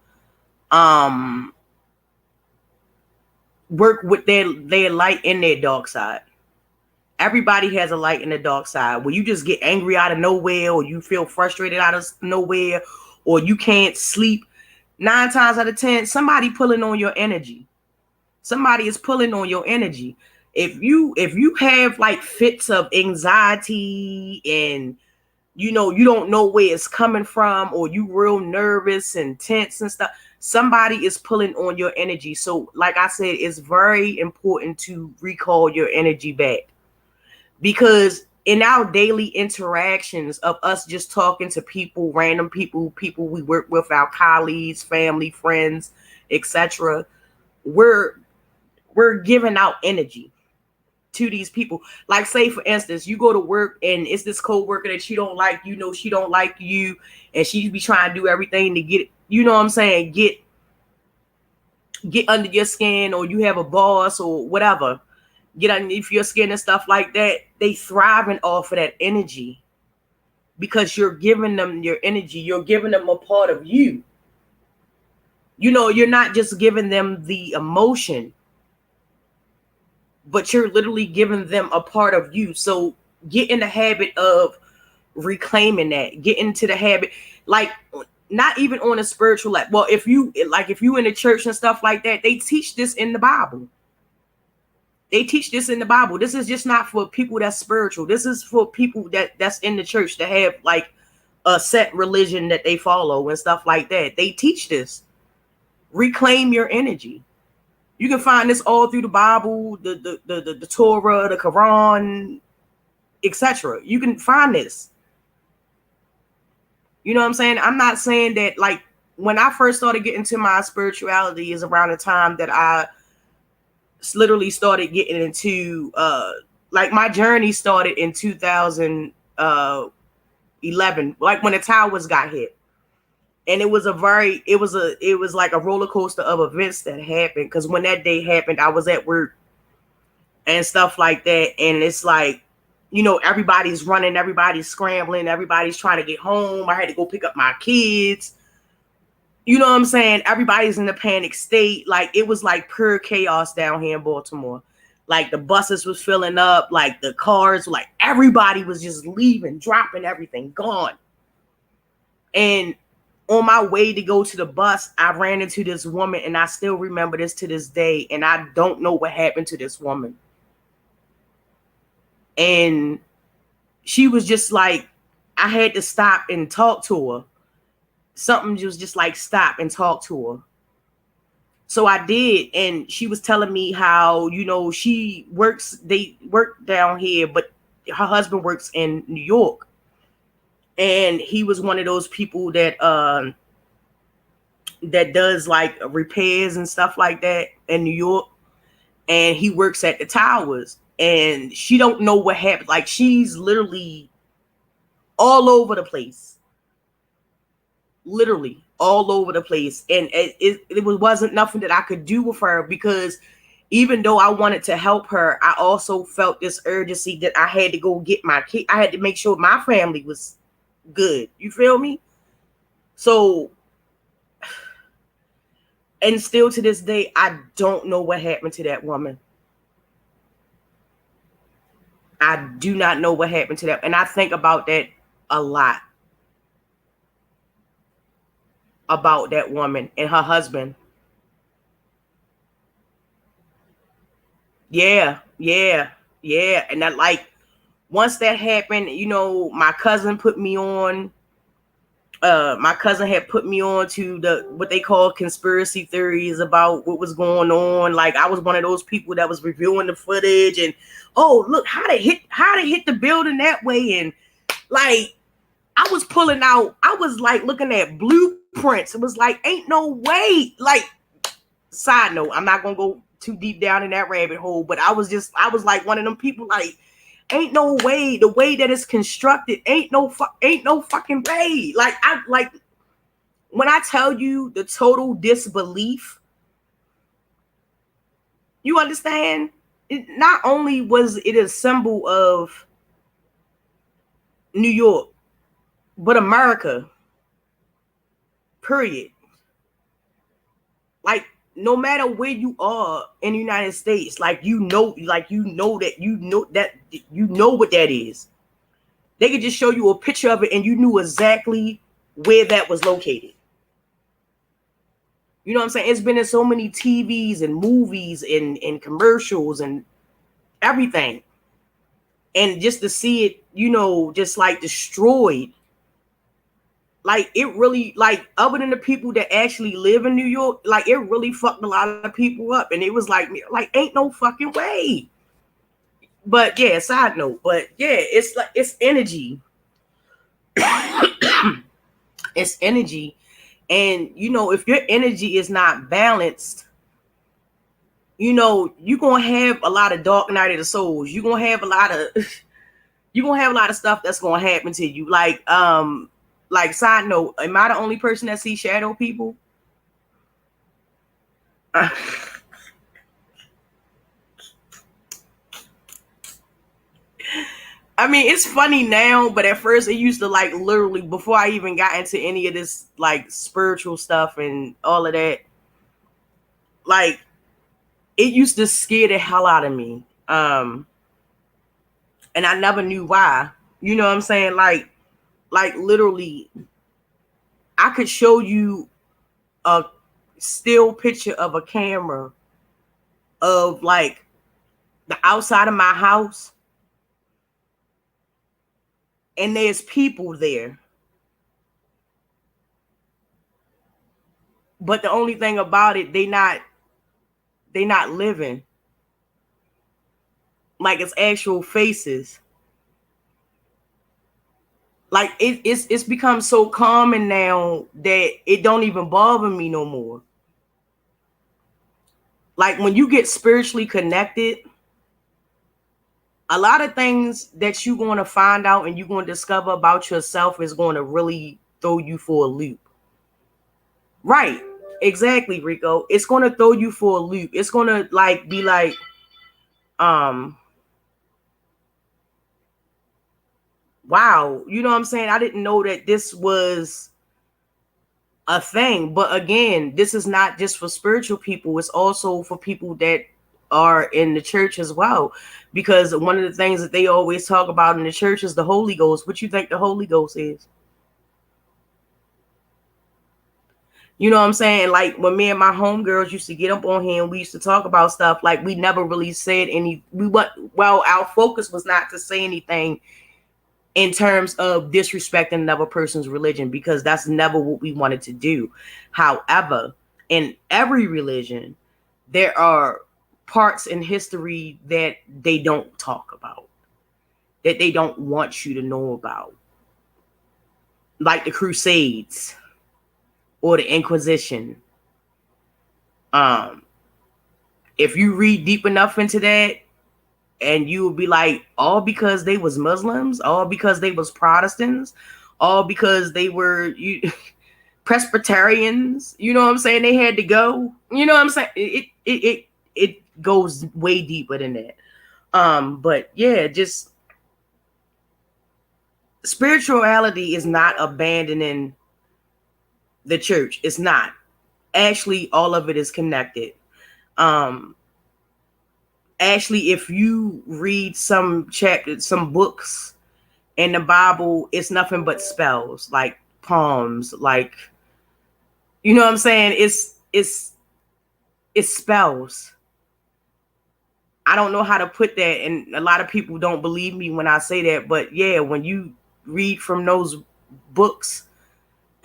work with their light and their dark side. Everybody has a light and a dark side. When you just get angry out of nowhere, or you feel frustrated out of nowhere, or you can't sleep, 9 times out of 10, somebody pulling on your energy. Somebody is pulling on your energy. If you have like fits of anxiety and you don't know where it's coming from, or you real nervous and tense and stuff, somebody is pulling on your energy. So like I said, it's very important to recall your energy back, because in our daily interactions of us just talking to people, random people we work with, our colleagues, family, friends, etc., we're giving out energy to these people. Like say for instance, you go to work and it's this co-worker that you don't like, she don't like you, and she be trying to do everything to get, get under your skin, or you have a boss or whatever, get underneath your skin and stuff like that. They thriving off of that energy because you're giving them your energy. You're giving them a part of you. You're not just giving them the emotion, but you're literally giving them a part of you. So get in the habit of reclaiming that. Get into the habit, like not even on a spiritual level. Well, if you in the church and stuff like that, they teach this in the Bible. This is just not for people that's spiritual. This is for people that's in the church that have like a set religion that they follow and stuff like that. They teach this. Reclaim your energy. You can find this all through the Bible, the Torah, the Quran, etc. You can find this. You know what I'm saying? I'm not saying that, like, when I first started getting to my spirituality is around the time that I literally started getting into, like, my journey started in 2011, like when the towers got hit. And it was like a roller coaster of events that happened. Because when that day happened, I was at work and stuff like that. And it's like, everybody's running, everybody's scrambling, everybody's trying to get home. I had to go pick up my kids. You know what I'm saying? Everybody's in a panic state. Like, it was like pure chaos down here in Baltimore. Like, the buses was filling up, like the cars, like everybody was just leaving, dropping everything, gone. And on my way to go to the bus, I ran into this woman, and I still remember this to this day. And I don't know what happened to this woman. And she was just like, I had to stop and talk to her. Something was just like, stop and talk to her. So I did. And she was telling me how, they work down here, but her husband works in New York. And he was one of those people that does like repairs and stuff like that in New York. And he works at the towers. And she don't know what happened. Like, she's literally all over the place. literally all over the place. And it wasn't nothing that I could do with her, because even though I wanted to help her, I also felt this urgency that I had to go get my kid. I had to make sure my family was good. You feel me? So, and still to this day, I don't know what happened to that woman. I do not know what happened to that. And I think about that a lot. About that woman and her husband. Yeah. And that, like, once that happened, you know, my cousin had put me on to the what they call conspiracy theories about what was going on. Like, I was one of those people that was reviewing the footage and, oh, look how they hit the building that way. And like, I was pulling out, I was like looking at blueprints. It was like, ain't no way. Like, side note, I'm not gonna go too deep down in that rabbit hole, but I was like one of them people, like, ain't no way, the way that it's constructed, ain't no fucking way. Like, when I tell you the total disbelief, you understand? It not only was it a symbol of New York, but America, period. Like, no matter where you are in the United States, like, you know what that is. They could just show you a picture of it and you knew exactly where that was located. You know what I'm saying? It's been in so many TVs and movies and commercials and everything. And just to see it, you know, just like destroyed. Like, it really, like, other than the people that actually live in New York, like, it really fucked a lot of people up. And it was like ain't no fucking way. But yeah, side note. But yeah, it's like, it's energy. It's energy. And, you know, if your energy is not balanced, you know, you're going to have a lot of dark night of the souls. You're going to have a lot of stuff that's going to happen to you. Like, side note, am I the only person that sees shadow people? I mean, it's funny now, but at first it used to, like, literally, before I even got into any of this, like, spiritual stuff and all of that, like, it used to scare the hell out of me. And I never knew why. You know what I'm saying? Like literally, I could show you a still picture of a camera of, like, the outside of my house, and there's people there. But the only thing about it, they not living. Like, it's actual faces. Like, it's become so common now that it don't even bother me no more. Like, when you get spiritually connected, a lot of things that you're going to find out and you're going to discover about yourself is going to really throw you for a loop. Right. Exactly, Rico. It's going to throw you for a loop. It's going to, like, be like, wow, you know what I'm saying? I didn't know that this was a thing. But again, this is not just for spiritual people. It's also for people that are in the church as well. Because one of the things that they always talk about in the church is the Holy Ghost. What you think the Holy Ghost is? You know what I'm saying? Like, when me and my homegirls used to get up on here and we used to talk about stuff, like, we never really said our focus was not to say anything in terms of disrespecting another person's religion, because that's never what we wanted to do. However, in every religion, there are parts in history that they don't talk about, that they don't want you to know about, like the Crusades or the Inquisition. If you read deep enough into that, and you will be like, all because they was Muslims, all because they was Protestants, all because they were Presbyterians, you know what I'm saying, they had to go. You know what I'm saying? It goes way deeper than that. But yeah, just spirituality is not abandoning the church. It's not. Actually, all of it is connected. Actually, if you read some chapters, some books in the Bible, it's nothing but spells, like poems, like, you know what I'm saying? It's spells. I don't know how to put that, and a lot of people don't believe me when I say that, but yeah, when you read from those books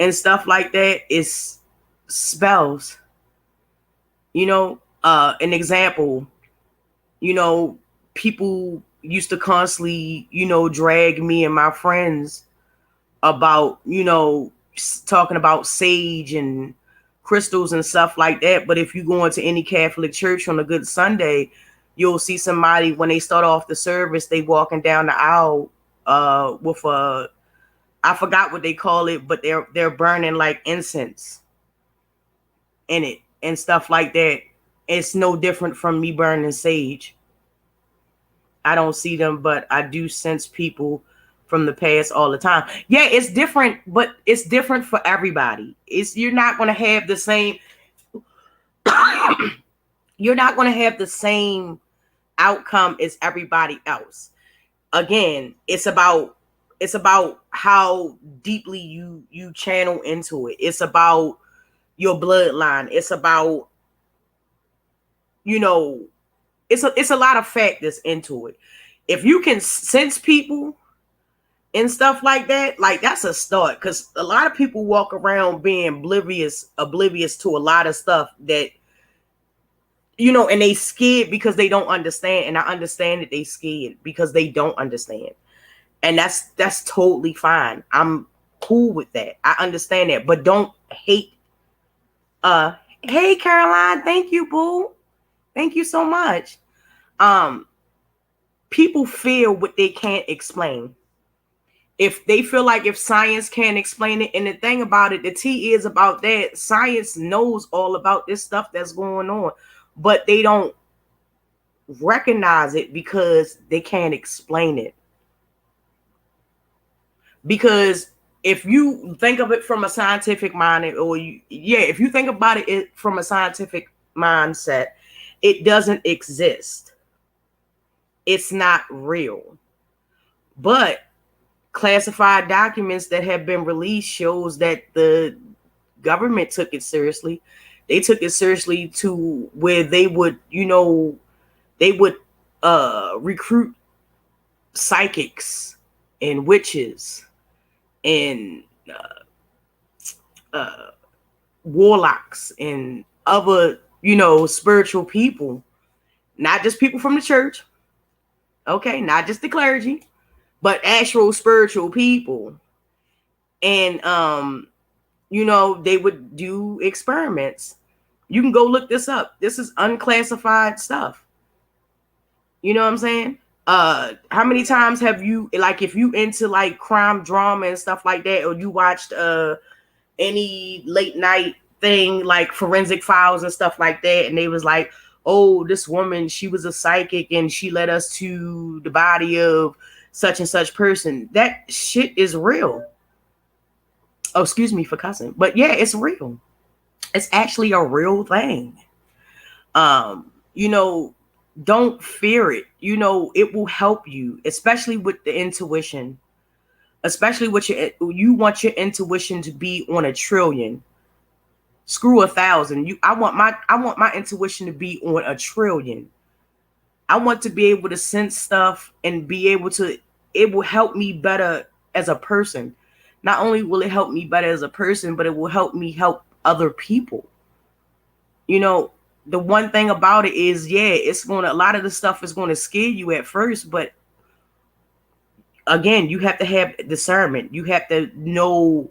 and stuff like that, it's spells. You know, an example, you know, people used to constantly, you know, drag me and my friends about, you know, talking about sage and crystals and stuff like that. But if you go into any Catholic church on a good Sunday, you'll see somebody, when they start off the service, they walking down the aisle with a, I forgot what they call it, but they're burning like incense in it and stuff like that. It's no different from me burning sage. I don't see them, but I do sense people from the past all the time. Yeah, it's different, but it's different for everybody. You're not going to have the same you're not going to have the same outcome as everybody else. Again, it's about how deeply you channel into it. It's about your bloodline. It's about, you know, it's a lot of factors into it. If you can sense people and stuff like that, like, that's a start. Because a lot of people walk around being oblivious to a lot of stuff that, you know, and they scared because they don't understand. And I understand that they scared because they don't understand. And that's totally fine. I'm cool with that. I understand that. But don't hate. Hey, Caroline, thank you, boo. Thank you so much. People feel what they can't explain. If they feel like if science can't explain it, and the thing about it, the tea is about that, science knows all about this stuff that's going on, but they don't recognize it because they can't explain it. Because if you think of it from a scientific mind, if you think about it from a scientific mindset, it doesn't exist. It's not real. But classified documents that have been released shows that the government took it seriously. They took it seriously to where they would, you know, recruit psychics and witches and warlocks and other, you know, spiritual people, not just people from the church. Okay, not just the clergy, but actual spiritual people. And you know, they would do experiments. You can go look this up. This is unclassified stuff. You know what I'm saying? How many times have you, like, if you into like crime drama and stuff like that, or you watched any late night thing like Forensic Files and stuff like that, and they was like, oh, this woman, she was a psychic and she led us to the body of such and such person. That shit is real. Oh, excuse me for cussing, but yeah, it's real. It's actually a real thing. You know, don't fear it. You know, it will help you, especially with the intuition. Especially with you want your intuition to be on 1,000,000,000. Screw 1,000. I want my intuition to be on 1,000,000,000. I want to be able to sense stuff and be able to, it will help me better as a person. Not only will it help me better as a person, but it will help me help other people. You know, the one thing about it is, yeah, a lot of the stuff is going to scare you at first, but again, you have to have discernment. You have to know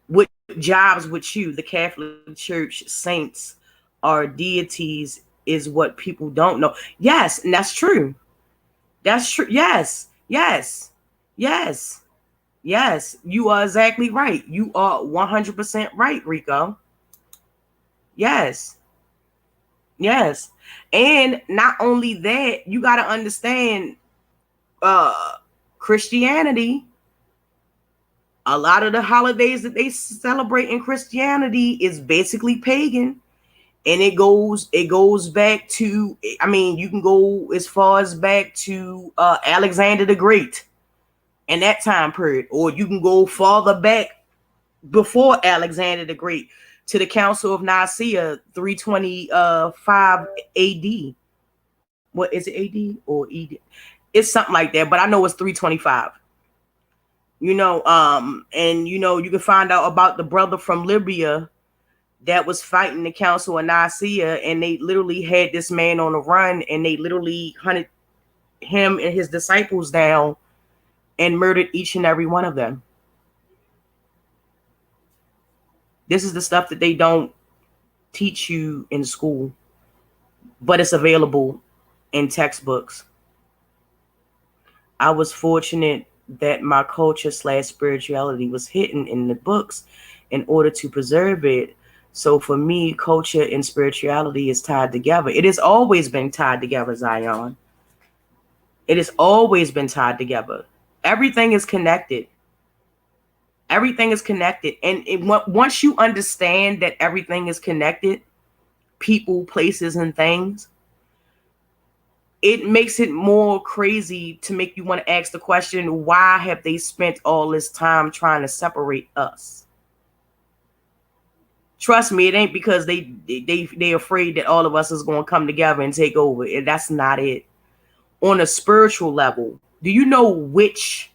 what jobs with you. The Catholic Church saints are deities is what people don't know. Yes, and that's true. That's true. Yes. Yes. Yes. Yes, you are exactly right. You are 100% right, Rico. Yes. Yes. And not only that, you got to understand uh Christianity, a lot of the holidays that they celebrate in Christianity is basically pagan. And it goes back to, I mean, you can go as far as back to Alexander the Great in that time period, or you can go farther back before Alexander the Great to the Council of Nicaea 325 AD. What is it, AD or ED? It's something like that, but I know it's 325. And you can find out about the brother from Libya that was fighting the Council of Nicaea, and they literally had this man on the run, and they literally hunted him and his disciples down and murdered each and every one of them. This is the stuff that they don't teach you in school, but it's available in textbooks. I was fortunate that my culture/spirituality was hidden in the books in order to preserve it. So for me, culture and spirituality is tied together. It has always been tied together, Zion. It has always been tied together. Everything is connected. Everything is connected. And once you understand that everything is connected, people, places, and things, it makes it more crazy to make you want to ask the question, why have they spent all this time trying to separate us? Trust me, it ain't because they afraid that all of us is going to come together and take over. That's not it. On a spiritual level, do you know witch?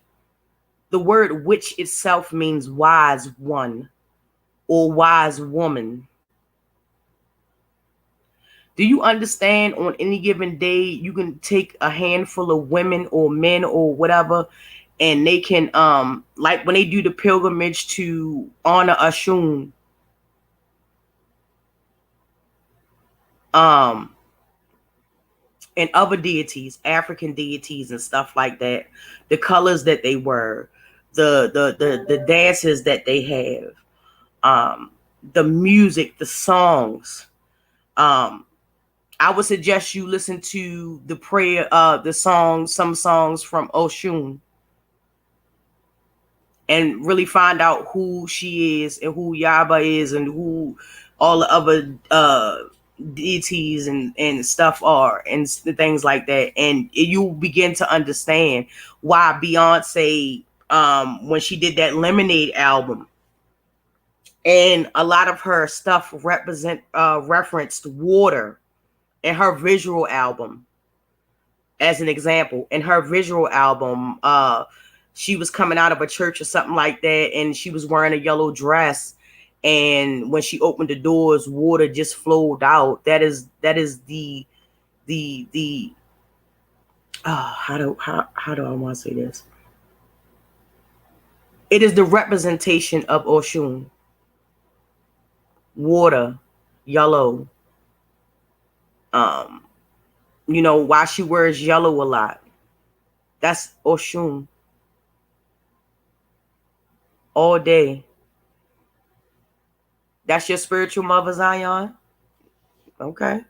The word witch itself means wise one or wise woman. Do you understand on any given day you can take a handful of women or men or whatever, and they can like when they do the pilgrimage to honor Ashun, um and other deities, African deities and stuff like that, the colors that they wear, the dances that they have, the music, the songs. um I would suggest you listen to the prayer, the song, some songs from Oshun, and really find out who she is and who Yaba is and who all the other deities and stuff are and things like that. And you begin to understand why Beyonce, when she did that Lemonade album, and a lot of her stuff referenced water in her visual album. As an example, in her visual album, she was coming out of a church or something like that, and she was wearing a yellow dress, and when she opened the doors, water just flowed out. That is the how do I want to say this? It is the representation of Oshun. Water, yellow. Why she wears yellow a lot. That's Oshun. All day. That's your spiritual mother, Zion? Okay.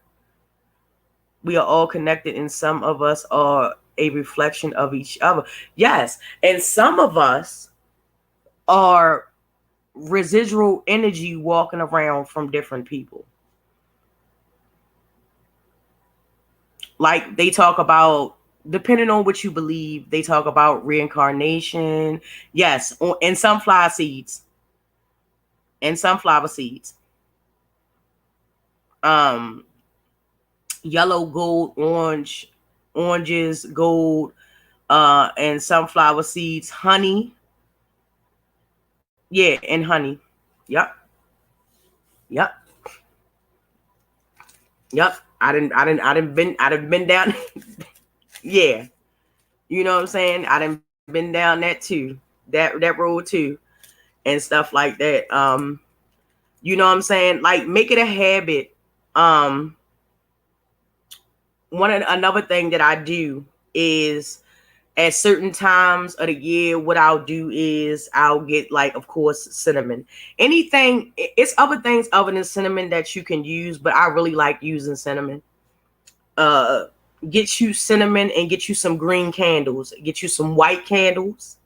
We are all connected, and some of us are a reflection of each other. Yes. And some of us are residual energy walking around from different people. Like they talk about, depending on what you believe, they talk about reincarnation. Yes. In sunflower seeds. And sunflower seeds. Yellow, gold, oranges, gold, and sunflower seeds, honey. Yeah, and honey. Yep. Yep. Yep. I didn't been down. Yeah. You know what I'm saying? I didn't been down that too. That road too. And stuff like that. You know what I'm saying? Like make it a habit. Another thing that I do is At certain times of the year, what I'll do is I'll get, like, of course, cinnamon. Anything, it's other things other than cinnamon that you can use, but I really like using cinnamon. Get you cinnamon and get you some green candles. Get you some white candles.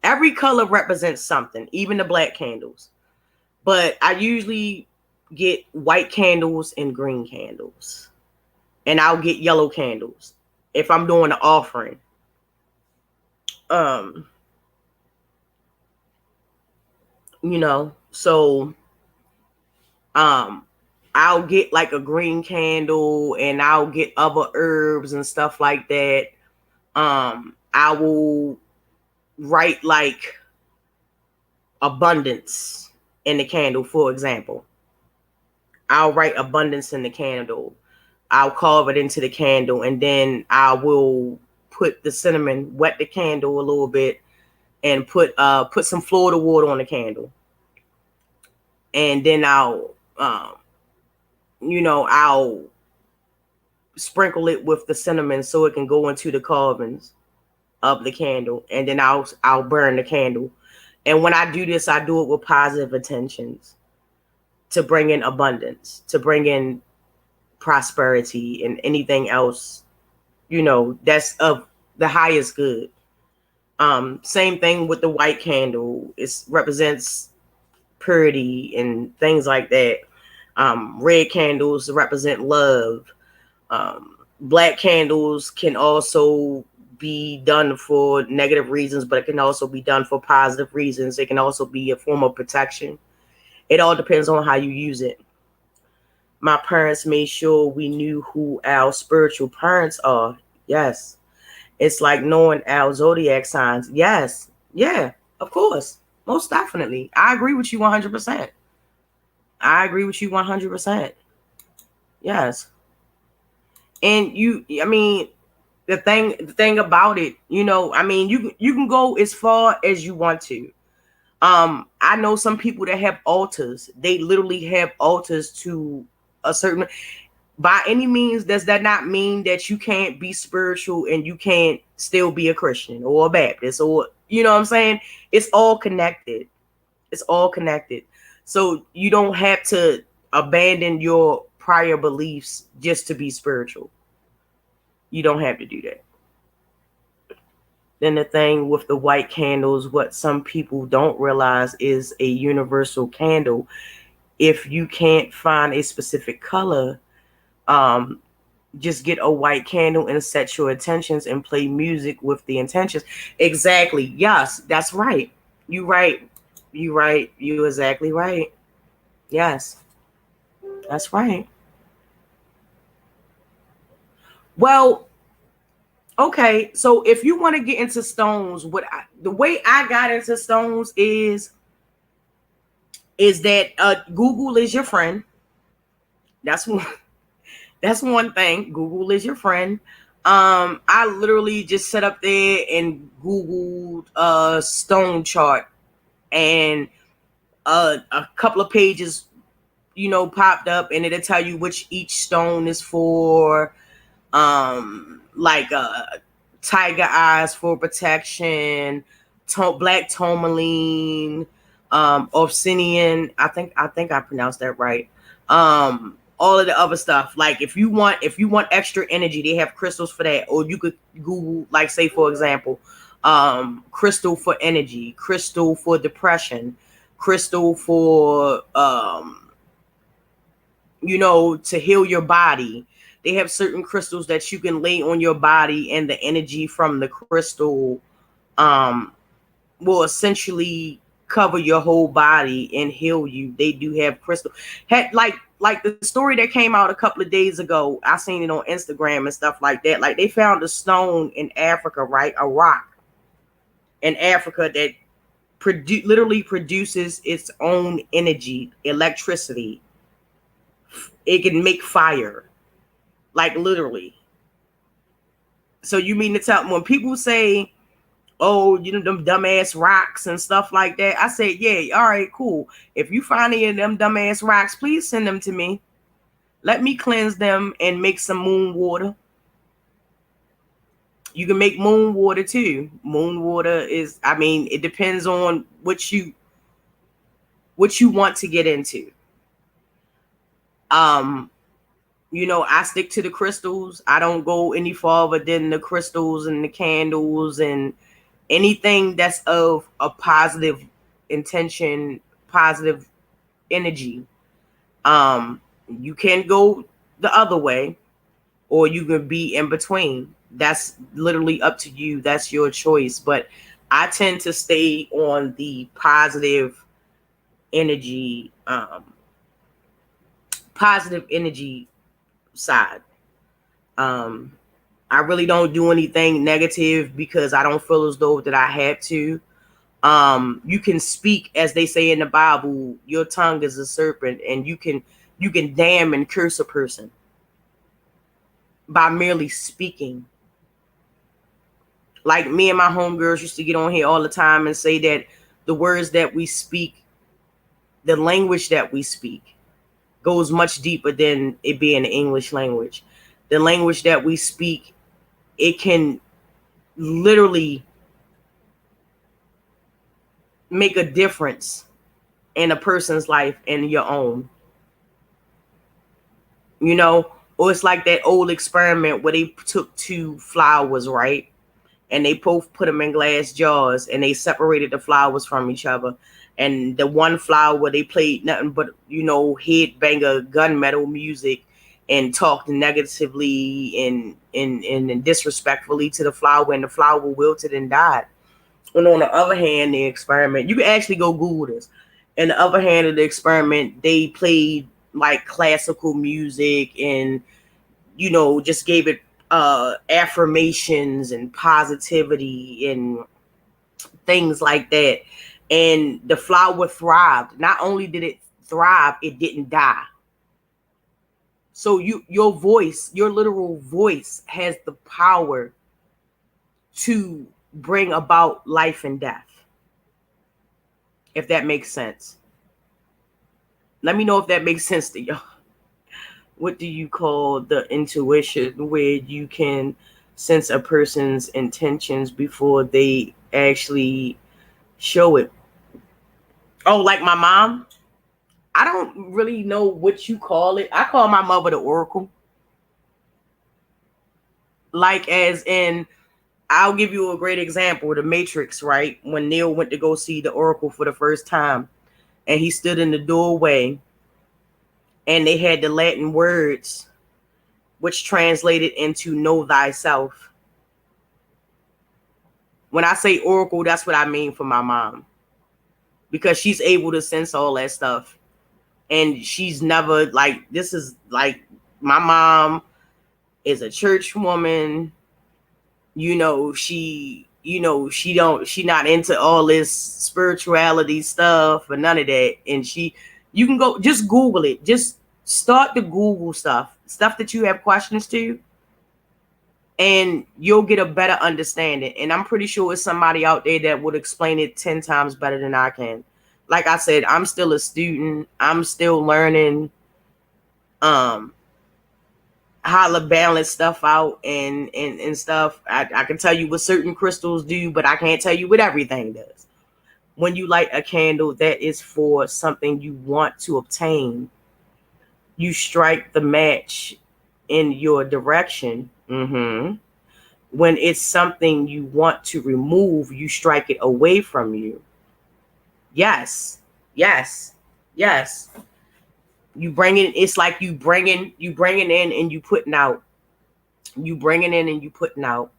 Every color represents something, even the black candles. But I usually get white candles and green candles. And I'll get yellow candles if I'm doing an offering. So I'll get like a green candle and I'll get other herbs and stuff like that. I will write like abundance in the candle, for example. I'll write abundance in the candle. I'll carve it into the candle, and then I will put the cinnamon, wet the candle a little bit, and put some Florida water on the candle. And then I'll sprinkle it with the cinnamon so it can go into the carvings of the candle, and then I'll burn the candle. And when I do this, I do it with positive intentions to bring in abundance, to bring in prosperity, and anything else, that's of the highest good. Same thing with the white candle. It represents purity and things like that. Red candles represent love. Black candles can also be done for negative reasons, but it can also be done for positive reasons. It can also be a form of protection. It all depends on how you use it. My parents made sure we knew who our spiritual parents are. Yes. It's like knowing our zodiac signs. Yes. Yeah, of course. Most definitely. I agree with you 100%. I agree with you 100%. Yes. And the thing about it, you can go as far as you want to. I know some people that have altars. They literally have altars to a certain. By any means, does that not mean that you can't be spiritual and you can't still be a Christian or a Baptist, or what I'm saying? It's all connected. It's all connected. So you don't have to abandon your prior beliefs just to be spiritual. You don't have to do that. Then the thing with the white candles, what some people don't realize is a universal candle. If you can't find a specific color, just get a white candle and set your intentions and play music with the intentions. Exactly. Yes, that's right. You right. You right. You exactly right. Yes, that's right. Well, okay. So if you want to get into stones, the way I got into stones is that Google is your friend. That's one. That's one thing. Google is your friend. I literally just sat up there and Googled stone chart, and a couple of pages, popped up, and it'll tell you which each stone is for. Like tiger eyes for protection, black tourmaline, obsidian. I think I pronounced that right. All of the other stuff. Like if you want extra energy, they have crystals for that. Or you could Google, like, say for example, crystal for energy, crystal for depression, crystal for to heal your body. They have certain crystals that you can lay on your body, and the energy from the crystal will essentially cover your whole body and heal you. They do have crystal. Like the story that came out a couple of days ago, I seen it on Instagram and stuff like that. Like they found a stone in Africa, right? A rock in Africa that literally produces its own energy, electricity. It can make fire. Like literally. So you mean to tell when people say, oh, them dumbass rocks and stuff like that, I say, yeah, all right, cool. If you find any of them dumbass rocks, please send them to me. Let me cleanse them and make some moon water. You can make moon water too. Moon water is, I mean, it depends on what you want to get into. I stick to the crystals. I don't go any farther than the crystals and the candles and anything that's of a positive intention, positive energy. You can go the other way, or you can be in between. That's literally up to you. That's your choice. But I tend to stay on the positive energy, side. I really don't do anything negative because I don't feel as though that I have to. You can speak, as they say in the Bible, your tongue is a serpent, and you can damn and curse a person by merely speaking. Like me and my homegirls used to get on here all the time and say that the words that we speak, the language that we speak, goes much deeper than it being the English language. The language that we speak, it can literally make a difference in a person's life and your own. Or it's like that old experiment where they took two flowers, right? And they both put them in glass jars and they separated the flowers from each other. And the one flower, they played nothing but, headbanger gunmetal music and talked negatively and disrespectfully to the flower, and the flower wilted and died. And on the other hand, the experiment, you can actually go Google this. And the other hand of the experiment, they played like classical music and, just gave it affirmations and positivity and things like that. And the flower thrived. Not only did it thrive, it didn't die. So your voice, your literal voice, has the power to bring about life and death. If that makes sense. Let me know if that makes sense to y'all. What do you call the intuition where you can sense a person's intentions before they actually show it? Oh, like my mom? I don't really know what you call it. I call my mother the Oracle. Like, as in, I'll give you a great example. The Matrix, right? When Neo went to go see the Oracle for the first time, and he stood in the doorway, and they had the Latin words, which translated into know thyself. When I say Oracle, that's what I mean for my mom. Because she's able to sense all that stuff. And she's never, like, this is like, my mom is a church woman. She not into all this spirituality stuff or none of that. And you can go, just Google it. Just start to Google stuff that you have questions to, and you'll get a better understanding. And I'm pretty sure it's somebody out there that would explain it 10 times better than I can. Like I said, I'm still a student. I'm still learning how to balance stuff out and stuff. I can tell you what certain crystals do, but I can't tell you what everything does. When you light a candle that is for something you want to obtain, you strike the match in your direction. When it's something you want to remove, you strike it away from you. Yes. You bring it. It's like you bringing in and you putting out. You bringing in and you putting out.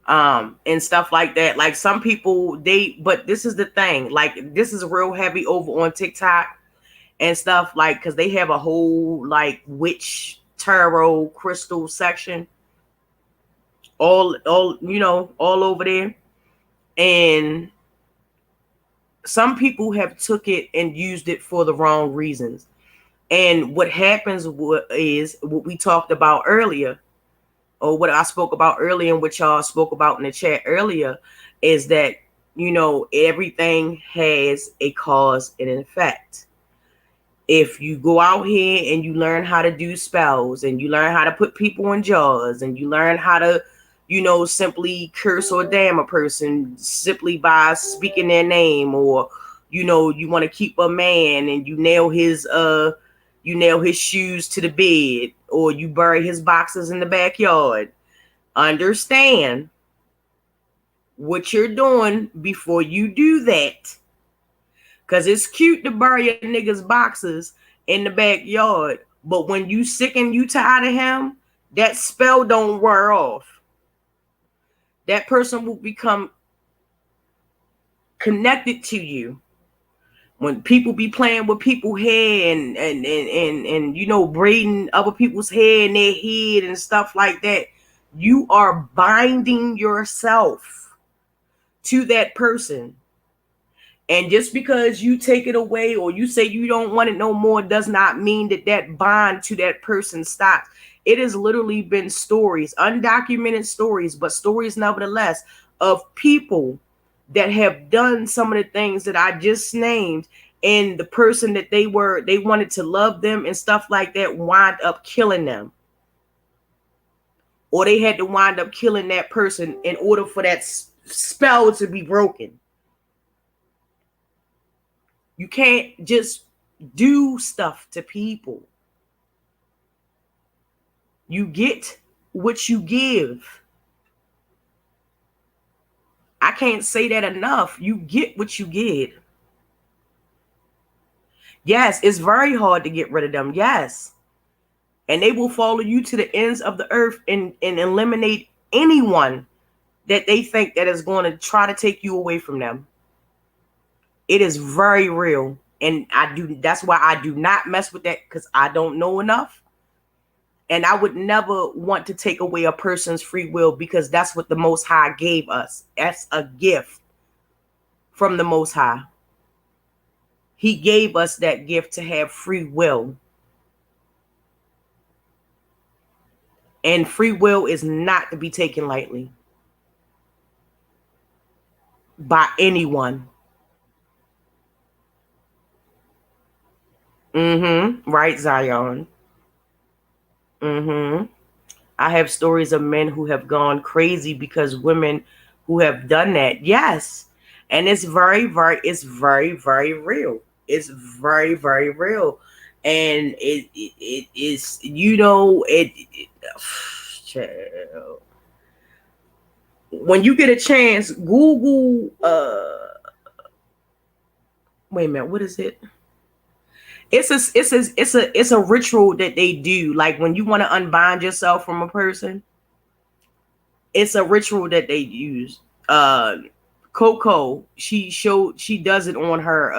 And stuff like that. Like some people, but this is the thing. Like, this is real heavy over on TikTok and stuff, like, because they have a whole like witch tarot crystal section all over there. And some people have took it and used it for the wrong reasons. And what happens is what we talked about earlier, or what I spoke about earlier, and what y'all spoke about in the chat earlier, is that, everything has a cause and an effect. if you go out here and you learn how to do spells and you learn how to put people in jars and you learn how to, simply curse or damn a person simply by speaking their name, or, you want to keep a man and you nail his shoes to the bed, or you bury his boxes in the backyard. Understand what you're doing before you do that. Because it's cute to bury a nigga's boxes in the backyard, but when you sick and you tired of him, that spell don't wear off. That person will become connected to you. When people be playing with people's hair and braiding other people's hair in their head and stuff like that, you are binding yourself to that person. And just because you take it away or you say you don't want it no more does not mean that bond to that person stops. It has literally been stories, undocumented stories, but stories nevertheless, of people that have done some of the things that I just named, and the person that they wanted to love them and stuff like that wind up killing them. Or they had to wind up killing that person in order for that spell to be broken. You can't just do stuff to people. You get what you give. I can't say that enough. You get what you get. Yes, it's very hard to get rid of them. Yes. And they will follow you to the ends of the earth and eliminate anyone that they think that is going to try to take you away from them. It is very real. And that's why I do not mess with that, because I don't know enough. And I would never want to take away a person's free will, because that's what the Most High gave us. That's a gift from the Most High. He gave us that gift to have free will. And free will is not to be taken lightly by anyone. Right, Zion. I have stories of men who have gone crazy because women who have done that. Yes. And it's very, very real. It's very, very real. And it is, when you get a chance, Google, wait a minute, what is it? It's a ritual that they do. Like when you want to unbind yourself from a person, it's a ritual that they use. Coco, she does it on her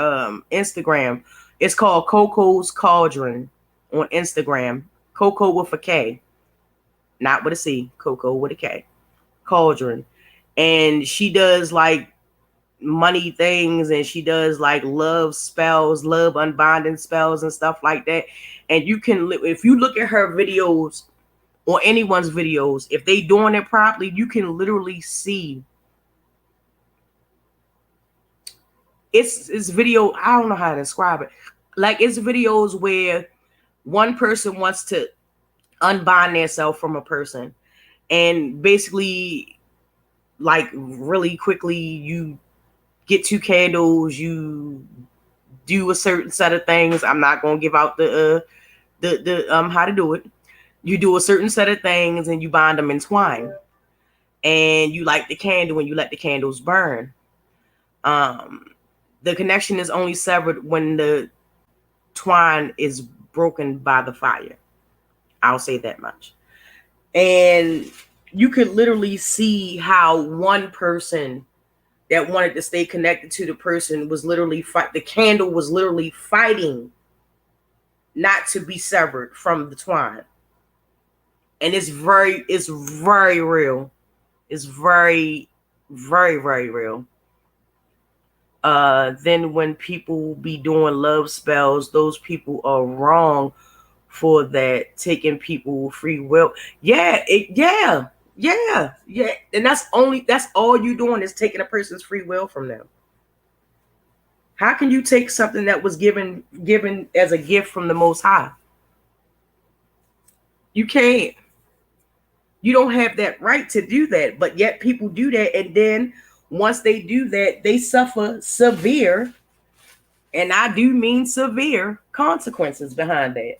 Instagram. It's called Coco's Cauldron on Instagram. Coco with a K, not with a C. Coco with a K. Cauldron. And she does like money things, and she does like love spells, love unbinding spells and stuff like that. And you can, if you look at her videos or anyone's videos, if they doing it properly, you can literally see it's video. I don't know how to describe it. Like, it's videos where one person wants to unbind themselves from a person, and basically, like, really quickly, you get 2 candles, you do a certain set of things. I'm not gonna give out the how to do it. You do a certain set of things and you bind them in twine, and you light the candle and you let the candles burn. The connection is only severed when the twine is broken by the fire. I'll say that much. And you could literally see how one person that wanted to stay connected to the person was literally the candle was literally fighting not to be severed from the twine. And it's very real. It's very, very, very real. Then when people be doing love spells, those people are wrong for that, taking people free will. Yeah. And that's all you doing is taking a person's free will from them. How can you take something that was given as a gift from the Most High? You can't. You don't have that right to do that, but yet people do that, and then once they do that, they suffer severe, and I do mean severe, consequences behind that.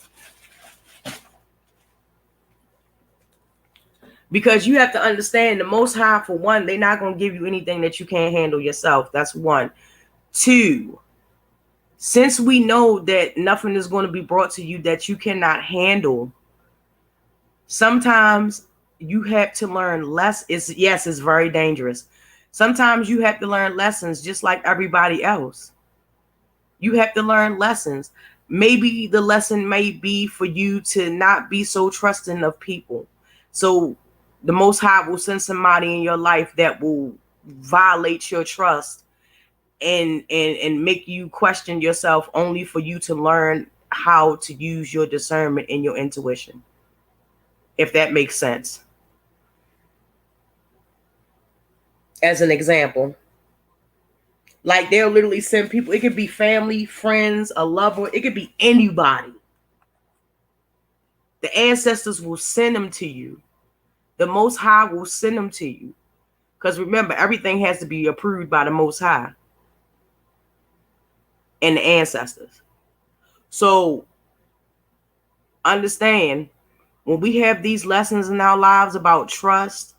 Because you have to understand, the Most High, for one, they're not going to give you anything that you can't handle yourself. That's one. Two, since we know that nothing is going to be brought to you that you cannot handle, sometimes you have to learn less. It's very dangerous. Sometimes you have to learn lessons just like everybody else. You have to learn lessons. Maybe the lesson may be for you to not be so trusting of people. So the Most High will send somebody in your life that will violate your trust and make you question yourself, only for you to learn how to use your discernment and your intuition. If that makes sense. As an example, like they'll literally send people, it could be family, friends, a lover, it could be anybody. The ancestors will send them to you. The Most High will send them to you. Because remember, everything has to be approved by the Most High and the ancestors. So understand, when we have these lessons in our lives about trust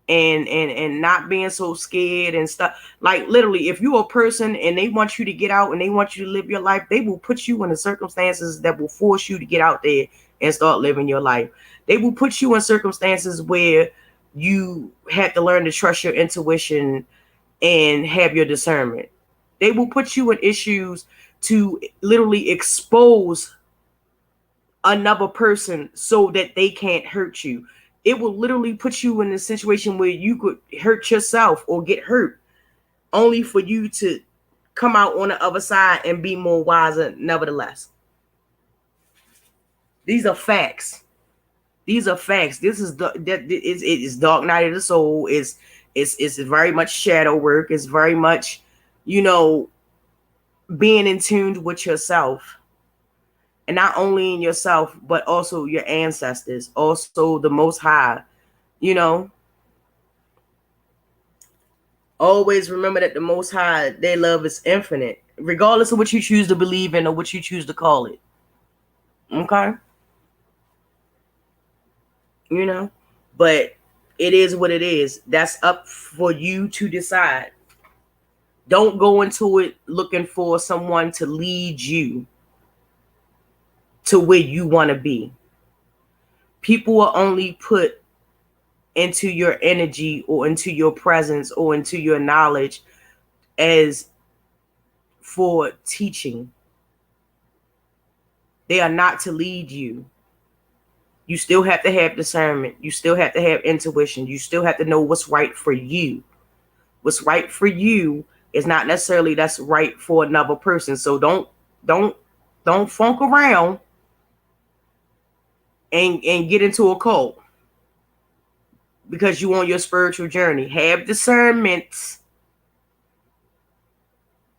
and not being so scared and stuff, like literally, if you're a person and they want you to get out and they want you to live your life, they will put you in the circumstances that will force you to get out there and start living your life. They will put you in circumstances where you have to learn to trust your intuition and have your discernment. They will put you in issues to literally expose another person so that they can't hurt you. It will literally put you in a situation where you could hurt yourself or get hurt, only for you to come out on the other side and be more wiser nevertheless. These are facts. These are facts. This is it is dark night of the soul. It's very much shadow work. It's very much, being in tune with yourself. And not only in yourself, but also your ancestors, also the Most High. Always remember that the Most High, their love is infinite, regardless of what you choose to believe in or what you choose to call it. Okay? But it is what it is. That's up for you to decide. Don't go into it looking for someone to lead you to where you want to be. People are only put into your energy or into your presence or into your knowledge as for teaching. They are not to lead you. You still have to have discernment. You still have to have intuition. You still have to know what's right for you. What's right for you is not necessarily that's right for another person. So don't funk around and get into a cult because you on your spiritual journey. Have discernment.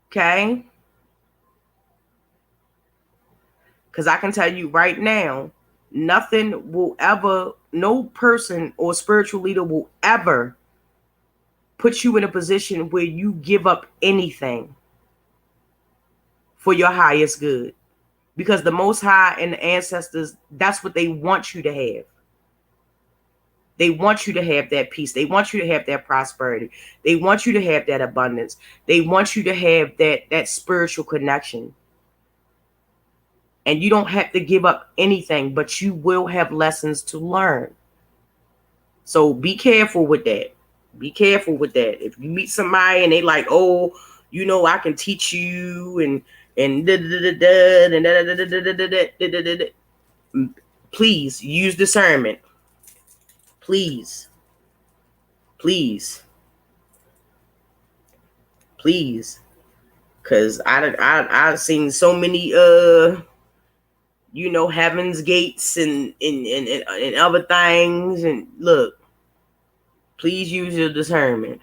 Okay? Because I can tell you right now, nothing will ever, no person or spiritual leader will ever put you in a position where you give up anything for your highest good. Because the Most High and the ancestors, that's what they want you to have. They want you to have that peace. They want you to have that prosperity. They want you to have that abundance. They want you to have that spiritual connection. And you don't have to give up anything, but you will have lessons to learn. So be careful with that. Be careful with that. If you meet somebody and they like, oh, I can teach you and please use discernment. Please. Please. Please. Because I've seen so many heaven's gates and other things. And look, please use your discernment.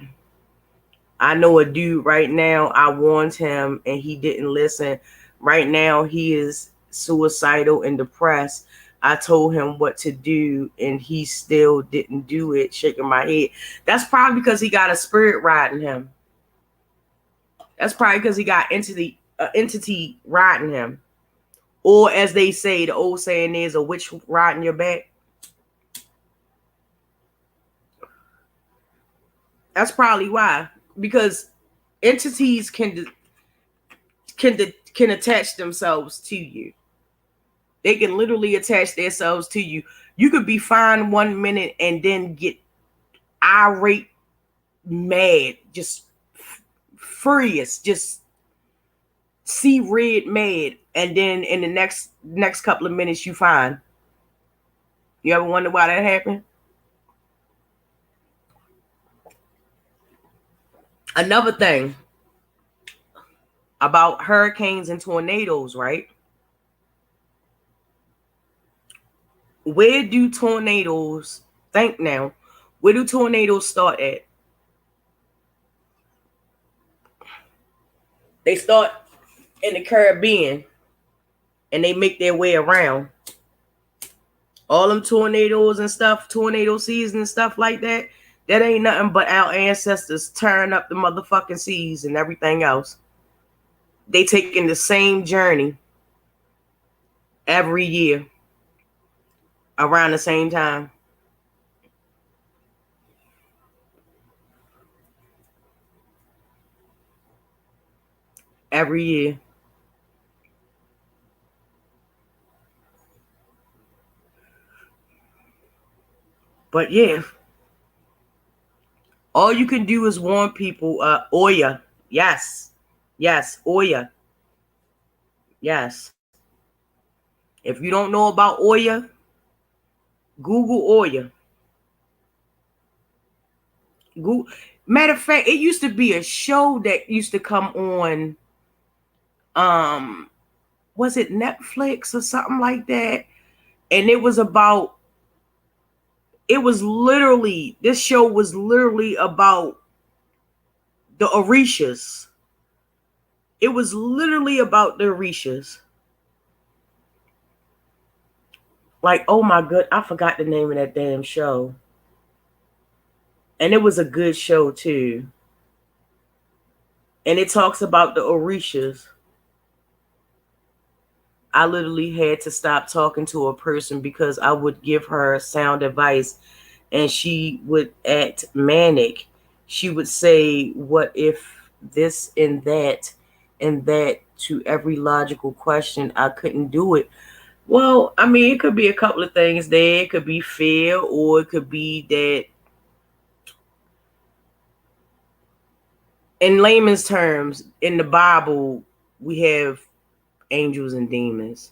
I know a dude right now, I warned him and he didn't listen. Right now, he is suicidal and depressed. I told him what to do and he still didn't do it, shaking my head. That's probably because he got a spirit riding him. That's probably because he got entity riding him. Or as they say, the old saying is, a witch riding your back. That's probably why. Because entities can attach themselves to you. They can literally attach themselves to you. You could be fine 1 minute and then get irate, mad, just furious, just see red mad, and then in the next couple of minutes you fine. You ever wonder why that happened? Another thing about hurricanes and tornadoes, right? Where do tornadoes, think now, where do tornadoes start at? They start in the Caribbean and they make their way around. All them tornadoes and stuff, tornado season and stuff like that, that ain't nothing but our ancestors tearing up the motherfucking seas and everything else. They taking the same journey every year around the same time. Every year. But yeah, all you can do is warn people. Oya, yes, Oya, yes. If you don't know about Oya, Google Oya. Google. Matter of fact, it used to be a show that used to come on. Was it Netflix or something like that? And it was about. It was literally, this show was literally about the Orishas. It was literally about the Orishas. Like, oh my god, I forgot the name of that damn show. And it was a good show too. And it talks about the Orishas. I literally had to stop talking to a person because I would give her sound advice and she would act manic. She would say, what if this and that to every logical question. I couldn't do it. Well, I mean, it could be a couple of things there. It could be fear, or it could be that, in layman's terms, in the Bible, we have angels and demons.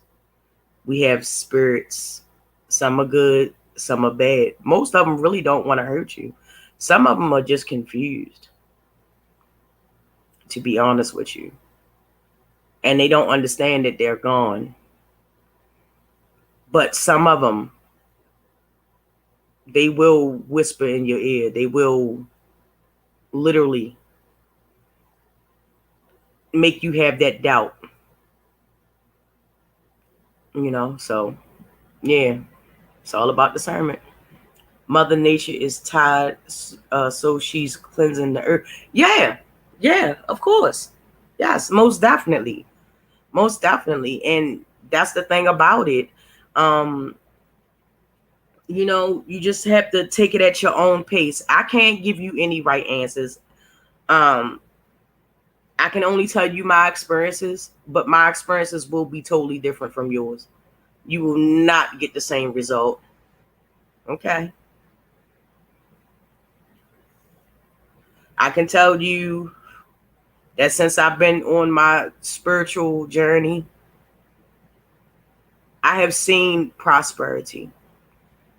We have spirits. Some are good, some are bad. Most of them really don't want to hurt you. Some of them are just confused, to be honest with you. And they don't understand that they're gone. But some of them, they will whisper in your ear. They will literally make you have that doubt. So yeah, it's all about discernment. Mother Nature is tired, so she's cleansing the earth. Yeah, of course. Yes, most definitely. And that's the thing about it. You just have to take it at your own pace. I can't give you any right answers. I can only tell you my experiences, but my experiences will be totally different from yours. You will not get the same result. Okay. I can tell you that since I've been on my spiritual journey, I have seen prosperity.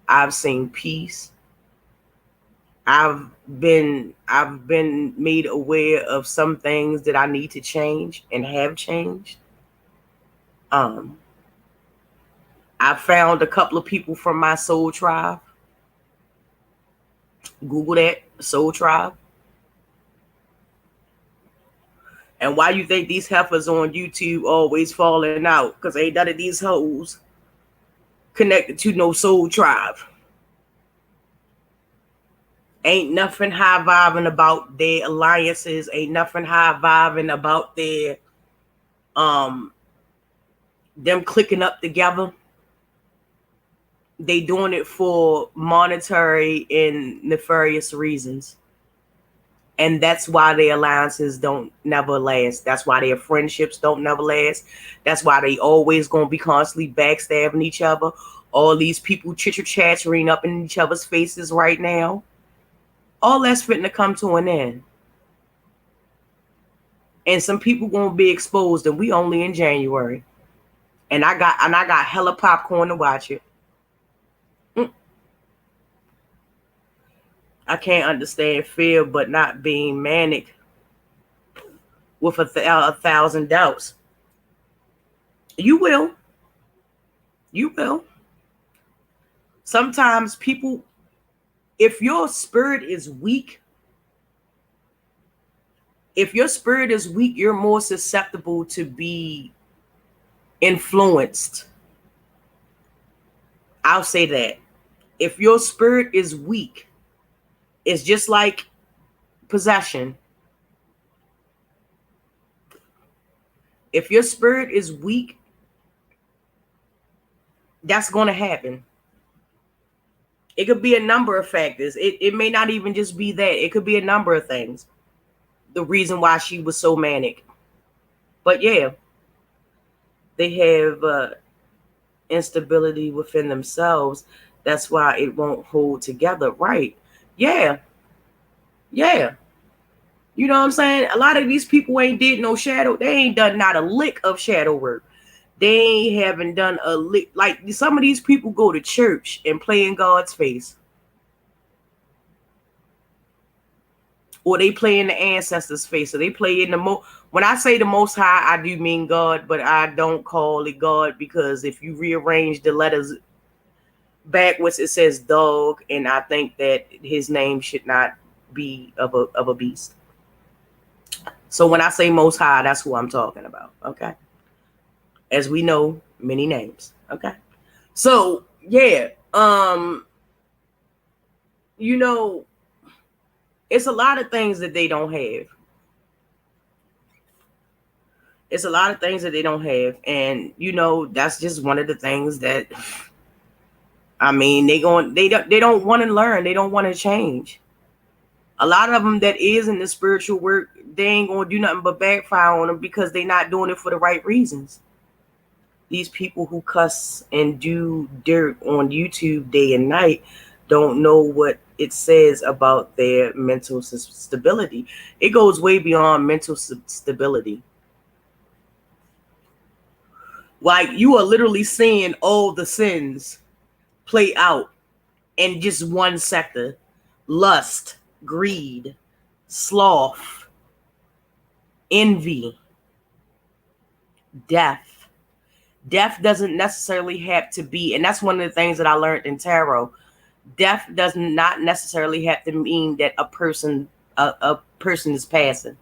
I've seen peace. I've been made aware of some things that I need to change and have changed. I found a couple of people from my soul tribe. Google that, soul tribe. And why you think these heifers on YouTube always falling out? Because ain't none of these hoes connected to no soul tribe. Ain't nothing high vibing about their alliances. Ain't nothing high vibing about their them clicking up together. They doing it for monetary and nefarious reasons. And that's why their alliances don't never last. That's why their friendships don't never last. That's why they always gonna be constantly backstabbing each other. All these people chitter-chattering up in each other's faces right now. All that's fitting to come to an end. And some people gonna be exposed, and we only in January. And I got hella popcorn to watch it. I can't understand fear, but not being manic with a 1,000 doubts. You will. You will. Sometimes people, if your spirit is weak, you're more susceptible to be influenced. I'll say that. If your spirit is weak, it's just like possession. If your spirit is weak, that's going to happen. It could be a number of factors. It may not even just be that. It could be a number of things. The reason why she was so manic. But yeah, they have instability within themselves. That's why it won't hold together. Right. Yeah. Yeah. You know what I'm saying? A lot of these people ain't did no shadow. They ain't done not a lick of shadow work. They haven't done a lick. Like some of these people go to church and play in God's face. Or they play in the ancestors' face. Or they play in the when I say the Most High, I do mean God, but I don't call it God because if you rearrange the letters backwards, it says dog, and I think that his name should not be of a beast. So when I say Most High, that's who I'm talking about. Okay. As we know, many names. Okay. So yeah, you know, it's a lot of things that they don't have. It's a lot of things that they don't have. And you know, that's just one of the things that I mean, they don't want to learn, they don't want to change. A lot of them that is in the spiritual work, they ain't gonna do nothing but backfire on them because they're not doing it for the right reasons. These people who cuss and do dirt on YouTube day and night don't know what it says about their mental stability. It goes way beyond mental stability. Like you are literally seeing all the sins play out in just one sector. Lust, greed, sloth, envy, death. Death doesn't necessarily have to be, and that's one of the things that I learned in tarot. Death does not necessarily have to mean that a person is passing.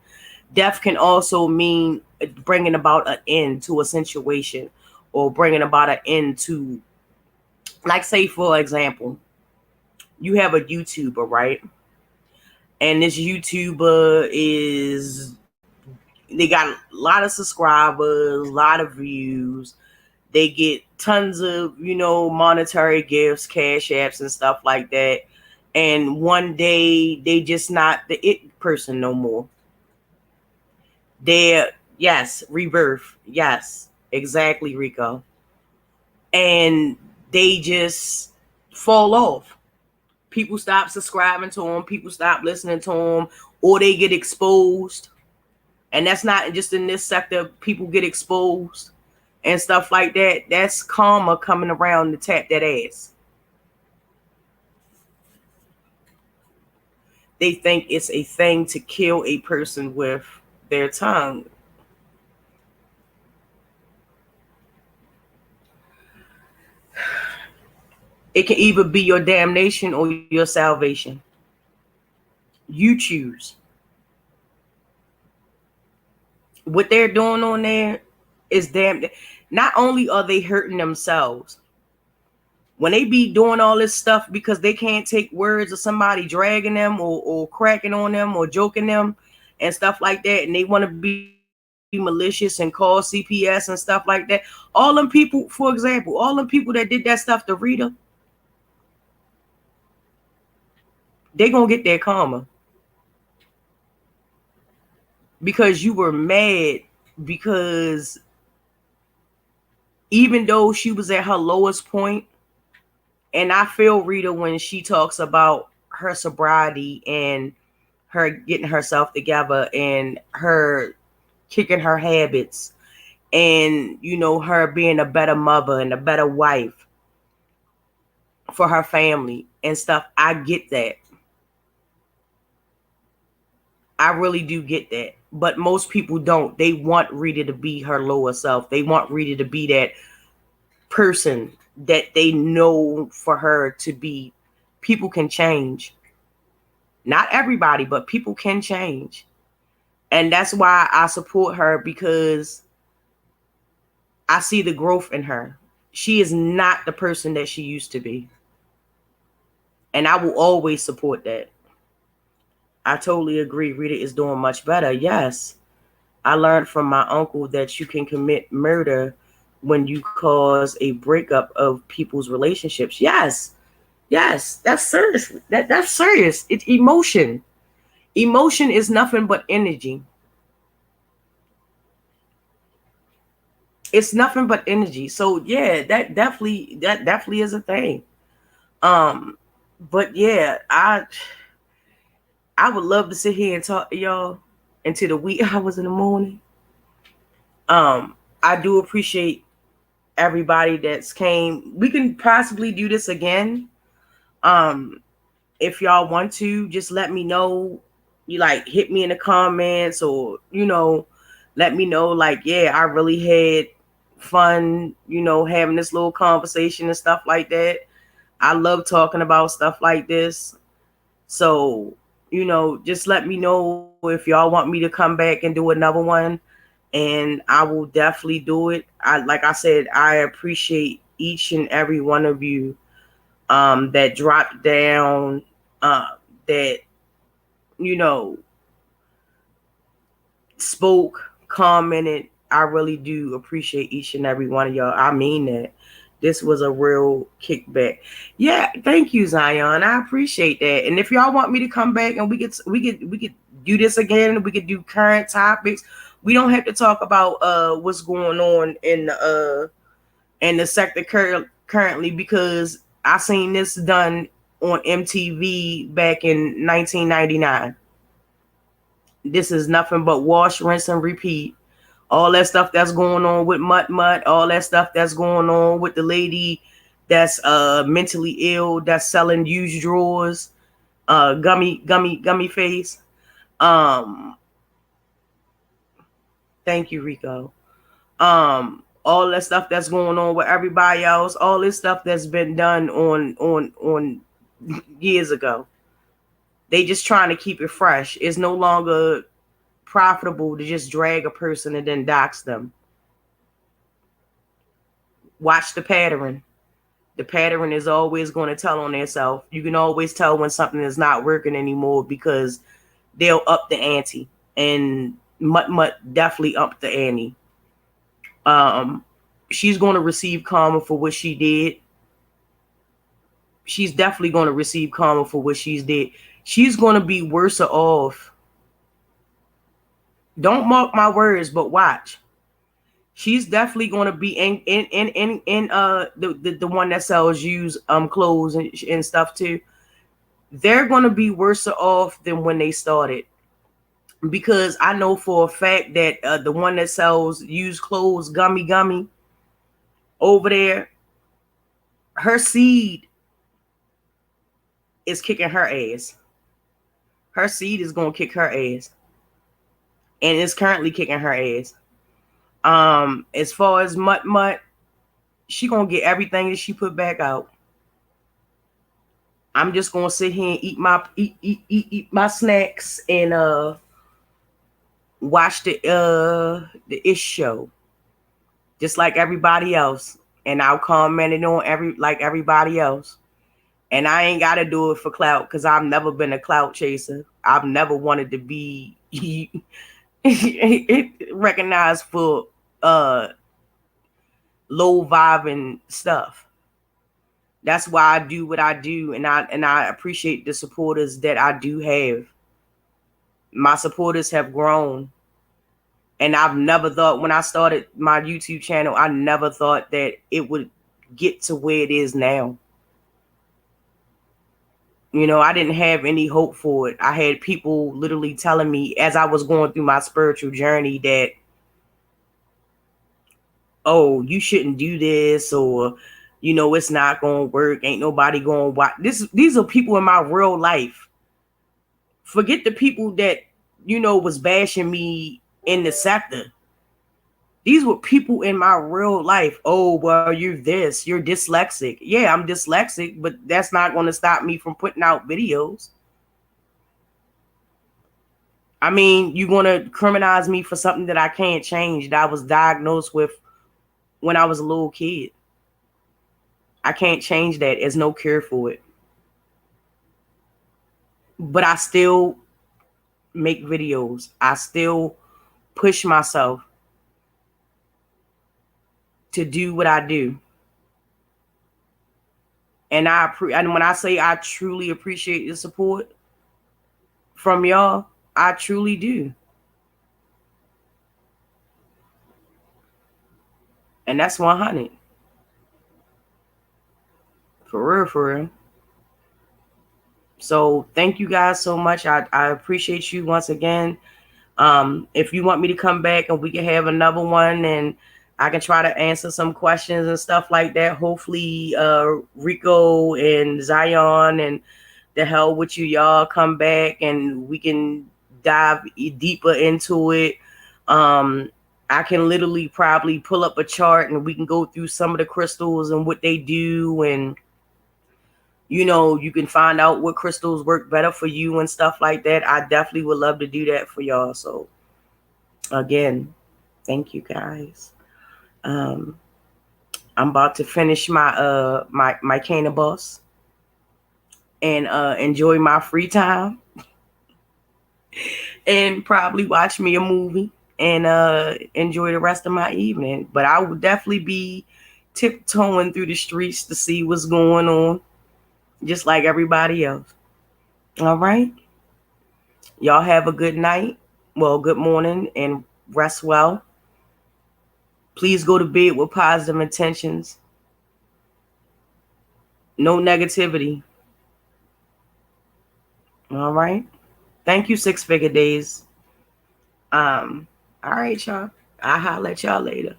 Death can also mean bringing about an end to a situation or bringing about an end to, like, say, for example, you have a YouTuber, right? And this YouTuber they got a lot of subscribers, a lot of views. They get tons of, monetary gifts, cash apps and stuff like that. And one day they just not the it person no more. They're, yes, rebirth. Yes, exactly, Rico. And they just fall off. People stop subscribing to them. People stop listening to them, or they get exposed. And that's not just in this sector. People get exposed and stuff like that. That's karma coming around to tap that ass. They think it's a thing to kill a person with their tongue. It can either be your damnation or your salvation. You choose. What they're doing on there is damn. Not only are they hurting themselves when they be doing all this stuff because they can't take words of somebody dragging them or cracking on them or joking them and stuff like that, and they want to be malicious and call CPS and stuff like that. All them people, for example, all them people that did that stuff to Rita, they gonna get their karma because you were mad because even though she was at her lowest point, and I feel Rita when she talks about her sobriety and her getting herself together and her kicking her habits and, you know, her being a better mother and a better wife for her family and stuff. I get that. I really do get that. But most people don't. They want Rita to be her lower self. They want Rita to be that person that they know for her to be. People can change. Not everybody, but people can change. And that's why I support her, because I see the growth in her. She is not the person that she used to be. And I will always support that. I totally agree. Rita is doing much better. Yes. I learned from my uncle that you can commit murder when you cause a breakup of people's relationships. Yes. Yes. That's serious. That's serious. It's emotion. Emotion is nothing but energy. It's nothing but energy. So yeah, that definitely is a thing. But yeah, I would love to sit here and talk to y'all until the wee hours in the morning. I do appreciate everybody that's came. We can possibly do this again. Um, if y'all want to, just let me know. You like hit me in the comments, or let me know like, yeah, I really had fun, having this little conversation and stuff like that. I love talking about stuff like this. So, just let me know if y'all want me to come back and do another one, and I will definitely do it. Like I said, I appreciate each and every one of you that dropped down, that you know spoke, commented. I really do appreciate each and every one of y'all. I mean that. This was a real kickback. Yeah, thank you, Zion. I appreciate that. And if y'all want me to come back and we could do this again, we could do current topics. We don't have to talk about what's going on in the sector currently, because I seen this done on MTV back in 1999. This is nothing but wash, rinse, and repeat. All that stuff that's going on with Mutt, all that stuff that's going on with the lady that's mentally ill, that's selling used drawers, gummy face. Thank you, Rico. All that stuff that's going on with everybody else, all this stuff that's been done on years ago. They just trying to keep it fresh. It's no longer profitable to just drag a person and then dox them. Watch the pattern. The pattern is always going to tell on itself. You can always tell when something is not working anymore because they'll up the ante. And Mutt definitely upped the ante. She's going to receive karma for what she did. She's definitely going to receive karma for what she's did. She's going to be worse off. Don't mark my words, but watch. She's definitely going to be in the one that sells used clothes and stuff too. They're going to be worse off than when they started, because I know for a fact that the one that sells used clothes, gummy over there, her seed is kicking her ass. Her seed is going to kick her ass, and it's currently kicking her ass. As far as Mutt, she gonna get everything that she put back out. I'm just gonna sit here and eat my snacks and watch the Ish show, just like everybody else, and I'll comment it on everybody else. And I ain't gotta do it for clout, because I've never been a clout chaser. I've never wanted to be recognized for low vibing stuff. That's why I do what I do, and I appreciate the supporters that I do have. My supporters have grown, and I've never thought, when I started my YouTube channel, I never thought that it would get to where it is now. You know, I didn't have any hope for it. I had people literally telling me as I was going through my spiritual journey that, oh, you shouldn't do this, or, you know, it's not going to work. Ain't nobody going to watch this. These are people in my real life. Forget the people that, you know, was bashing me in the sector. These were people in my real life. Oh, well, you're this, you're dyslexic. Yeah, I'm dyslexic, but that's not going to stop me from putting out videos. I mean, you're going to criminalize me for something that I can't change, that I was diagnosed with when I was a little kid. I can't change that. There's no cure for it. But I still make videos. I still push myself to do what I do. And and when I say I truly appreciate the support from y'all, I truly do. And that's 100. For real, for real. So thank you guys so much. I appreciate you once again. If you want me to come back and we can have another one, and I can try to answer some questions and stuff like that. Hopefully, Rico and Zion and the hell with you, y'all come back and we can dive deeper into it. I can literally probably pull up a chart and we can go through some of the crystals and what they do, and you know, you can find out what crystals work better for you and stuff like that. I definitely would love to do that for y'all. So again, thank you guys. I'm about to finish my cannabis and enjoy my free time and probably watch me a movie and enjoy the rest of my evening. But I will definitely be tiptoeing through the streets to see what's going on, just like everybody else. All right. Y'all have a good night. Well, good morning, and rest well. Please go to bed with positive intentions. No negativity. All right. Thank you, 6 Figure Days. All right, y'all. I'll holler at y'all later.